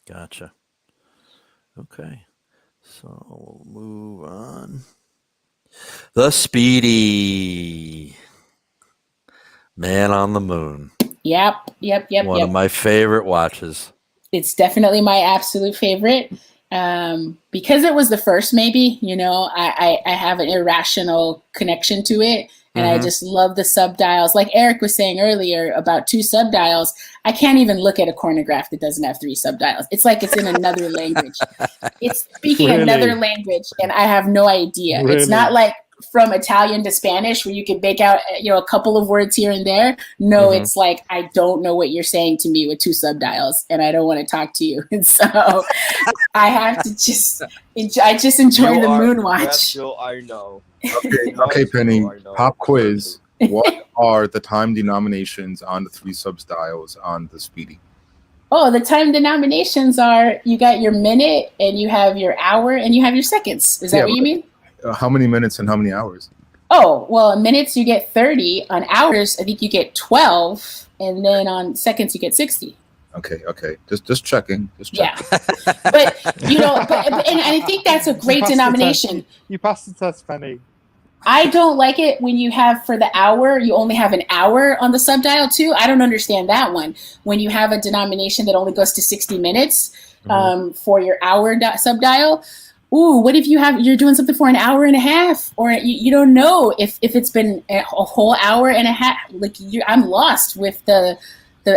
Gotcha. Okay, so we'll move on. The Speedy Man on the Moon. Yep. One of my favorite watches. It's definitely my absolute favorite. Because it was the first, maybe, I have an irrational connection to it. And I just love the subdials. Like Eric was saying earlier about 2 subdials, I can't even look at a chronograph that doesn't have 3 subdials. It's like it's in another language. It's speaking another language, and I have no idea. Really? It's not like from Italian to Spanish where you can make out a couple of words here and there. No, it's like I don't know what you're saying to me with 2 subdials, and I don't want to talk to you. And so I have to just enjoy the moon watch. I know. Okay, Penny. Pop quiz. What are the time denominations on the 3 subdials on the Speedy? Oh, the time denominations are, you got your minute, and you have your hour, and you have your seconds. Is that what you mean? How many minutes and how many hours? Oh, well, in minutes you get 30. On hours, I think you get 12, and then on seconds you get 60. Okay. Just checking. Yeah, but and I think that's a great denomination. You passed the test, Penny. I don't like it when you have, for the hour, you only have an hour on the subdial too. I don't understand that one. When you have a denomination that only goes to 60 minutes for your hour subdial. Ooh, what if you're doing something for an hour and a half, or you don't know if it's been a whole hour and a half. Like I'm lost with the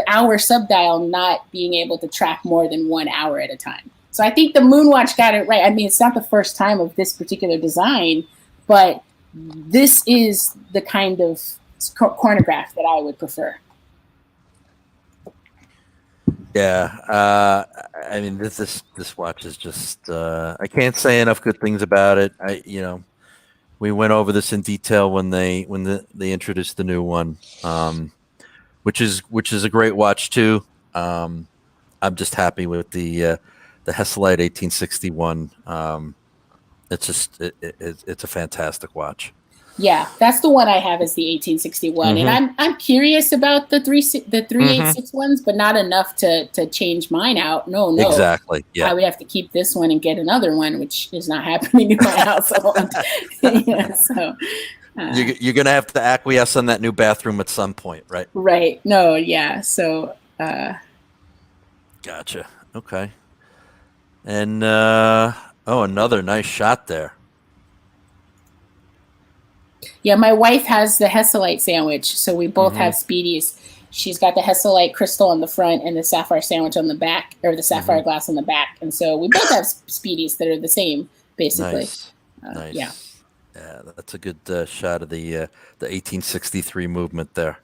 hour subdial not being able to track more than 1 hour at a time. So I think the Moonwatch got it right. I mean, it's not the first time of this particular design, but this is the kind of chronograph that I would prefer. Yeah, I mean, this watch is just I can't say enough good things about it. We went over this in detail when they introduced the new one, which is a great watch too. I'm just happy with the Hesalite 1861. It's a fantastic watch. Yeah, that's the one I have, is the 1861, and I'm curious about the 386 ones, but not enough to change mine out. No, Exactly. Yeah, I would have to keep this one and get another one, which is not happening in my household. You're gonna have to acquiesce on that new bathroom at some point, right? Right. No. Yeah. So. Gotcha. Okay. And another nice shot there. Yeah, my wife has the Hesalite sandwich, so we both have Speedies. She's got the Hesalite crystal on the front and the sapphire sandwich on the back, or the sapphire glass on the back, and so we both have Speedies that are the same, basically. Nice. Yeah, that's a good shot of the 1863 movement there.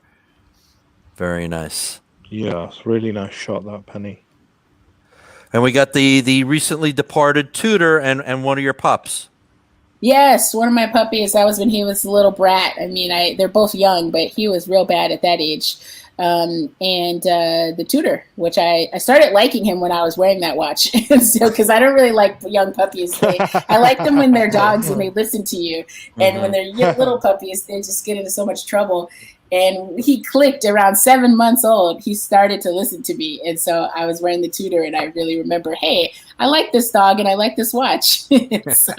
Very nice. Yeah, it's a really nice shot, that, Penny. And we got the recently departed Tudor and one of your pups. Yes, one of my puppies. That was when he was a little brat. I mean, they're both young, but he was real bad at that age. And the Tudor, which I started liking him when I was wearing that watch. So, because I don't really like young puppies. I like them when they're dogs and they listen to you. And when they're little puppies, they just get into so much trouble. And he clicked around 7 months old. He started to listen to me. And so I was wearing the Tudor, and I really remember, hey, I like this dog and I like this watch. So...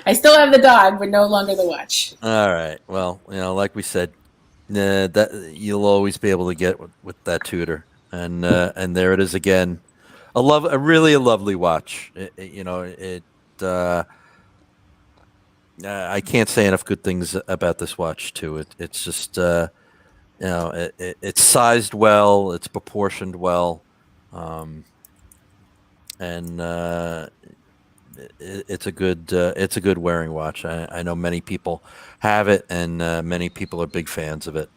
I still have the dog, but no longer the watch. All right. Well, like we said, that you'll always be able to get with that Tudor, and there it is again, a really lovely watch. I can't say enough good things about this watch too. It's just it's sized well, it's proportioned well, and it's a good wearing watch. I know many people have it, and many people are big fans of it.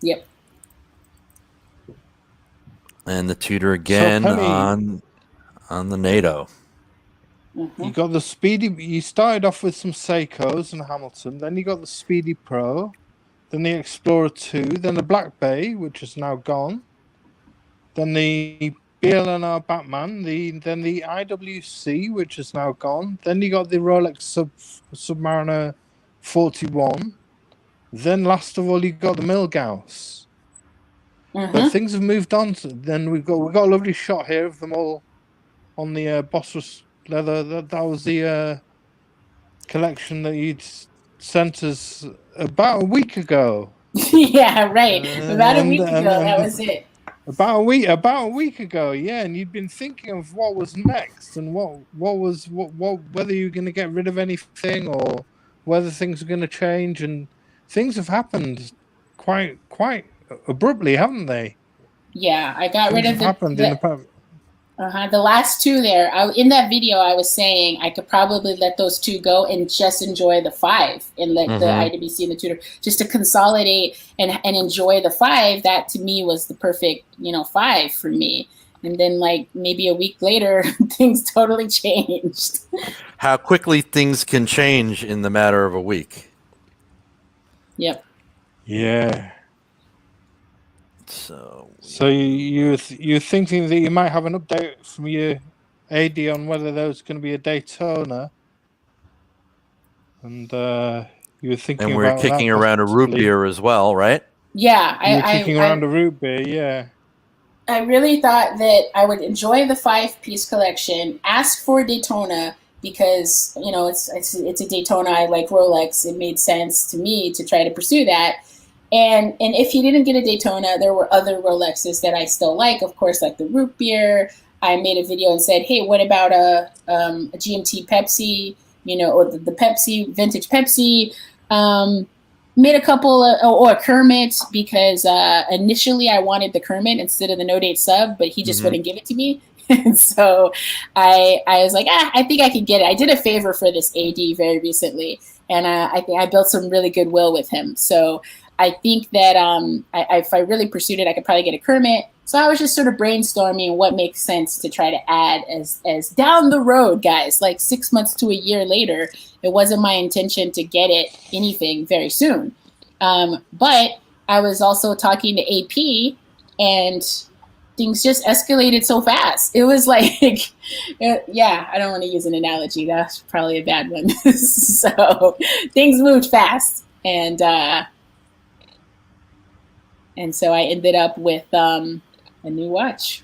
Yep. And the Tudor again Penny, on the NATO. you got the Speedy. You started off with some Seikos and Hamilton, then you got the Speedy Pro, then the Explorer 2, then the Black Bay, which is now gone, then the BLNR Batman, then the IWC, which is now gone, then you got the Rolex Submariner 41, then last of all you got the Milgauss. But things have moved on. Then we've got a lovely shot here of them all on the Bosphorus leather. That was the collection that you'd sent us about a week ago. Yeah, right. About a week ago, that was it. About a week ago, yeah. And you'd been thinking of what was next and what whether you were going to get rid of anything or whether things were going to change. And things have happened quite abruptly, haven't they? Yeah, I got rid of the the last two there. In that video, I was saying I could probably let those two go and just enjoy the 5 and let the IWC and the Tudor just to consolidate and enjoy the 5. That to me was the perfect 5 for me. And then like maybe a week later, things totally changed. How quickly things can change in the matter of a week. Yep. Yeah. So you're thinking that you might have an update from your AD on whether there's going to be a Daytona, and you were thinking and we're about kicking that around a root beer as well, right? Yeah, you're kicking around a root beer, yeah. I really thought that I would enjoy the 5-piece collection, ask for Daytona because it's a Daytona. I like Rolex. It made sense to me to try to pursue that. And if he didn't get a Daytona, there were other Rolexes that I still like, of course, like the root beer. I made a video and said, hey, what about a GMT Pepsi, or the Pepsi, vintage Pepsi. Made a couple or a Kermit because initially I wanted the Kermit instead of the no date sub, but he just wouldn't give it to me. And so I was like, I think I could get it. I did a favor for this AD very recently, and I think I built some really goodwill with him. So I think that if I really pursued it, I could probably get a Kermit. So I was just sort of brainstorming what makes sense to try to add as down the road, guys, like 6 months to a year later. It wasn't my intention to get anything very soon. But I was also talking to AP, and things just escalated so fast. It was like, yeah, I don't want to use an analogy. That's probably a bad one. So things moved fast. And so I ended up with a new watch.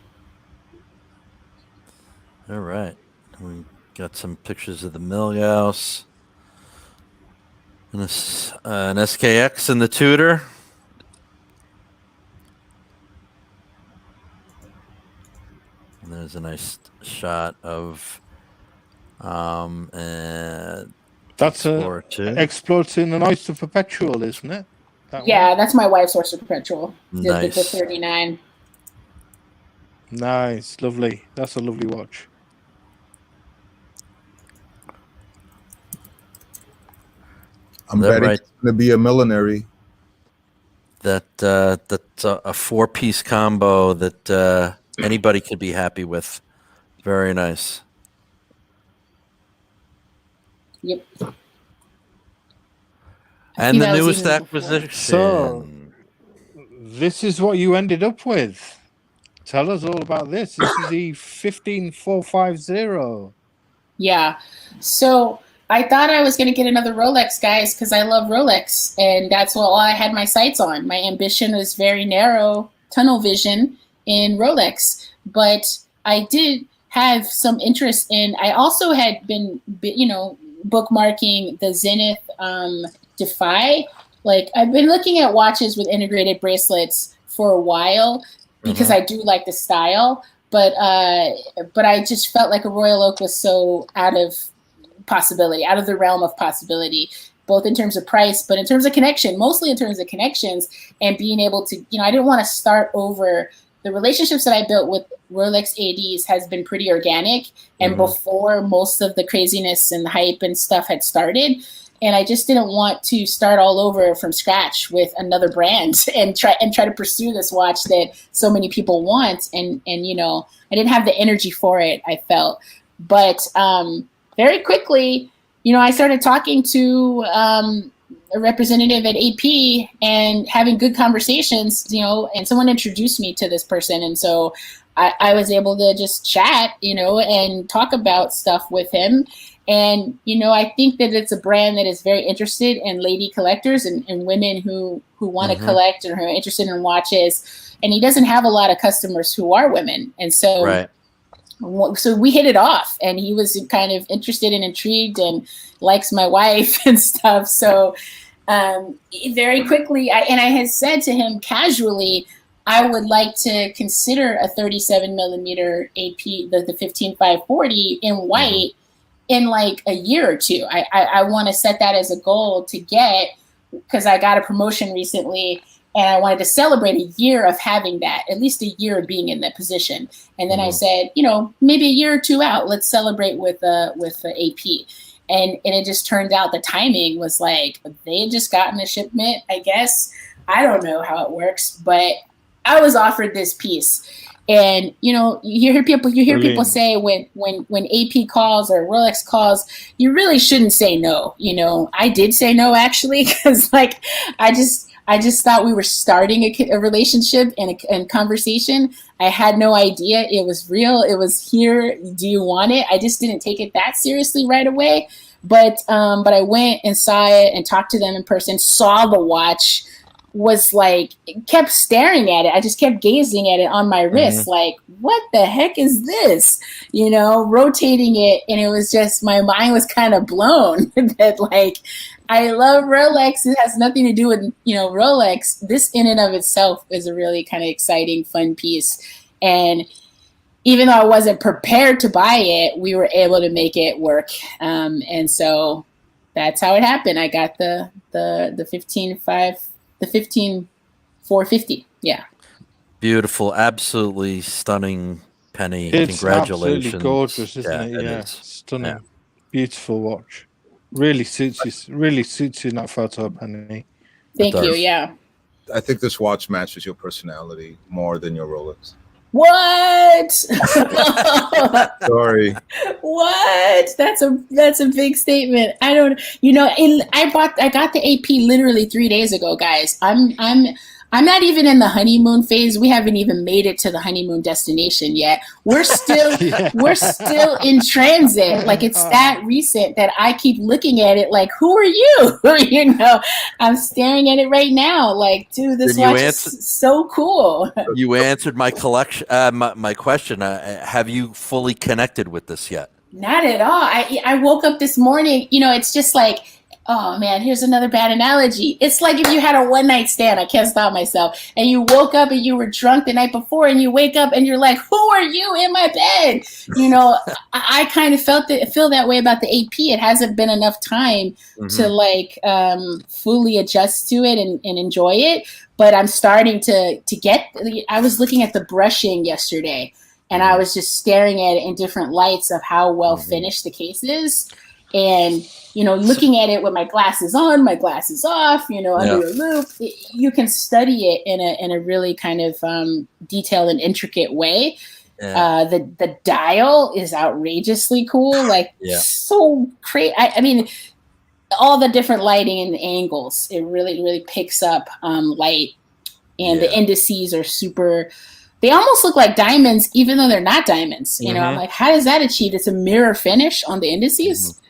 All right. We got some pictures of the Milgauss. And an SKX in the Tudor. And there's a nice shot of that's Explorer 2. Explorer 2 and an Oyster Perpetual, isn't it? That's my wife's Oyster Perpetual. Nice. The 39. Nice, lovely. That's a lovely watch. I'm betting it's going to be a millinery. That's a 4-piece combo that anybody could be happy with. Very nice. Yep. And the newest acquisition. So, this is what you ended up with. Tell us all about this. This is the 15450. Yeah. So I thought I was going to get another Rolex, guys, because I love Rolex, and that's all I had my sights on. My ambition was very narrow, tunnel vision in Rolex, but I did have some interest in. I also had been, bookmarking the Zenith Defy. Like, I've been looking at watches with integrated bracelets for a while because I do like the style, but I just felt like a Royal Oak was so out of the realm of possibility, both in terms of price, but in terms of connection, mostly in terms of connections and being able to, I didn't want to start over. The relationships that I built with Rolex ADs has been pretty organic and before most of the craziness and hype and stuff had started. And I just didn't want to start all over from scratch with another brand and try to pursue this watch that so many people want. And I didn't have the energy for it, I felt. But very quickly, I started talking to a representative at AP and having good conversations, and someone introduced me to this person. And so I was able to just chat, and talk about stuff with him. And, I think that it's a brand that is very interested in lady collectors and women who want to collect or who are interested in watches. And he doesn't have a lot of customers who are women. And so, so we hit it off, and he was kind of interested and intrigued and likes my wife and stuff. So very quickly, I had said to him casually, I would like to consider a 37 millimeter AP, the 15540 in white in like a year or two. I want to set that as a goal to get, because I got a promotion recently and I wanted to celebrate a year of having that, at least a year of being in that position. And then I said, maybe a year or two out, let's celebrate with the AP. And it just turned out the timing was like, they had just gotten a shipment, I guess. I don't know how it works, but I was offered this piece. And, you hear people say when AP calls or Rolex calls, you really shouldn't say no. I did say no, actually, because I just thought we were starting a relationship and a conversation. I had no idea it was real. It was here. Do you want it? I just didn't take it that seriously right away. But I went and saw it and talked to them in person, saw the watch, was kept staring at it. I just kept gazing at it on my wrist, like, what the heck is this? Rotating it. And it was just, my mind was kind of blown that I love Rolex. It has nothing to do with, Rolex. This in and of itself is a really kind of exciting, fun piece. And even though I wasn't prepared to buy it, we were able to make it work. And so that's how it happened. I got the 15450. Yeah. Beautiful. Absolutely stunning, Penny. It's Congratulations. absolutely gorgeous, isn't it? Yeah. Stunning. Yeah. Beautiful watch. Really suits you in that photo, Penny. Thank you. Yeah. I think this watch matches your personality more than your Rolex. What? Sorry. What? That's a big statement. I don't. I got the AP literally 3 days ago, guys. I'm not even in the honeymoon phase. We haven't even made it to the honeymoon destination yet. We're still we're still in transit. It's that recent that I keep looking at it like, who are you? I'm staring at it right now. Dude, this watch is so cool. You answered my collection. My question. Have you fully connected with this yet? Not at all. I woke up this morning. It's just oh man, here's another bad analogy. It's like if you had a one-night stand, I can't stop myself, and you woke up and you were drunk the night before, and you wake up and you're like, who are you in my bed? I kind of feel that way about the AP. It hasn't been enough time to fully adjust to it and enjoy it, but I'm starting to get. I was looking at the brushing yesterday, and I was just staring at it in different lights of how well finished the case is. And, looking at it with my glasses on, my glasses off, under a loop, you can study it in a really kind of detailed and intricate way. Yeah. The dial is outrageously cool. So crazy. I mean, all the different lighting and angles, it really, really picks up light. And the indices are super, they almost look like diamonds, even though they're not diamonds. I'm like, how is that achieved? It's a mirror finish on the indices.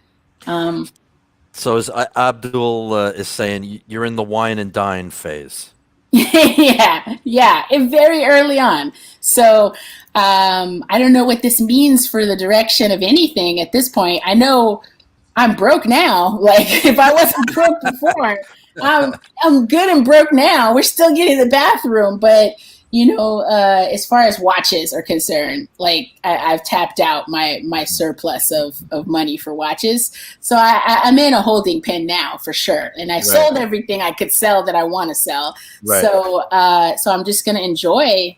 So as Abdul is saying, you're in the wine and dine phase. yeah, very early on. So I don't know what this means for the direction of anything at this point. I know I'm broke now. Like if I wasn't broke before, I'm good and broke now. We're still getting the bathroom, but as far as watches are concerned, like I've tapped out my surplus of money for watches. So I'm in a holding pen now for sure. And I sold everything I could sell that I want to sell. Right. So I'm just going to enjoy,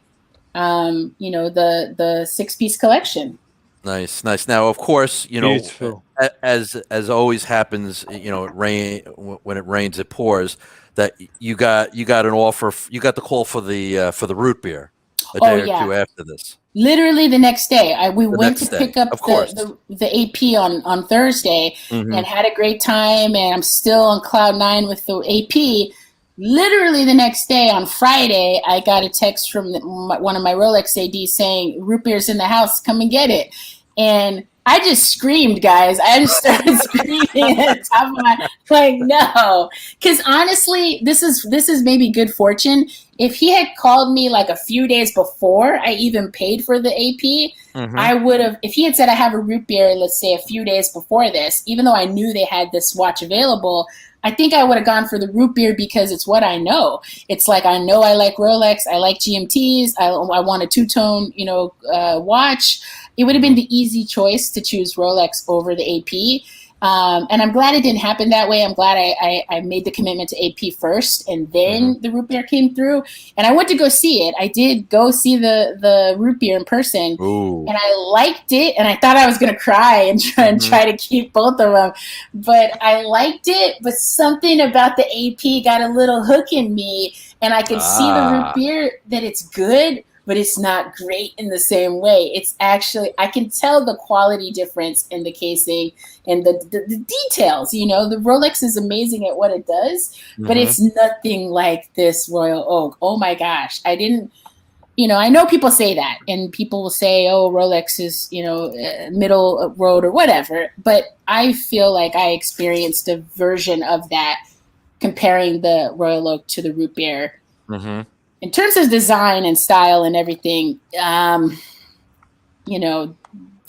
the 6-piece collection. Nice. Now, of course, Beautiful. as always happens, when it rains, it pours. That you got an offer. You got the call for the root beer a day or two after this. Literally the next day, we went to pick up the AP on Thursday and had a great time. And I'm still on cloud 9 with the AP. Literally the next day on Friday, I got a text from one of my Rolex ADs saying, root beer's in the house, come and get it. And I just screamed, guys. I just started screaming at the top of my, like, no. Because honestly, this is maybe good fortune. If he had called me like a few days before I even paid for the AP, I would have, if he had said I have a root beer, let's say a few days before this, even though I knew they had this watch available, I think I would have gone for the root beer because it's what I know. It's like, I know I like Rolex, I like GMTs, I want a two-tone, watch. It would have been the easy choice to choose Rolex over the AP. And I'm glad it didn't happen that way. I'm glad I made the commitment to AP first, and then the root beer came through. And I went to go see it. I did go see the root beer in person, and I liked it. And I thought I was going to cry and try to keep both of them. But I liked it, but something about the AP got a little hook in me. And I could see the root beer, that it's good, but it's not great in the same way. It's actually, I can tell the quality difference in the casing and the details. The Rolex is amazing at what it does, but it's nothing like this Royal Oak. Oh my gosh. I know people say that, and people will say, oh, Rolex is, middle road or whatever. But I feel like I experienced a version of that comparing the Royal Oak to the root beer. In terms of design and style and everything, for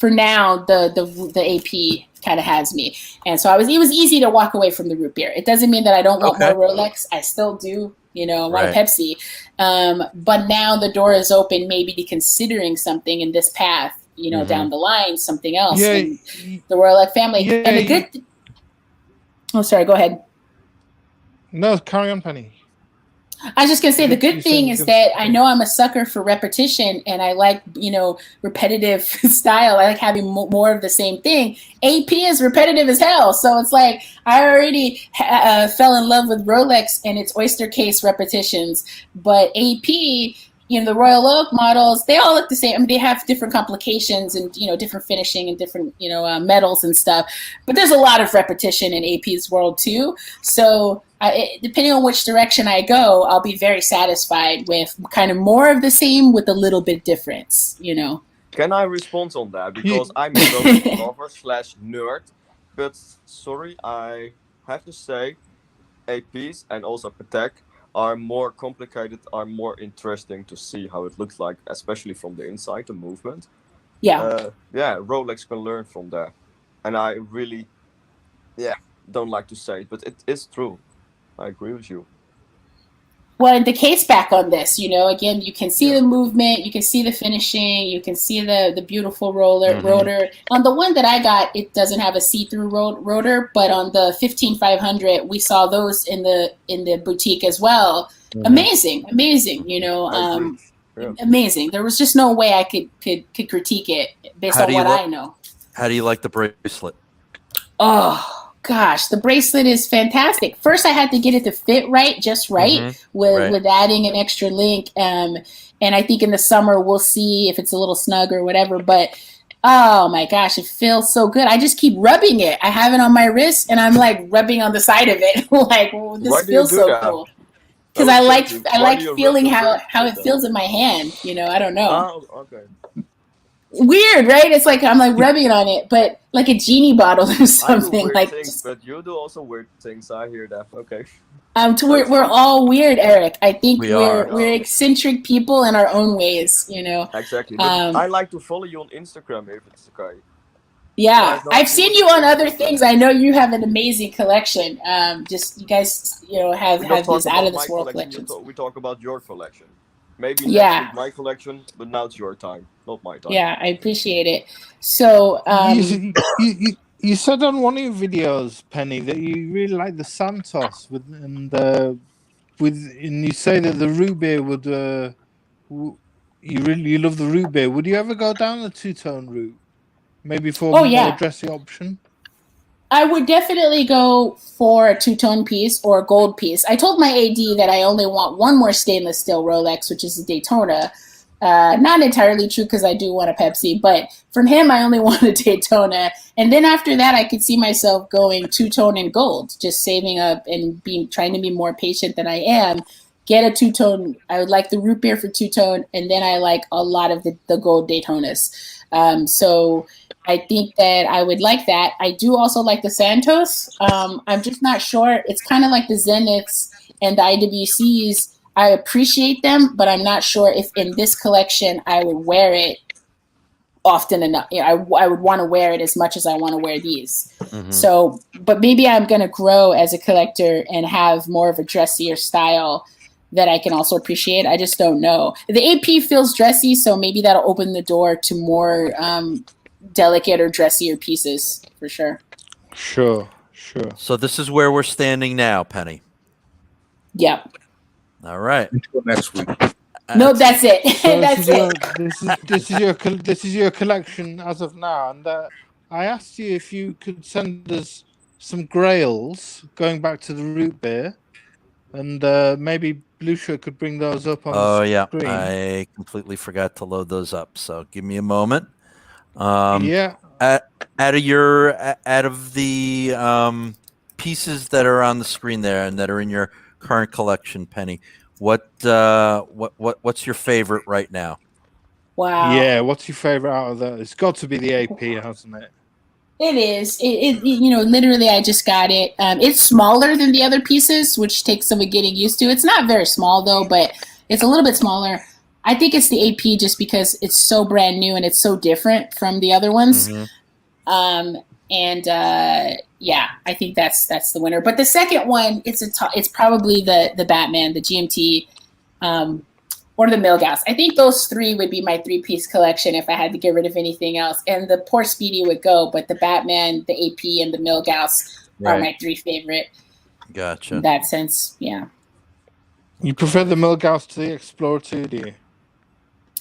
now, the AP kind of has me. And so it was easy to walk away from the root beer. It doesn't mean that I don't want more Rolex. I still do, I want a Pepsi. But now the door is open maybe to considering something in this path, down the line, something else in the Rolex family. Yeah, and the good... Oh, sorry, go ahead. No, carry on, Penny. I was just going to say, the good thing is that I know I'm a sucker for repetition, and I like, repetitive style. I like having more of the same thing. AP is repetitive as hell. So it's like, I already fell in love with Rolex and its oyster case repetitions, but AP, the Royal Oak models, they all look the same. I mean, they have different complications and, different finishing and different, metals and stuff. But there's a lot of repetition in AP's world too. So depending on which direction I go, I'll be very satisfied with kind of more of the same with a little bit difference, Can I respond on that? Because I'm a Rolex lover / nerd. But sorry, I have to say APs and also Patek are more complicated, are more interesting to see how it looks like, especially from the inside, the movement. Rolex can learn from that. And I really, don't like to say it, but it is true. I agree with you. Well, and the case back on this, again, you can see the movement, you can see the finishing, you can see the beautiful rotor. On the one that I got, it doesn't have a see-through rotor, but on the 15500, we saw those in the boutique as well. Amazing, amazing. There was just no way I could critique it based on what I know. How do you like the bracelet? Oh, gosh, the bracelet is fantastic. First, I had to get it to fit just right, with adding an extra link. And I think in the summer, we'll see if it's a little snug or whatever. But, oh, my gosh, it feels so good. I just keep rubbing it. I have it on my wrist, and I'm, like, rubbing on the side of it. Like, well, this feels so cool. Because I like feeling how it feels in my hand. I don't know. Oh, okay. Weird, right? It's like I'm like rubbing on it, but like a genie bottle or something. I do weird things, but you do also weird things. I hear that. Okay. We're all weird, Eric. I think we're eccentric people in our own ways. Exactly. But I like to follow you on Instagram if it's okay. Yeah, no, I've seen you on other things. I know you have an amazing collection. Just you guys, have We don't talk these out about of this my world collection. collections. We talk about your collection. Maybe next Yeah, week my collection, but now it's your time, not my time. yeah, I appreciate it. So, You said on one of your videos, Penny, that you really like the Santos and you say that the root beer would you love the root beer. Would you ever go down the two-tone route? Maybe for a oh more yeah, dressy option? I would definitely go for a two-tone piece or a gold piece. I told my AD that I only want one more stainless steel Rolex, which is a Daytona. Not entirely true because I do want a Pepsi, but from him, I only want a Daytona. And then after that, I could see myself going two-tone and gold, just saving up and trying to be more patient than I am. Get a two-tone. I would like the root beer for two-tone, and then I like a lot of the gold Daytonas. So I think that I would like that. I do also like the Santos. I'm just not sure. It's kind of like the Zeniths and the IWCs. I appreciate them, but I'm not sure if in this collection I would wear it often enough. I would want to wear it as much as I want to wear these. Mhm. So, but maybe I'm going to grow as a collector and have more of a dressier style that I can also appreciate. I just don't know. The AP feels dressy, so maybe that'll open the door to more delicate or dressier pieces for sure. Sure. So this is where we're standing now, Penny. Yep. All right. Until next week. No, that's it. So That's it. this is your collection as of now, and I asked you if you could send us some grails going back to the root beer, and maybe Lucia could bring those up on Oh the yeah, screen. I completely forgot to load those up. So give me a moment. Yeah. Out of the pieces that are on the screen there and that are in your current collection, Penny, what's your favorite right now? Wow. Yeah. What's your favorite out of that? It's got to be the AP, hasn't it? It is. It literally, I just got it. It's smaller than the other pieces, which takes some getting used to. It's not very small, though, but it's a little bit smaller. I think it's the AP just because it's so brand new and it's so different from the other ones. Mhm. Yeah, I think that's the winner. But the second one, it's probably the Batman, the GMT, or the Milgauss. I think those three would be my three-piece collection if I had to get rid of anything else. And the Poor Speedy would go, but the Batman, the AP, and the Milgauss are my three favorite. Gotcha. In that sense, yeah. You prefer the Milgauss to the Explorer 2, do you?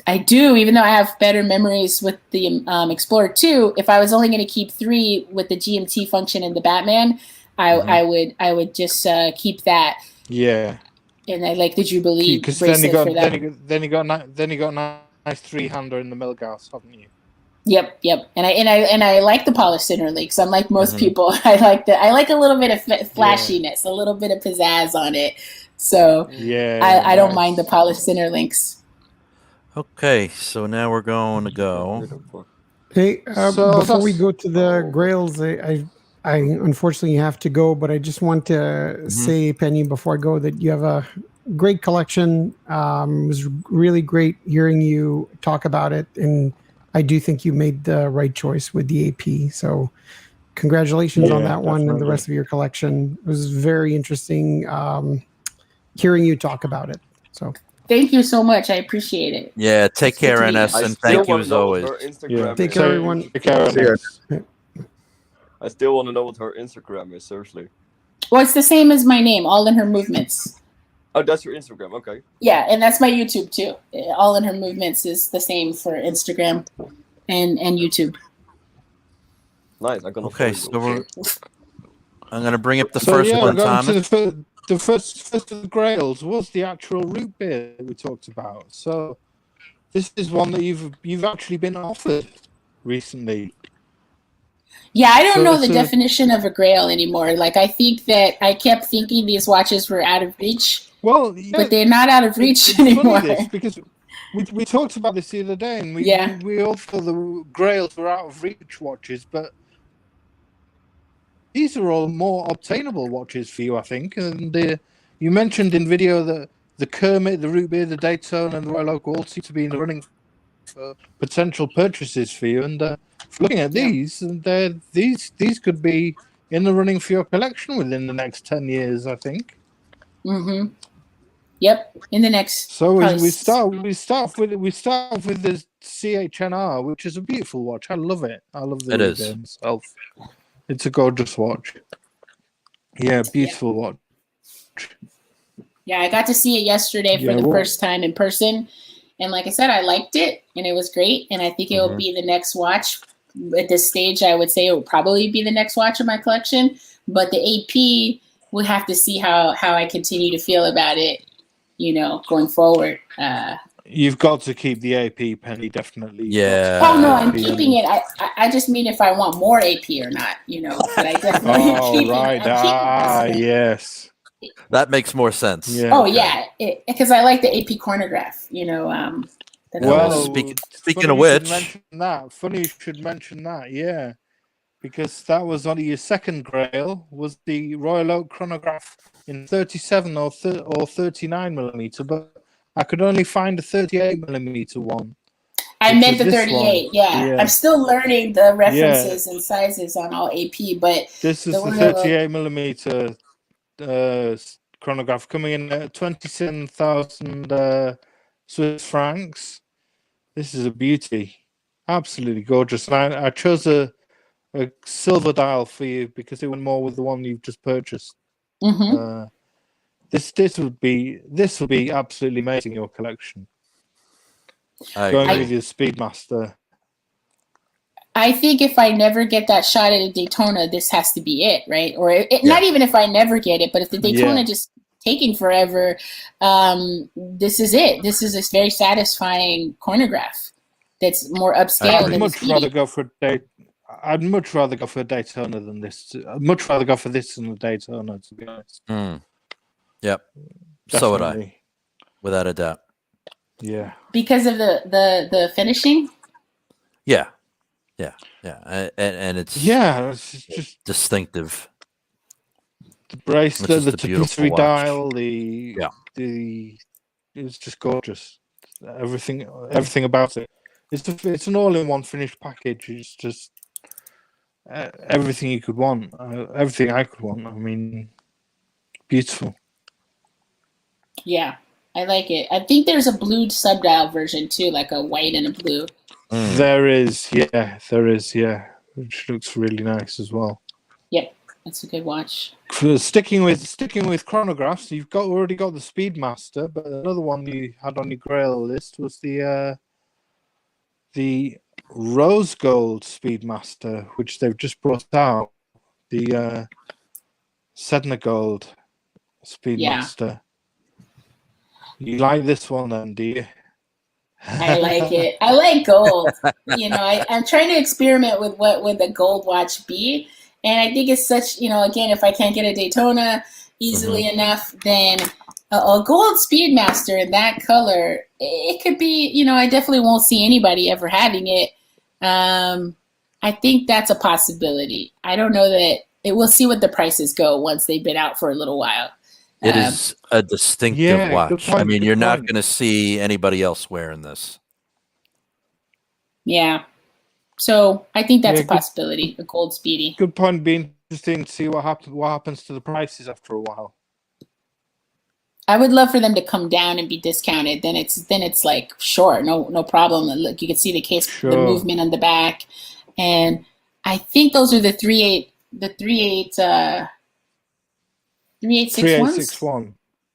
I do, even though I have better memories with the Explorer 2. If I was only going to keep three with the GMT function and the Batman, I would just keep that. Yeah. And I like the Jubilee Because bracelet for that. then you got nice three-hander in the Milgauss, haven't you? Yep. And I like the polished inner links. Unlike most people, I like a little bit of flashiness, a little bit of pizzazz on it. So I don't mind the polished inner links. Okay, so now we're going to go. Hey, before we go to the grails, I unfortunately have to go, but I just want to say, Penny, before I go, that you have a great collection. It was really great hearing you talk about it, and I do think you made the right choice with the AP. So congratulations on that one and the rest of your collection. It was very interesting hearing you talk about it. So thank you so much. I appreciate it. Yeah, take care, NS, and thank you as always. Take care, everyone. Take care, NS. I still want to know what her Instagram is, seriously. Well, it's the same as my name, AllinHerMovements. Oh, that's your Instagram, okay. Yeah, and that's my YouTube too. AllinHerMovements is the same for Instagram and YouTube. Nice. I'm gonna Okay, follow so I'm going to bring up the So, first yeah, one, going to Thomas. the first of the grails was the actual root beer that we talked about. So this is one that you've actually been offered recently. Yeah, I don't know the definition of a grail anymore. Like, I think that I kept thinking these watches were out of reach. Well, yeah, but they're not out of reach it's anymore. funny this, because we talked about this the other day, and we all feel the grails were out of reach watches, but these are all more obtainable watches for you, I think. And you mentioned in video that the Kermit, the Root Beer, the Daytona, and the Royal Oak all seem to be in the running potential purchases for you. And looking at these, these could be in the running for your collection within the next 10 years, I think. Mm-hmm. Yep. In the next. So probably we start with the CHNR, which is a beautiful watch. I love it. I love the It is. Reader myself. It's a gorgeous watch. Yeah, beautiful watch. Yeah, I got to see it yesterday for the first time in person. And like I said, I liked it and it was great. And I think it will be the next watch. At this stage, I would say it will probably be the next watch in my collection. But the AP, we'll have to see how I continue to feel about it, you know, going forward. You've got to keep the AP, Penny, definitely. Yeah. Oh, no, I'm keeping it. I just mean if I want more AP or not, you know. But I definitely am keeping it. Yes. That makes more sense. Yeah. Oh, yeah, because I like the AP chronograph, you know. Well, speaking of which, funny you should mention that, yeah, because that was only your second grail, was the Royal Oak chronograph in 37 or 39 millimeter, but I could only find a 38 millimeter one. I meant the 38, yeah. I'm still learning the references and sizes on all AP, but this is the 38 millimeter chronograph coming in at 27,000 Swiss francs. This is a beauty, absolutely gorgeous. And I chose a silver dial for you because it went more with the one you've just purchased. This will be absolutely amazing in your collection. Going with your Speedmaster. I think if I never get that shot at a Daytona, this has to be it, right? Or not even if I never get it, but if the Daytona just taking forever, this is it. This is a very satisfying chronograph that's more upscale. I'd much rather go for a Daytona than this. I'd much rather go for this than a Daytona, to be honest. Yep. Definitely. So would I, without a doubt. Yeah. Because of the finishing. Yeah. And it's just distinctive. The bracelet, the tapestry dial, it's just gorgeous. Everything about it. It's an all-in-one finished package. It's just everything you could want, everything I could want. I mean, beautiful. Yeah, I like it. I think there's a blue subdial version too, like a white and a blue. There is, which looks really nice as well. Yep, that's a good watch. Sticking with chronographs, you've already got the Speedmaster, but another one you had on your Grail list was the Rose Gold Speedmaster, which they've just brought out. The Sedna Gold Speedmaster. Yeah. You like this one then, do you? I like it. I like gold. You know, I'm trying to experiment with what would the gold watch be. And I think it's such, you know, again, if I can't get a Daytona easily enough, then a gold Speedmaster in that color, it could be, you know, I definitely won't see anybody ever having it. I think that's a possibility. I don't know that we'll see what the prices go once they've been out for a little while. It is a distinctive watch. I mean, you're not going to see anybody else wearing this. Yeah. So I think that's a possibility, a gold Speedy. Good point. Be interesting to see what happens to the prices after a while. I would love for them to come down and be discounted. Then it's like, sure, no problem. Look, you can see the case, the movement on the back. And I think those are the 3861.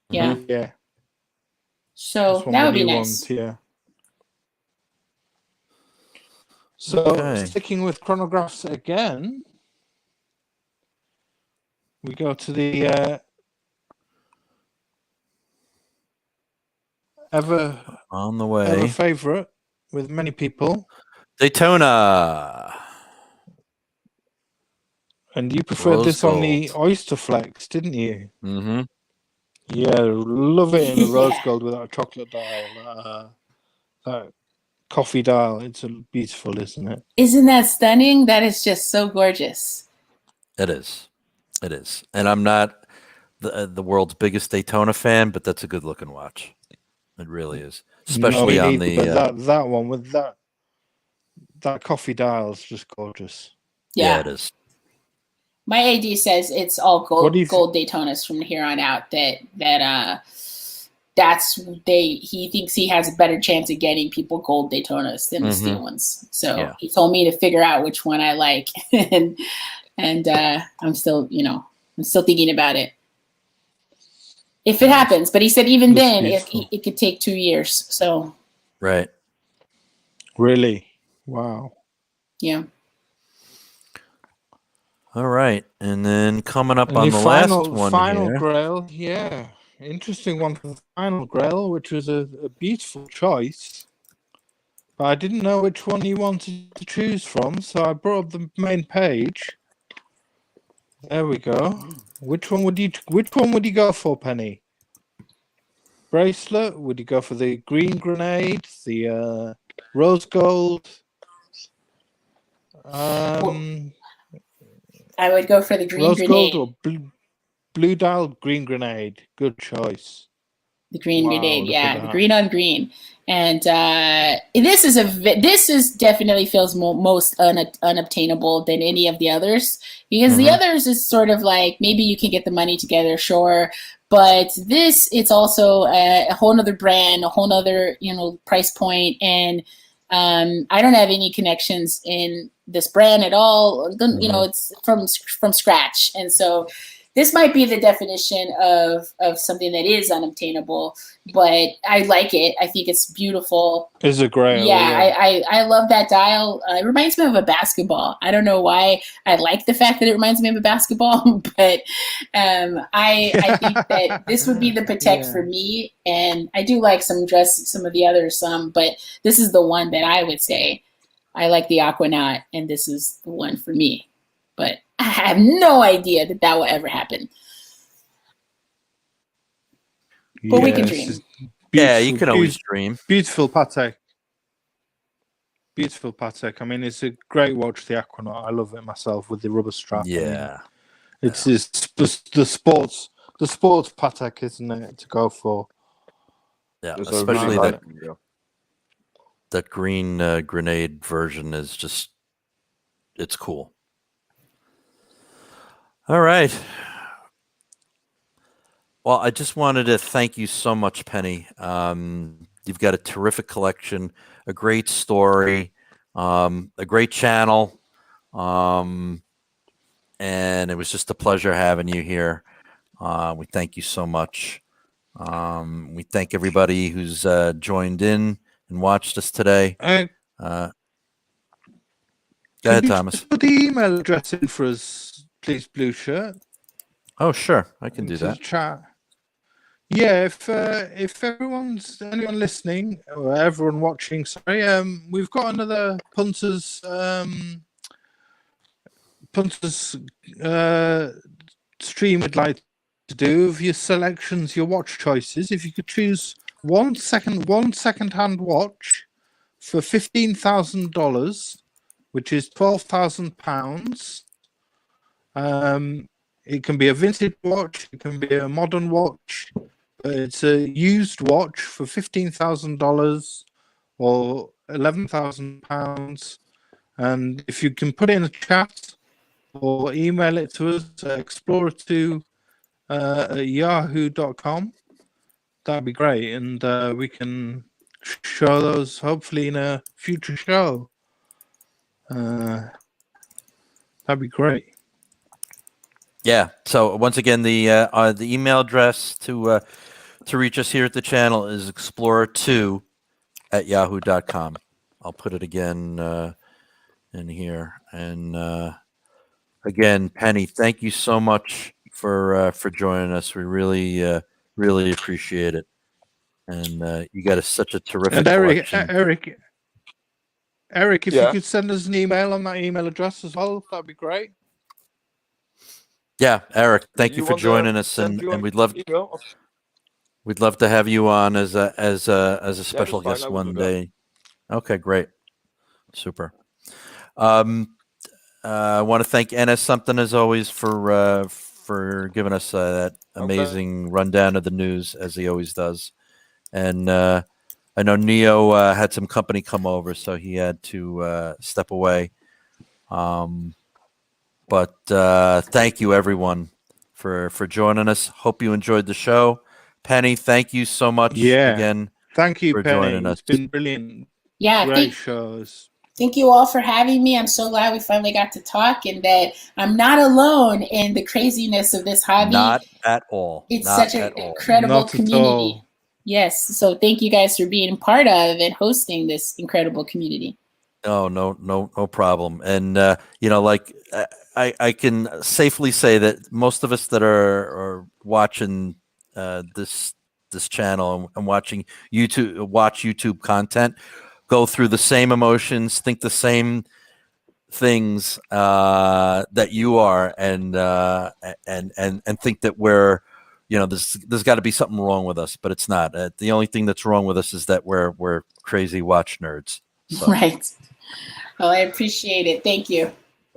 Yeah. Yeah. So that would be nice. Yeah. So sticking with chronographs again, we go to the ever favorite with many people, Daytona. And you preferred this on the Oyster Flex, didn't you? Mm-hmm. Yeah, love it in the rose gold with that chocolate dial, that coffee dial. It's beautiful, isn't it? Isn't that stunning? That is just so gorgeous. It is. And I'm not the world's biggest Daytona fan, but that's a good looking watch. It really is. especially No, on but the. that one with that coffee dial is just gorgeous. Yeah, it is. My AD says it's all What do you gold Daytonas from here on out. He thinks he has a better chance of getting people gold Daytonas than the steel ones. So Yeah. he told me to figure out which one I like, and I'm still thinking about it if it happens. But he said even Looks then beautiful. it could take 2 years. So Right. Really? Wow. yeah. All right, and then coming up And on the the last one final here. grail, yeah. Interesting one for the final grail, which was a beautiful choice. But I didn't know which one he wanted to choose from, so I brought up the main page. There we go. Which one would you go for, Penny? Bracelet? Would you go for the green grenade? The rose gold? I would go for the green Rose grenade. gold or blue dial green grenade? Good choice. The green grenade, look yeah, at the that. green on green, and this is definitely feels most unobtainable than any of the others, because the others is sort of like maybe you can get the money together, sure, but it's also a whole nother brand, a whole nother price point, and I don't have any connections in this brand at all. It's from scratch, and so. This might be the definition of something that is unobtainable, but I like it. I think it's beautiful. Is a grail. Yeah. I love that dial. It reminds me of a basketball. I don't know why I like the fact that it reminds me of a basketball, but I think that this would be the Patek for me. And I do like some of the others, but this is the one that I would say I like the Aquanaut, and this is the one for me. But I have no idea that will ever happen. But we can dream. Yeah, you can always dream. Beautiful Patek. Beautiful Patek. I mean, it's a great watch, the Aquanaut. I love it myself with the rubber strap. Yeah. It's the sports Patek, isn't it, to go for? Yeah, Those are especially really that nice, yeah. that green grenade version is just, it's cool. All right. Well, I just wanted to thank you so much, Penny. You've got a terrific collection, a great story, a great channel, and it was just a pleasure having you here. We thank you so much. We thank everybody who's joined in and watched us today. Go ahead, Thomas. Put the email address in for us, please, Blue Shirt. Oh, sure, I can do Into that. the chat. Yeah, if anyone listening or everyone watching, sorry, we've got another Punters stream we'd like to do of your selections, your watch choices. If you could choose one second-hand watch for $15,000, which is £12,000. It can be a vintage watch, it can be a modern watch. It's a used watch for $15,000 or £11,000. And if you can put it in a chat or email it to us, explorer2@yahoo.com, that'd be great. And we can show those hopefully in a future show. That'd be great. Yeah. So once again, the email address to reach us here at the channel is explorer2@yahoo.com. I'll put it again in here. And again, Penny, thank you so much for joining us. We really really appreciate it. And you got such a terrific And collection. Eric, if you could send us an email on that email address as well, that'd be great. Yeah, Eric, thank you for joining us, and we'd love to have you on as a special guest one day. Okay, great, super. I want to thank NS Something as always for giving us that amazing rundown of the news as he always does, and I I know Neo had some company come over, so he had to step away. But thank you, everyone, for joining us. Hope you enjoyed the show. Penny, thank you so much again. Thank you, for Penny. joining us. It's been brilliant. Yeah, Great shows. Thank you all for having me. I'm so glad we finally got to talk and that I'm not alone in the craziness of this hobby. Not at all. It's Not such an all. incredible Not community. at all. Yes. So thank you guys for being part of and hosting this incredible community. Oh, no problem. And like I can safely say that most of us that are watching this channel and watch YouTube content go through the same emotions, think the same things that you are, and think that we're there's got to be something wrong with us, but it's not. The only thing that's wrong with us is that we're crazy watch nerds. So. Right. Well, I appreciate it. Thank you.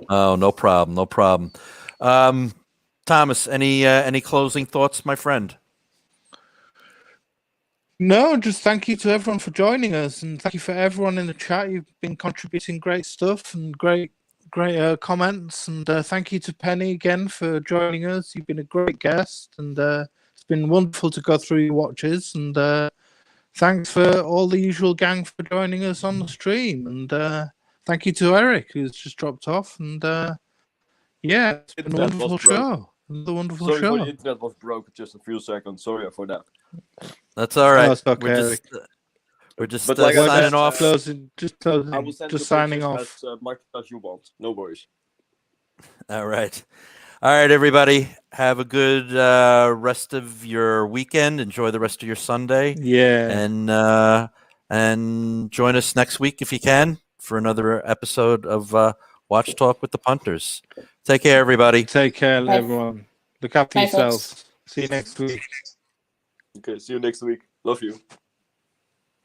Oh, no problem. No problem. Thomas, any closing thoughts, my friend? No, just thank you to everyone for joining us, and thank you for everyone in the chat. You've been contributing great stuff and great comments, and thank you to Penny again for joining us. You've been a great guest, and it's been wonderful to go through your watches. And thanks for all the usual gang for joining us on the stream, and thank you to Eric, who's just dropped off. And yeah, it's been a wonderful show. Another wonderful show. Sorry for the internet was broke just a few seconds. Sorry for that. That's all right. No, it's okay, We're just But like signing off. I will send just the signing pictures off. as much as you want. No worries. All right. All right, everybody. Have a good rest of your weekend. Enjoy the rest of your Sunday. Yeah. And join us next week if you can for another episode of Watch Talk with the Punters. Take care, everybody. Take care, Bye. everyone. Look after Bye, yourselves. folks. See you next week. Okay, see you next week. Love you.